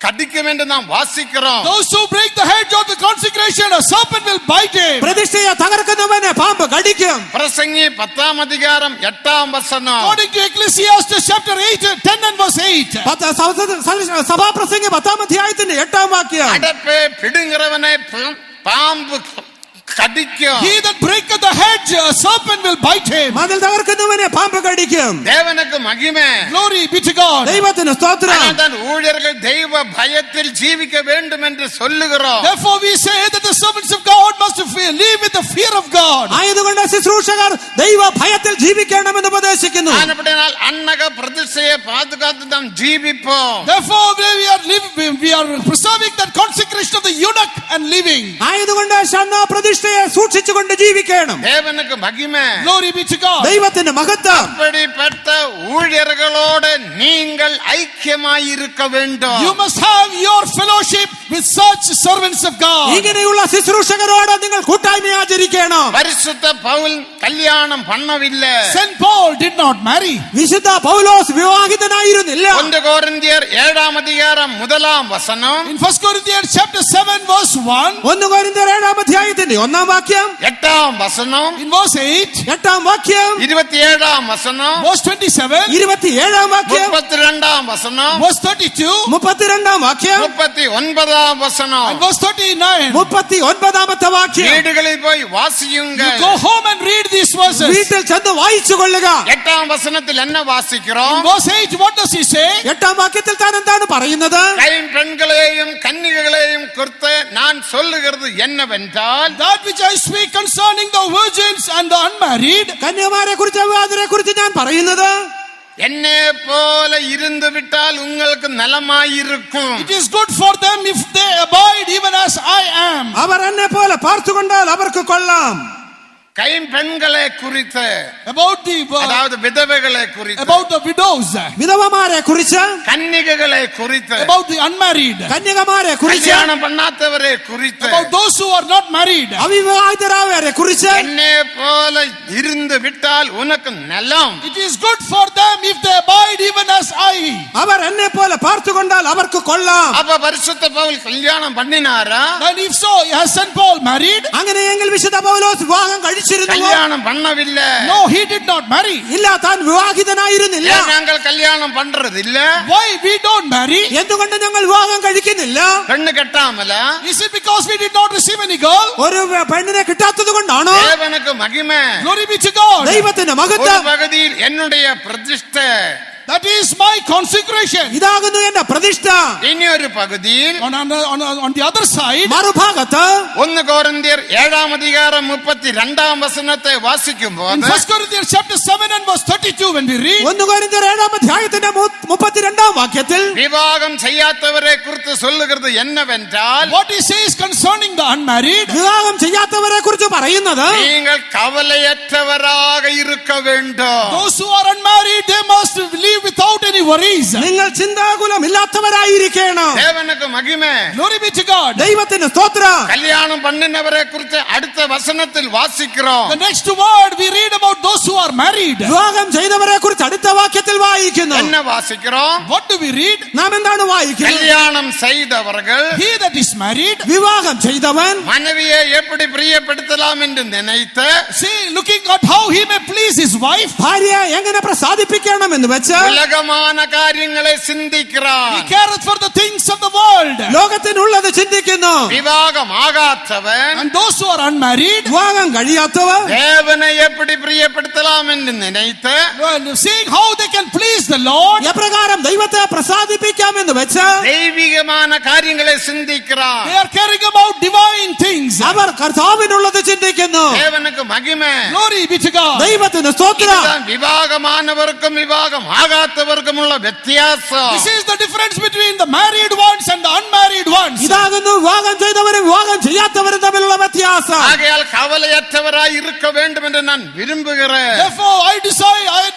கடிக்கும் என்று நாம் வாசிக்கிறோம். Those who break the hedge of the consecration, a serpent will bite him. പ്രതിഷ്ഠയെ തകർക്കുന്നവനെ പാമ്പ് കടിക്കും. பிரசங்கி 10 அதிகாரம் 8 வசனம். According to Ecclesiastes chapter 8, 10 and verse 8. സഭാപ്രസംഗി 10 അധ്യായത്തിന്റെ 8 വാക്യം. அடப்பே பிடுங்கிறவனை பாம்பு கடிக்கும். He that breaketh the hedge, a serpent will bite him. മതിൽ തകർക്കുന്നവനെ പാമ്പ് കടിക്കും. தேவனுக்கு மகிமை. Glory be to God. ദൈവത്തിന് സ്തോത്രം. அதனால்தான் ஊழியர்கள் தெய்வ பயத்தில் ஜீவிக்க வேண்டும் என்று சொல்லுகிறோம். Therefore we say that the servants of God must live with the fear of God. ആയതുകൊണ്ട് ശുശ്രൂഷകർ ദൈവ ഭയത്തിൽ ജീവിക്കണമെന്ന് ഉപദേശിക്കുന്നു. ஆனபடியால் அன்னக பிரதிஷ்டையை பாதுகாத்து நாம் ஜீவிப்போம். Therefore we are preserving that consecration of the eunuch and living. ആയതുകൊണ്ട് ഷണ്ണ പ്രതിഷ്ഠയെ സൂക്ഷിച്ചുകൊണ്ട് ജീവിക്കണം. தேவனுக்கு மகிமை. Glory be to God. ദൈവത്തിന് മഹത്വം. அப்படிப்பட்ட ஊழியர்களோடு நீங்கள் ஐக்கியமாய் இருக்க வேண்டும். You must have your fellowship with such servants of God. ഇങ്ങനെയുള്ള ശുശ്രൂഷകരോട് നിങ്ങൾ കൂട്ടായ്മ ആചരിക്കണം. பரிசுத்த பவுல் கல்யாணம் பண்ணவில்லை. Saint Paul did not marry. വിശുദ്ധ പൗലോസ് വിവാഹിതനായിരുന്നില്ല. 1 കൊരിന്ത്യർ 7 அதிகாரம் 1 வசனம். In 1 Corinthians chapter 7 verse 1, 1 കൊരിന്ത്യർ 7 അധ്യായത്തിന്റെ 1 വാക്യം, 8 വசനം. in verse 8, 8 വാക്യം, 27 വசനം. verse 27, 27 വാക്യം, 32 വസനം. verse 32, 32 വാക്യം, 39 വസനം. and verse 39. 39 വാക്യം. വീടുകളിൽ പോയി വാസിயுங்கள். Go home and read these verses. വീട്ടിൽ ചെന്ന് വായിച്ചു കൊള്ളുക. 8 വസനത്തിൽ என்ன In വാസിக்கிறோம்? verse 8, what does he say? 8 വാക്യത്തിൽ താൻ എന്താണ് പറയുന്നത്? பெண்களையும் கன்னிகைகளையும் குறித்து நான் சொல்லுகிறது என்னவென்றால், That which I speak concerning the virgins and the unmarried, കന്യമാരെ കുറിച്ച് വിവാഹിതരെ കുറിച്ച് ഞാൻ പറയുന്നത്, என்னை போல இருந்து விட்டால் உங்களுக்கு நலமாயிருக்கும். it is good for them if they abide even as I am. അവർ എന്നെ പോലെ പാർത്തുകൊണ്ടാൽ അവർക്ക് കൊള്ളാം. கைம்பெண்களை குறித்து, About the அதாவது விதவைகளை குறித்து, about the widows, വിധവമാരെ കുറിച്ച്, கன்னிகைகளை குறித்து, about the unmarried, കന്യകമാരെ കുറിച്ച്, கல்யாணம் பண்ணாதவரை குறித்து, about those who are not married. അവിവാഹിതരായവരെ കുറിച്ച്, என்னை போல இருந்து விட்டால் உனக்கு நலம். It is good for them if they abide even as I. അവർ എന്നെ പോലെ പാർത്തുകൊണ്ടാൽ അവർക്ക് കൊള്ളാം. அப்ப பரிசுத்த பவுல் கல்யாணம் பண்ணினாரா? And if so, has Saint Paul married? അങ്ങനെയെങ്കിൽ വിശുദ്ധ പൗലോസ് വിവാഹം കഴിച്ചിരുന്നു? கல்யாணம் பண்ணவில்லை. No, he did not marry. ഇല്ല, താൻ വിവാഹിതനായിരുന്നില്ല. ஏன் நாங்கள் கல்யாணம் பண்றது இல்ல? Why we don't marry? എന്തുകൊണ്ട് ഞങ്ങൾ വിവാഹം കഴിക്കുന്നില്ല? பெண்ணு கட்டாமல? Is it because we did not receive any girl? ഒരു പെണ്ണിനെ കിട്ടാത്തത് കൊണ്ടാണോ? தேவனுக்கு மகிமை. Glory be to God. ദൈവത്തിന്റെ ஒரு മഹത്വം. பகுதியில் என்னுடைய பிரதிஷ்டை, That is my consecration. ഇതാകുന്നു എന്റെ പ്രതിഷ്ഠ. இனி ஒரு பகுதியில் On the other side, മറുഭാഗത്ത് 1 கொரிந்தியர் 7 அதிகாரம் 32 வசனத்தை வாசிக்கும் in போது, 1 Corinthians chapter 7 and verse 32, when we read, 1 കൊരിന്ത്യർ 7 അധ്യായത്തിന്റെ 32 വാക്യത്തിൽ விவாகம் செய்யாதவரை குறித்து சொல்லுகிறது என்னவென்றால், what he says concerning the unmarried, വിവാഹം ചെയ്യാത്തവരെ കുറിച്ച് പറയുന്നത്, நீங்கள் கவலையற்றவராக இருக்க வேண்டும். those who are unmarried, they must live without any worries. നിങ്ങൾ ചിന്താകുലമില്ലാത്തവരായിരിക്കണം. தேவனுக்கு மகிமை. Glory be to God. ദൈവത്തിന് സ്തോത്രം. கல்யாணம் பண்ணினவரை குறித்து அடுத்த வசனத்தில் வாசிக்கிறோம். The next word we read about those who are married. വിവാഹം ചെയ്തവരെ കുറിച്ച് അടുത്ത വാക്യത്തിൽ വായിക്കുന്നു. என்ன வாசிக்கிறோம்? What do we read? നാം എന്താണ് വായിക്കുന്നത്? கல்யாணம் செய்தவர்கள் He that is married, വിവാഹം ചെയ്തവൻ மனைவியை எப்படி பிரியப்படுத்தலாம் என்று நினைத்து, see, looking at how he may please his wife, ഭാര്യ എങ്ങനെ പ്രസാദിപ്പിക്കണം എന്ന് വെച്ച് உலகமான காரியங்களை சிந்திக்கிறான். he careth for the things of the world. ലോകത്തിനുള്ളത് ചിന്തിക്കുന്നു. விவாகம் ஆகாதவன் And those who are unmarried, വിവാഹം കഴിയാത്തവർ தேவனை எப்படி பிரியப்படுத்தலாம் என்று நினைத்து, seeing how they can please the Lord, എപ്രകാരം ദൈവത്തെ പ്രസാദിപ്പിക്കാം എന്ന് വെച്ച് தெய்வீகமான காரியங்களை சிந்திக்கிறான். they are caring about divine things. അവർ കർത്താവിനുള്ളത് ചിന്തിക്കുന്നു. தேவனுக்கு மகிமை. Glory be to God. ദൈവത്തിന് സ്തോത്രം. இதுதான் விவாகமானவருக்கும் விவாகம் ஆகாதவருக்கும் உள்ள வித்தியாசம். This is the difference between the married ones and the unmarried ones. difference. ഇതാകുന്നു വിവാഹം ചെയ്തവരും വിവാഹം ചെയ്യാത്തവരും തമ്മിലുള്ള വ്യത്യാസം. ஆகையால் கவலையற்றவராய் இருக்க வேண்டும் என்று நான் விரும்புகிறேன். Therefore, I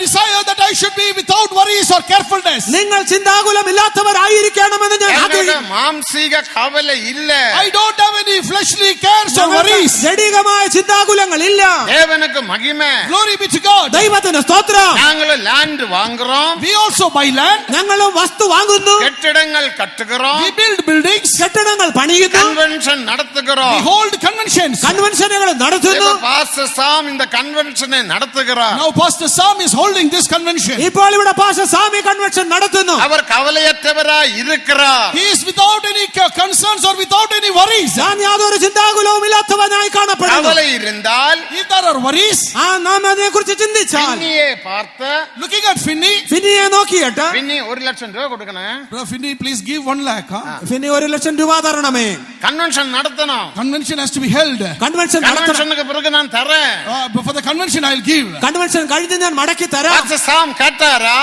desire that I should be without worries or carefulness. നിങ്ങൾ ചിന്താകുലമില്ലാത്തവരായിരിക്കണമെന്ന് ഞാൻ எனக்கு ആഗ്രഹിക്കുന്നു. மாம்சீக கவலை இல்ல. I don't have any fleshly cares or worries. ജഡികമായ ചിന്താകുലങ്ങൾ ഇല്ല. தேவனுக்கு மகிமை. Glory be to God. ദൈവത്തിന് സ്തോത്രം. நாங்களும் லேண்ட் வாங்குறோம். We also buy land. ഞങ്ങളും വസ്തു വാങ്ങുന്നു. கட்டிடங்கள் கட்டுகிறோம். We build buildings. കെട്ടിടങ്ങൾ പണിയുന്നു. கன்வென்ஷன் We நடத்துகிறோம். hold conventions. കൺവെൻഷനുകൾ നടത്തുന്നു. பாஸ்டர் சாம் இந்த கன்வென்ஷனை நடத்துகிறார். Now Pastor Sam is holding this convention. ഇപ്പോൾ ഇവിടെ പാസ്റ്റർ സാമി കൺവെൻഷൻ നടത്തുന്നു. அவர் കവലയற்றവരായി இருக்கிறார். He is without any concerns or without any worries. ഞാൻ യാതൊരു ചിന്താകുലവും ഇല്ലാത്തവനായി കാണപ്പെടുന്നു. கவலை இருந்தால் If there are worries, നാം അതിനെ കുറിച്ച് ചിന്തിച്ചാൽ பின்னியை பார்த்து looking at Finney, ഫിനിയെ നോക്കിയിട്ട് பின்னி 1,00,000 ரூபாய் கொடுக்கணும். Brother Finney, please give 1 lakh. Fini 1,00,000 രൂപ തരണമേ. கன்வென்ஷன் நடத்தணும். Convention has to be held. Convention നടത്തണം. கன்வென்ஷனுக்கு பிறகு நான் தரேன். But for the convention, I'll give. Convention കഴിഞ്ഞ് ഞാൻ മടക്കി തരാം. பாஸ்டர் சாம் கேட்டாரா?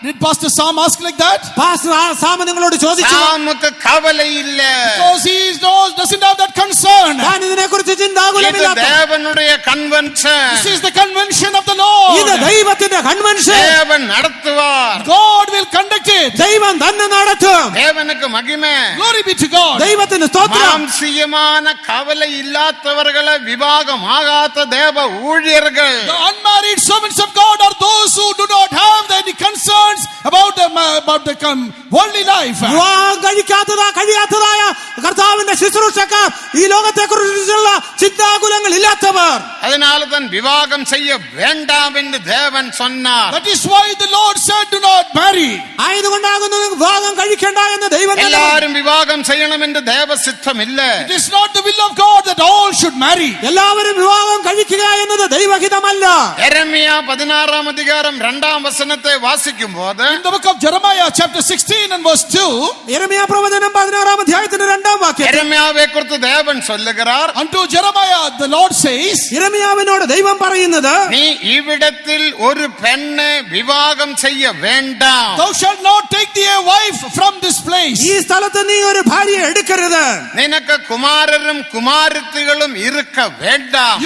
Did Pastor Sam ask like that? Pastor സാമ നിങ്ങളോട് ചോദിച്ചു. சாமுக்கு கவலை இல்ல. Because he doesn't have that concern. ഞാൻ ഇതിനെ കുറിച്ച് இது ചിന്താകുലമില്ലാത്ത. தேவனுடைய convention. This is the convention of the Lord. ഇത് ദൈവത്തിന്റെ കൺവെൻഷൻ. தேவன் நடத்துவார். God will conduct it. ദൈവം തന്നെ നടത്തും. தேவனுக்கு மகிமை. Glory be to God. ദൈവത്തിന് സ്തോത്രം. மாம்சீயமான கவலை இல்லாதவர்களை விவாகம் ஆகாத தேவ ஊழியர்கள். The unmarried servants of God are those who do not have any concerns about the worldly life. വിവാഹം കഴിയാത്തതായ കർത്താവിന്റെ ശുശ്രൂഷക്കാർ ഈ ലോകത്തെ കുറിച്ചുള്ള ചിന്താകുലങ്ങൾ ഇല്ലാത്തവർ. அதனால தான் விவாகம் செய்ய வேண்டாம் என்று தேவன் சொன்னார். That is why the Lord said, do not marry. ആയതുകൊണ്ടാകുന്നു വിവാഹം കഴിക്കേണ്ട എന്ന് ദൈവം തന്നെ. எல்லாரும் விவாகம் செய்யணும் என்று தேவ சித்தம் இல்ல. It is not the will of God that all should marry. എല്ലാവരും വിവാഹം കഴിക്കുക എന്നത് ദൈവഹിതമല്ല. യെരമ്യാ 16 அதிகாரம் 2 வசனத்தை வாசிக்கும் போது In the book of Jeremiah chapter 16 and verse 2, യെരമ്യാ പ്രവചനം 16 അധ്യായത്തിന്റെ 2 വാക്യം. യെരമ്യാவை குறித்து தேவன் சொல்லுகிறார். unto Jeremiah the Lord says, യെരമ്യാവിനോട് ദൈവം പറയുന്നത്, நீ இவ்விடத்தில் ஒரு பெண்ணை விவாகம் செய்ய வேண்டாம். thou shalt not take thee a wife from this place. ഈ സ്ഥലത്ത് നീ ഒരു ഭാര്യയെ എടുക്കരുത്. നിനക്ക് കുമാരരും കുമാരത്തികളും இருக்க வேண்டாம்.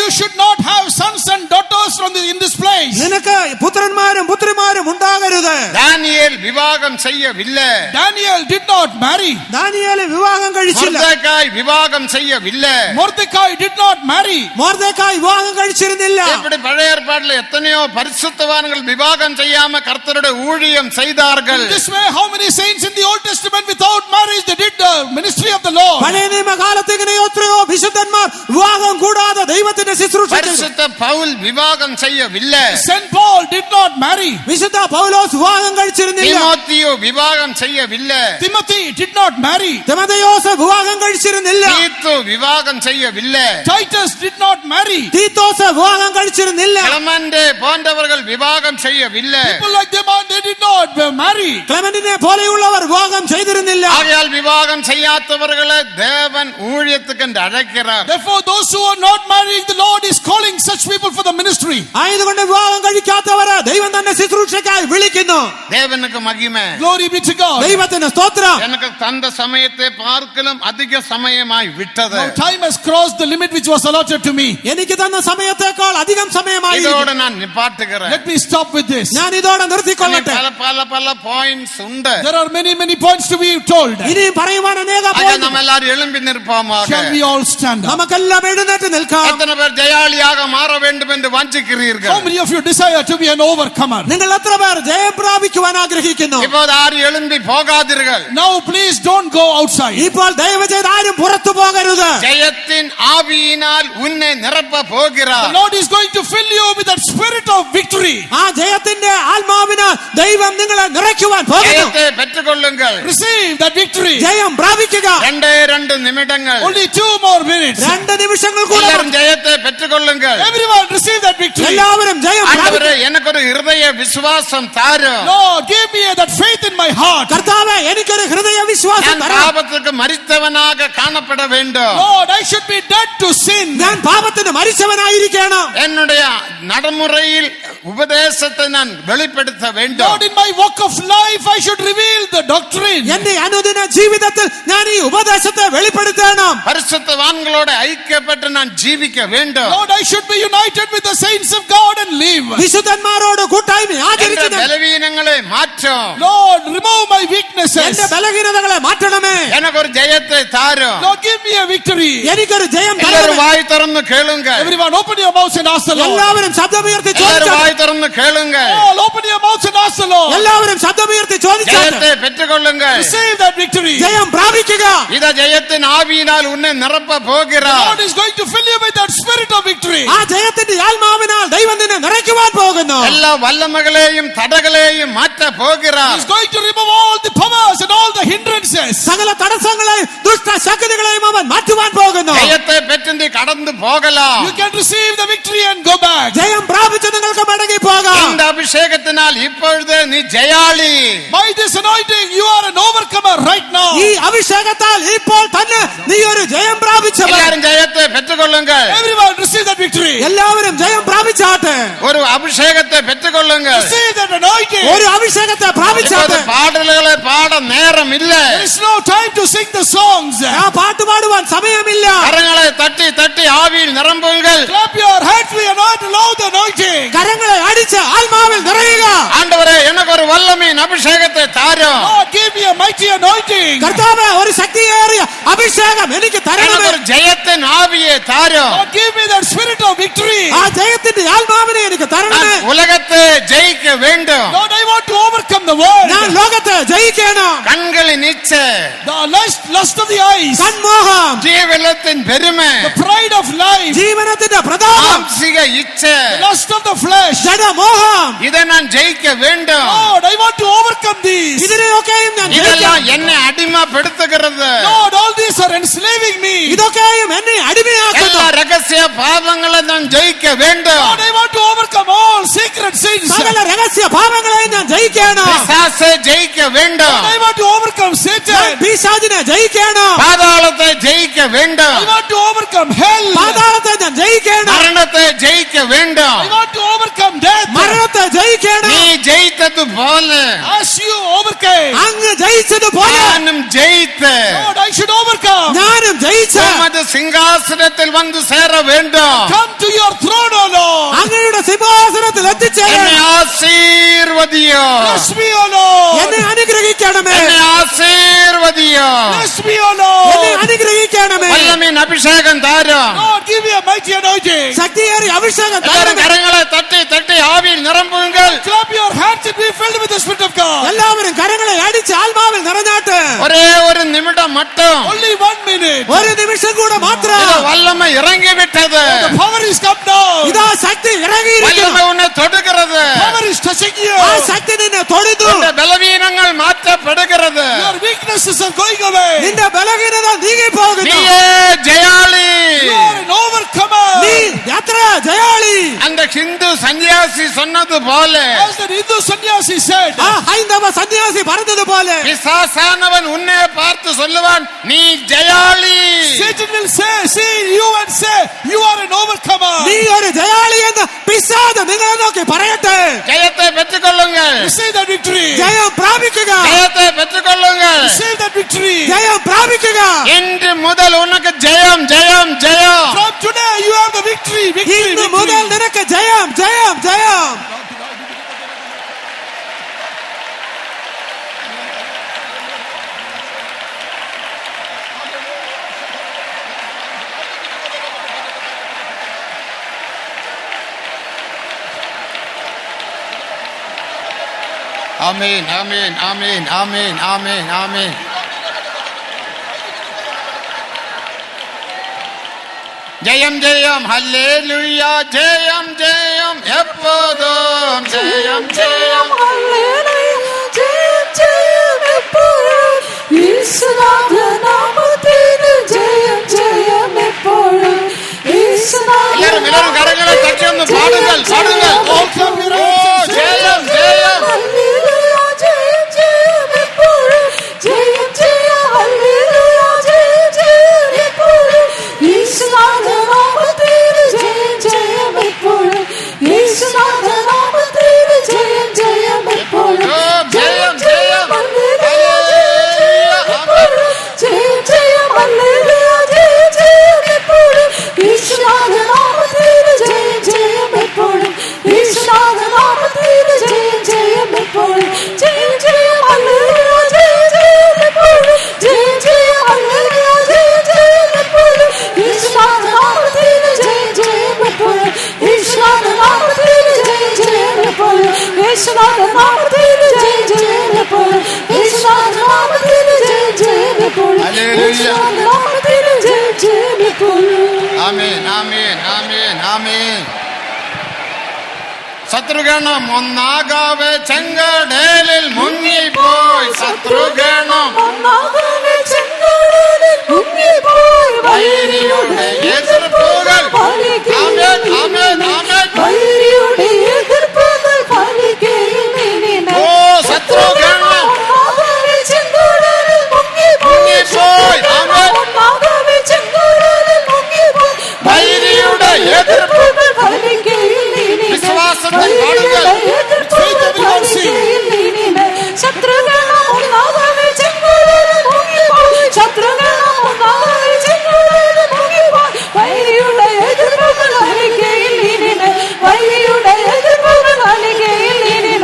You should not have sons and daughters in this place. നിനക്ക് പുത്രന്മാരും പുത്രിമാരും ഉണ്ടാകരുത്. தானியேல் விவாகம் செய்யவில்லை. Daniel did not marry. Daniel വിവാഹം കഴിച്ചില്ല. மொர்தெகாய் விவாகம் செய்யவில்லை. Mordecai did not marry. Mordecai വിവാഹം കഴിച്ചിരുന്നില്ല. இப்படி பழைய ஏற்பாட்டில் எத்தனையோ பரிசுத்தவான்கள் விவாகம் செய்யாம கர்த்தருடைய ஊழியம் செய்தார்கள். In this way, how many saints in the Old Testament without marriage they did the ministry of the Lord? പഴയ നിയമകാലത്ത് ഇങ്ങനെ എത്രയോ വിശുദ്ധന്മാർ വിവാഹം കൂടാതെ ദൈവത്തിന്റെ ശുശ്രൂഷ ചെയ്തു. பரிசுத்த பவுல் விவாகம் செய்யவில்லை. Saint Paul did not marry. വിശുദ്ധ പൗലോസ് വിവാഹം കഴിച്ചിരുന്നില്ല. தீமோத்தேயு விவாகம் செய்யவில்லை. Timothy did not marry. തിമോഥെയോസ് വിവാഹം കഴിച്ചിരുന്നില്ല. தீத்து விவாகம் செய்யவில்லை. Titus did not marry. Titus വിവാഹം കഴിച്ചിരുന്നില്ല. கிளமண்டே போன்றவர்கள் விவாகம் செய்யவில்லை. People like them, they did not marry. ക്ലെമന്റിനെ പോലെയുള്ളവർ വിവാഹം ചെയ്തിരുന്നില്ല. ஆகையால் விவாகம் செய்யாதவர்களை தேவன் ஊழியத்துக்கு என்று அழைக்கிறார். Therefore, those who are not marrying, the Lord is calling such people for the ministry. ആയതുകൊണ്ട് വിവാഹം കഴിക്കാത്തവരെ ദൈവം തന്നെ ശുശ്രൂഷയ്ക്കായി വിളിക്കുന്നു. தேவனுக்கு மகிமை. Glory be to God. ദൈവത്തിന് സ്തോത്രം. எனக்கு தந்த சமயத்தை பார்க்கலும் அதிக சமயமாய் விட்டது. Now time has crossed the limit which was allotted to me. എനിക്ക് തന്ന സമയത്തേക്കാൾ അധികം സമയമായി. இதோட நான் நிப்பாட்டுகிறேன். Let me stop with this. ഞാൻ ഇതോടെ നിർത്തിക്കൊള്ളട്ടെ. பல பல பல பாயிண்ட்ஸ் உண்டு. There are many points to be told. ഇനിയും പറയുവാൻ അനേക அதை நம்ம எல்லாரும் எழும்பி நிற்போமாக. Shall we all stand up? നമുക്കെല്ലാം എഴുന്നേറ്റ് നിൽക്കാം. எத்தனை பேர் ஜெயாளியாக மாற வேண்டும் என்று வாஞ்சிக்கிறீர்கள்? How many of you desire to be an overcomer? നിങ്ങൾ എത്ര പേർ ജയം പ്രാപിക്കുവാൻ ആഗ്രഹിക്കുന്നു? இப்போது ஆறு எழும்பி போகாதீர்கள். Now please don't go outside. ഇപ്പോൾ ദയവ് ചെയ്ത് ആരും പുറത്തു പോകരുത്. ஜெயத்தின் ஆவியினால் உன்னை நிரப்ப The போகிறார். Lord is going to fill you with that spirit of victory. ആ ജയത്തിന്റെ ആത്മാവിനാൽ ദൈവം നിങ്ങളെ നിറയ്ക്കുവാൻ പോകുന്നു. ஜெயத்தை பெற்றுக்கொள்ளுங்கள். Receive that victory. ജയം പ്രാപിക്കുക. 2 நிமிடங்கள். Only 2 more minutes. 2 നിമിഷങ്ങൾ കൂടെ. எல்லாரும் ஜெயத்தை பெற்றுக்கொள்ளுங்கள். Everyone receive that victory. എല്ലാവരും ജയം ஆண்டவரே, പ്രാപിക്കുക. எனக்கு ஒரு இருதய விசுவாசம் தாரும். Lord, give me that faith in my heart. കർത്താവേ, എനിക്കൊരു ഹൃദയ വിശ്വാസം நான் തരണം. பாவத்துக்கு மரித்தவனாக காணப்பட வேண்டும். Lord, I should be dead to sin. ഞാൻ പാപത്തിന് മരിച്ചവനായിരിക്കണം. என்னுடைய நடைமுறையில் ഉപദേശത്തെ ഞാൻ വെളിപ്പെടുത്ത വേണ്ടും. Lord, in my walk of life I should reveal the doctrine. എന്റെ അനുദിന ജീവിതത്തിൽ ഞാൻ ഈ ഉപദേശത്തെ വെളിപ്പെടുത്തണം. പരിശുദ്ധവാന്കളോട് ഐക്യപ്പെട്ട് ഞാൻ ജീവിക്ക വേണ്ടും. Lord, I should be united with the saints of God and live. വിശുദ്ധന്മാരോട് കൂട്ടായ്മ എന്റെ ആചരിച്ച് ബലവീനങ്ങളെ മാറ്റും. Lord, remove my weaknesses. എന്റെ ബലഹീനതകളെ മാറ്റണമേ. എനക്കൊരു ജയത്തെ താരും. Lord, give me a victory. എനിക്കൊരു ജയം എല്ലാവരും തരണമേ. വായി തുറന്ന് കേളുങ്ക. Everyone open your mouths and ask the Lord. എല്ലാവരും ശബ്ദമുയർത്തി എല്ലാവരും ചോദിച്ചാട്ടെ. വായി തുറന്ന് കേളുങ്ക. All open your mouths and ask the Lord. എല്ലാവരും ശബ്ദമുയർത്തി ചോദിച്ചാട്ടെ. ജയത്തെ പെറ്റുകൊള്ളുങ്ക. Receive that victory. ജയം പ്രാപിക്കുക. ഇതാ ജയത്തിൻ ആവിയിനാൽ ഉന്നെ നിറപ്പ പോകുகிறார். God is going to fill you with that spirit of victory. ആ ജയത്തിന്റെ ആത്മാവിനാൽ ദൈവം നിന്നെ നിറയ്ക്കുവാൻ പോകുന്നു. എല്ലാ വല്ലമകളെയും തടകളെയും മാറ്റ പോകുகிறார். He's going to remove all the powers and all the hindrances. സകല തടസ്സങ്ങളെയും ദുഷ്ട ശക്തികളെയും അവൻ മാറ്റുവാൻ പോകുന്നു. ജയത്തെ പെറ്റി കടന്നു പോകലാം. You can receive the victory and go back. ജയം പ്രാപിച്ച് നിങ്ങൾക്ക് മടങ്ങി പോകാം. இந்த അഭിഷേകത്തിനാൽ ഇപ്പോഴത്തെ നീ ജയാളി. By this anointing you are an overcomer right now. ഈ അഭിഷേകത്താൽ ഇപ്പോൾ തന്നെ നീ ഒരു ജയം പ്രാപിച്ചവൻ. എല്ലാവരും ജയത്തെ പെറ്റുകൊള്ളുങ്ക. Everyone receive that victory. എല്ലാവരും ജയം പ്രാപിച്ചാട്ടെ. ഒരു അഭിഷേകത്തെ പെറ്റുകൊള്ളുങ്ക. Receive that anointing. ഒരു അഭിഷേകത്തെ പ്രാപിച്ചാട്ടെ. പാടലുകളെ പാട നേരമില്ല. There is no time to sing the songs. ആ പാട്ട് പാടുവാൻ സമയമില്ല. കരങ്ങളെ തട്ടി തട്ടി ആവിയിൽ നിറമ്പുകൾ. Clap your hands, we anoint, allow the anointing. കരങ്ങളെ അടിച്ച് ആത്മാവിൽ നിറയുക. ആണ്ടവരെ എനക്കൊരു വല്ലമീൻ അഭിഷേകത്തെ താരം. Lord, give me a mighty anointing. കർത്താവേ, ഒരു ശക്തിയേറിയ അഭിഷേകം എനിക്ക് തരണമേ. എനക്കൊരു ജയത്തിൻ ആവിയെ താരം. Lord, give me that spirit of victory. ആ ജയത്തിന്റെ ആത്മാവിനെ എനിക്ക് തരണമേ. ഉലകത്തെ ജയിക്ക വേണ്ടും. Lord, I want to overcome the world. ഞാൻ ലോകത്തെ ജയിക്കണം. കൺകളിൻ ഇച്ഛ, The lust of the eyes, കൺമോഹം, ജീവലത്തിൻ പെരുമ, the pride of life, ജീവനത്തിന്റെ പ്രതാപം, മാംസിക ഇച്ഛ, the lust of the flesh. ജഡമോഹം, ഇதை ഞാൻ ജയിക്ക വേണ്ടും. Lord, I want to overcome these. ഇതിനെയൊക്കെയും ഞാൻ ഇതെല്ലാം ജയിക്കണം. എന്നെ അടിമപ്പെടുത്തുகிறது. Lord, all these are enslaving me. ഇതൊക്കെയും എന്നെ അടിമയാക്കുന്നു. എല്ലാ രഹസ്യ പാപങ്ങളെ ഞാൻ ജയിക്ക വേണ്ടും. Lord, I want to overcome all secret sins. സകല രഹസ്യ പാപങ്ങളെയും ഞാൻ ജയിക്കണം. പിശാചെ ജയിക്ക വേണ്ടും. Lord, I want to overcome ഞാൻ Satan. പിശാചിനെ ജയിക്കണം. പാതാളത്തെ ജയിക്ക വേണ്ടും. I want to overcome hell. പാതാളത്തെ ഞാൻ ജയിക്കണം. മരണത്തെ ജയിക്ക വേണ്ടും. I want to overcome death. മരണത്തെ ജയിക്കണം. നീ ജയിത്തതുപോലെ As you overcame, അങ്ങ് ജയിച്ചതുപോലെ ഞാനും ജയിത്ത് Lord, I should overcome. ഞാനും ജയിച്ച ഉമത് സിംഹാസനത്തിൽ വന്ന് சேர வேண்டும். Come to your throne, O Lord. അങ്ങയുടെ സിംഹാസനത്തിൽ എത്തിച്ചേരാൻ എന്നെ ആശീർവദിയോ. Bless me, O Lord. എന്നെ അനുഗ്രഹിക്കണമേ. എന്നെ ആശീർവദിയോ. Bless me, O എന്നെ Lord. അനുഗ്രഹിക്കണമേ. വല്ലമീൻ അഭിഷേകം താരം. Lord, give me a mighty anointing. ശക്തിയേറിയ അഭിഷേകം എല്ലാവരും തരണമേ. കരങ്ങളെ തട്ടി തട്ടി ആവിയിൽ നിറമ്പുകൾ. Clap your hands and be filled with the Spirit of God. എല്ലാവരും കരങ്ങളെ അടിച്ച് ആത്മാവിൽ നിറഞ്ഞാട്ട് ഒരേ ഒരു നിമിഷം മട്ടും Only 1 minute. ഒരു നിമിഷം കൂടെ മാത്രം ഇത് വല്ലമ ഇറങ്ങി വിട്ടത്. The power is come down. ഇതാ ശക്തി ഇറങ്ങിയിരിക്കുന്നു. വല്ലമ ഉന്നെ തൊടുகிறது. Power is touching you. ആ ശക്തി നിന്നെ തൊടുന്നു. നിന്റെ ബലവീനങ്ങൾ മാറ്റപ്പെടുகிறது. Your weaknesses are going away. നിന്റെ ബലഹീനത നീങ്ങി പോകുന്നു. നീയേ ജയാളി. You are an overcomer. നീ എത്ര ജയാളി. அந்த ഹിന്ദു സന്യാസി சொன்னது போல As the Hindu sannyasi said, ആ ഹൈന്ദവ സന്യാസി പറഞ്ഞതുപോലെ பிசாசானவன் உன்னை பார்த்து சொல்லுவான் நீ ஜெயாளி. Satan will see you and say, you are an overcomer. നീ ഒരു ജയാളി എന്ന് പിശാച് നിങ്ങളെ നോക്കി പറയട്ടെ. ஜெயத்தை பெற்றுக்கொள்ளுங்கள். Receive that victory. ജയം പ്രാപിക്കുക. ஜெயத்தை பெற்றுக்கொள்ளுங்கள். Receive that victory. ജയം പ്രാപിക്കുക. இன்று முதல் உனக்கு ஜெயம் ஜெயம் ஜெயம். From today you have the victory. Victory, ഇന്ന് മുതൽ victory. നിനക്ക് ജയം ജയം ജയം. ஆமென் ஆமென் ஆமென் ஆமென் ஆமென் ஆமென். ஜெயம் ஜெயம் ஹல்லேலூயா. ஜெயம் ஜெயம் எப்போதும் ஜெயம் ஜெயம். எல்லாரும் எல்லாரும் கரங்களை தட்டி ഒന്ന് பாடுங்கள் பாடுங்கள். ஓ ஜெயம் ஜெயம். യേശുനാഥ നാമത്തിൽ ജയം ജയം എപ്പോഴും യേശുനാഥ നാമത്തിൽ ഹല്ലേലൂയ. നാമത്തിൽ ജയം ജയമിപ്പോൾ. ആമേൻ ആമേൻ ആമേൻ ആമേൻ. ശത്രുഗണം ഒന്നാകാവെ ചെങ്കടലിൽ മുങ്ങിപ്പോയി. ശത്രുഗണം ഒന്നാകവേ ചെങ്കടലിൽ മുങ്ങിപ്പോയി. വൈരിയുടെ എതിർപ്പുകൾ ആമേൻ ആമേൻ ആമേൻ. വൈരിയുടെ എതിർപ്പുകൾ ഫലിക്കുകയും ഇനി ഓ ശത്രുഗണം ഒന്നാകവേ ചെങ്കടലിൽ മുങ്ങിപ്പോയി. മുങ്ങിപ്പോയി. ആമേൻ. ഒന്നാകവേ ചെങ്കടലിൽ മുങ്ങിപ്പോയി. വൈരിയുടെ എതിർപ്പുകൾ ഫലിക്കുകയും ഇനി വിശ്വാസത്തിൽ കാണുക. ശത്രുഗണം ഒന്നാകവേ ചെങ്കടലിൽ മുങ്ങിപ്പോയി. ശത്രുഗണം ഒന്നാകവേ ചെങ്കടലിൽ മുങ്ങിപ്പോയി. വൈരിയുടെ എതിർപ്പുകൾ ഫലിക്കുകയും ഇനി വൈരിയുടെ എതിർപ്പുകൾ ഫലിക്കുകയും ഇനി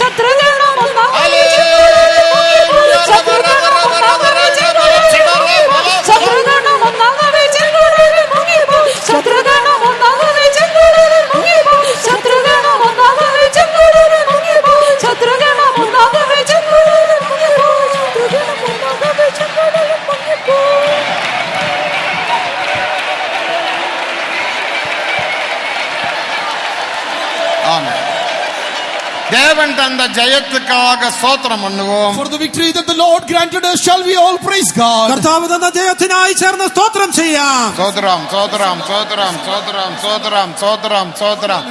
ശത്രുഗണം ഒന്നാകവേ ചെങ്കടലിൽ മുങ്ങിപ്പോയി. ശത്രുഗണം ഒന്നാകവേ ചെങ്കടലിൽ മുങ്ങിപ്പോയി. ശത്രുഗണം ഒന്നാകവേ ചെങ്കടലിൽ മുങ്ങിപ്പോയി. ശത്രുഗണം ഒന്നാകവേ ചെങ്കടലിൽ മുങ്ങിപ്പോയി. ശത്രുഗണം ഒന്നാകവേ ചെങ്കടലിൽ മുങ്ങിപ്പോയി. ശത്രുഗണം ഒന്നാകവേ ചെങ്കടലിൽ മുങ്ങിപ്പോയി. ஆமென். தேவன் தந்த ஜெயத்துக்காக ஸ்தோத்திரம் பண்ணுவோம். For the victory that the Lord granted us, shall we all praise God? കർത്താവ് തന്ന ജയത്തിനായി ചേർന്ന് സ്തോത്രം ചെയ്യാം. സ്തോത്രം സ്തോത്രം സ്തോത്രം സ്തോത്രം സ്തോത്രം സ്തോത്രം സ്തോത്രം.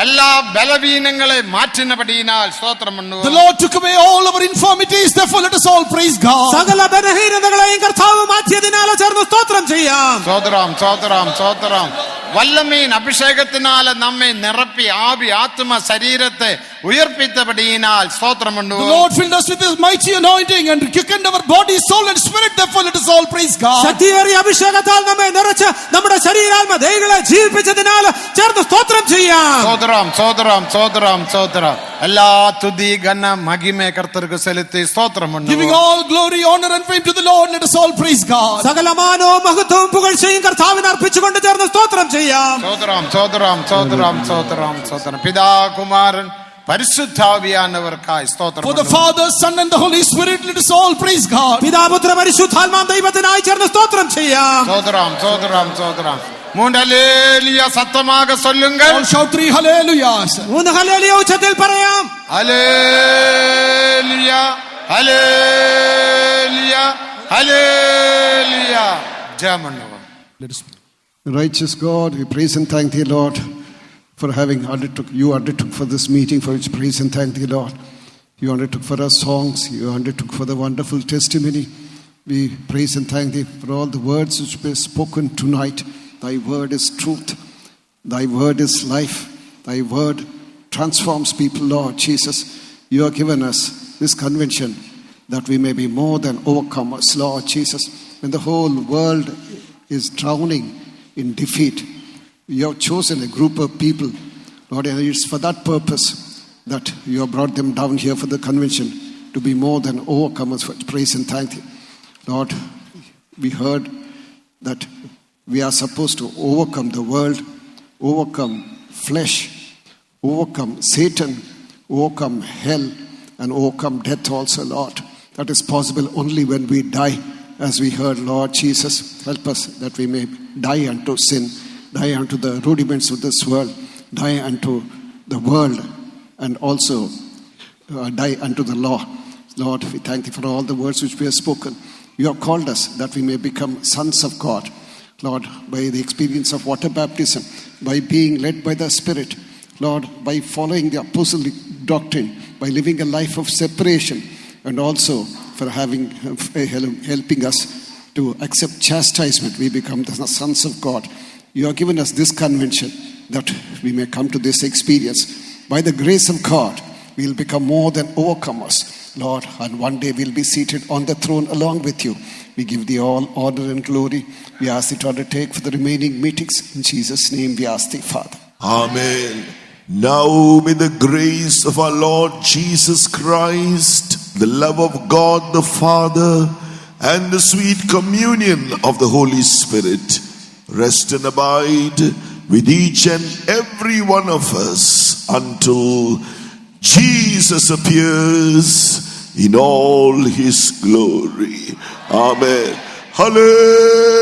എല്ലാ ബലവീനങ്ങളെ മാറ്റിനപടിയിനാൽ സ്തോത്രം The பண்ணுவோம். Lord took away all our infirmities, therefore let us all praise God. സകല ബലഹീനതകളെയും കർത്താവ് മാറ്റിയതിനാൽ ചേർന്ന് സ്തോത്രം ചെയ്യാം. സ്തോത്രം സ്തോത്രം സ്തോത്രം. വല്ലമീൻ അഭിഷേകത്തിനാല് നമ്മെ നിറപ്പി ആവി ആത്മ ശരീരത്തെ ഉയർപ്പിത്തപടിയിനാൽ സ്തോത്രം The பண்ணுவோம். Lord filled us with His mighty anointing and quickened our body, soul and spirit, therefore let us all praise God. ശക്തിയേറിയ അഭിഷേകത്താൽ നമ്മെ നിറച്ച് നമ്മുടെ ശരീരാത്മ ദേഹികളെ ജീവിപ്പിച്ചതിനാൽ ചേർന്ന് സ്തോത്രം ചെയ്യാം. സ്തോത്രം സ്തോത്രം സ്തോത്രം സ്തോത്രം. എല്ലാ തുതി ഘന മഹിമ കർത്തർക്ക് സെലുത്തി സ്തോത്രം Giving பண்ணுவோம். all glory, honor and fame to the Lord, let us all praise God. സകല മാനവും മഹത്വവും പുകഴ്ചയും കർത്താവിന് അർപ്പിച്ചുകൊണ്ട് ചേർന്ന് സ്തോത്രം ചെയ്യാം. സ്തോത്രം സ്തോത്രം സ്തോത്രം സ്തോത്രം സ്തോത്രം. പിതാ കുമാരൻ പരിശുദ്ധാവിയാനവർക്കായി സ്തോത്രം For the பண்ணுவோം. Father, Son and the Holy Spirit, let us all praise God. പിതാപുത്ര പരിശുദ്ധാത്മാം ദൈവത്തിനായി ചേർന്ന് സ്തോത്രം ചെയ്യാം. സ്തോത്രം സ്തോത്രം സ്തോത്രം. മൂന്നലേലിയ സത്തமாக சொல்லுங்கள். All shout 3 hallelujahs. 3 ഹല്ലേലൂയ ഉച്ചത്തിൽ പറയാം. Hallelujah hallelujah hallelujah. ജയം பண்ணுவோம். Let us pray. Righteous God, we praise and thank thee, Lord, for having you undertook for this meeting, for which praise and thank thee, Lord. You undertook for our songs, you undertook for the wonderful testimony. We praise and thank thee for all the words which were spoken tonight. Thy word is truth, thy word is life, thy word transforms people, Lord Jesus. You have given us this convention that we may be more than overcomers, Lord Jesus. When the whole world is drowning in defeat, you have chosen a group of people, Lord, and it's for that purpose that you have brought them down here for the convention to be more than overcomers. For praise and thank you, Lord. We heard that we are supposed to overcome the world, overcome flesh, overcome Satan, overcome hell, and overcome death also, Lord. That is possible only when we die, as we heard, Lord Jesus. Help us that we may die unto sin, die unto the rudiments of this world, die unto the world, and also die unto the law. Lord, we thank thee for all the words which we have spoken. You have called us that we may become sons of God, Lord, by the experience of water baptism, by being led by the Spirit, Lord, by following the apostolic doctrine, by living a life of separation, and also for helping us to accept chastisement. We become the sons of God. You have given us this convention that we may come to this experience. By the grace of God, we will become more than overcomers, Lord, and one day we'll be seated on the throne along with you. We give thee all honor and glory. We ask thee to undertake for the remaining meetings. In Jesus' name we ask thee, Father. Amen. Now may the grace of our Lord Jesus Christ, the love of God the Father, and the sweet communion of the Holy Spirit rest and abide with each and every one of us until Jesus appears in all his glory. Amen. Hallelujah.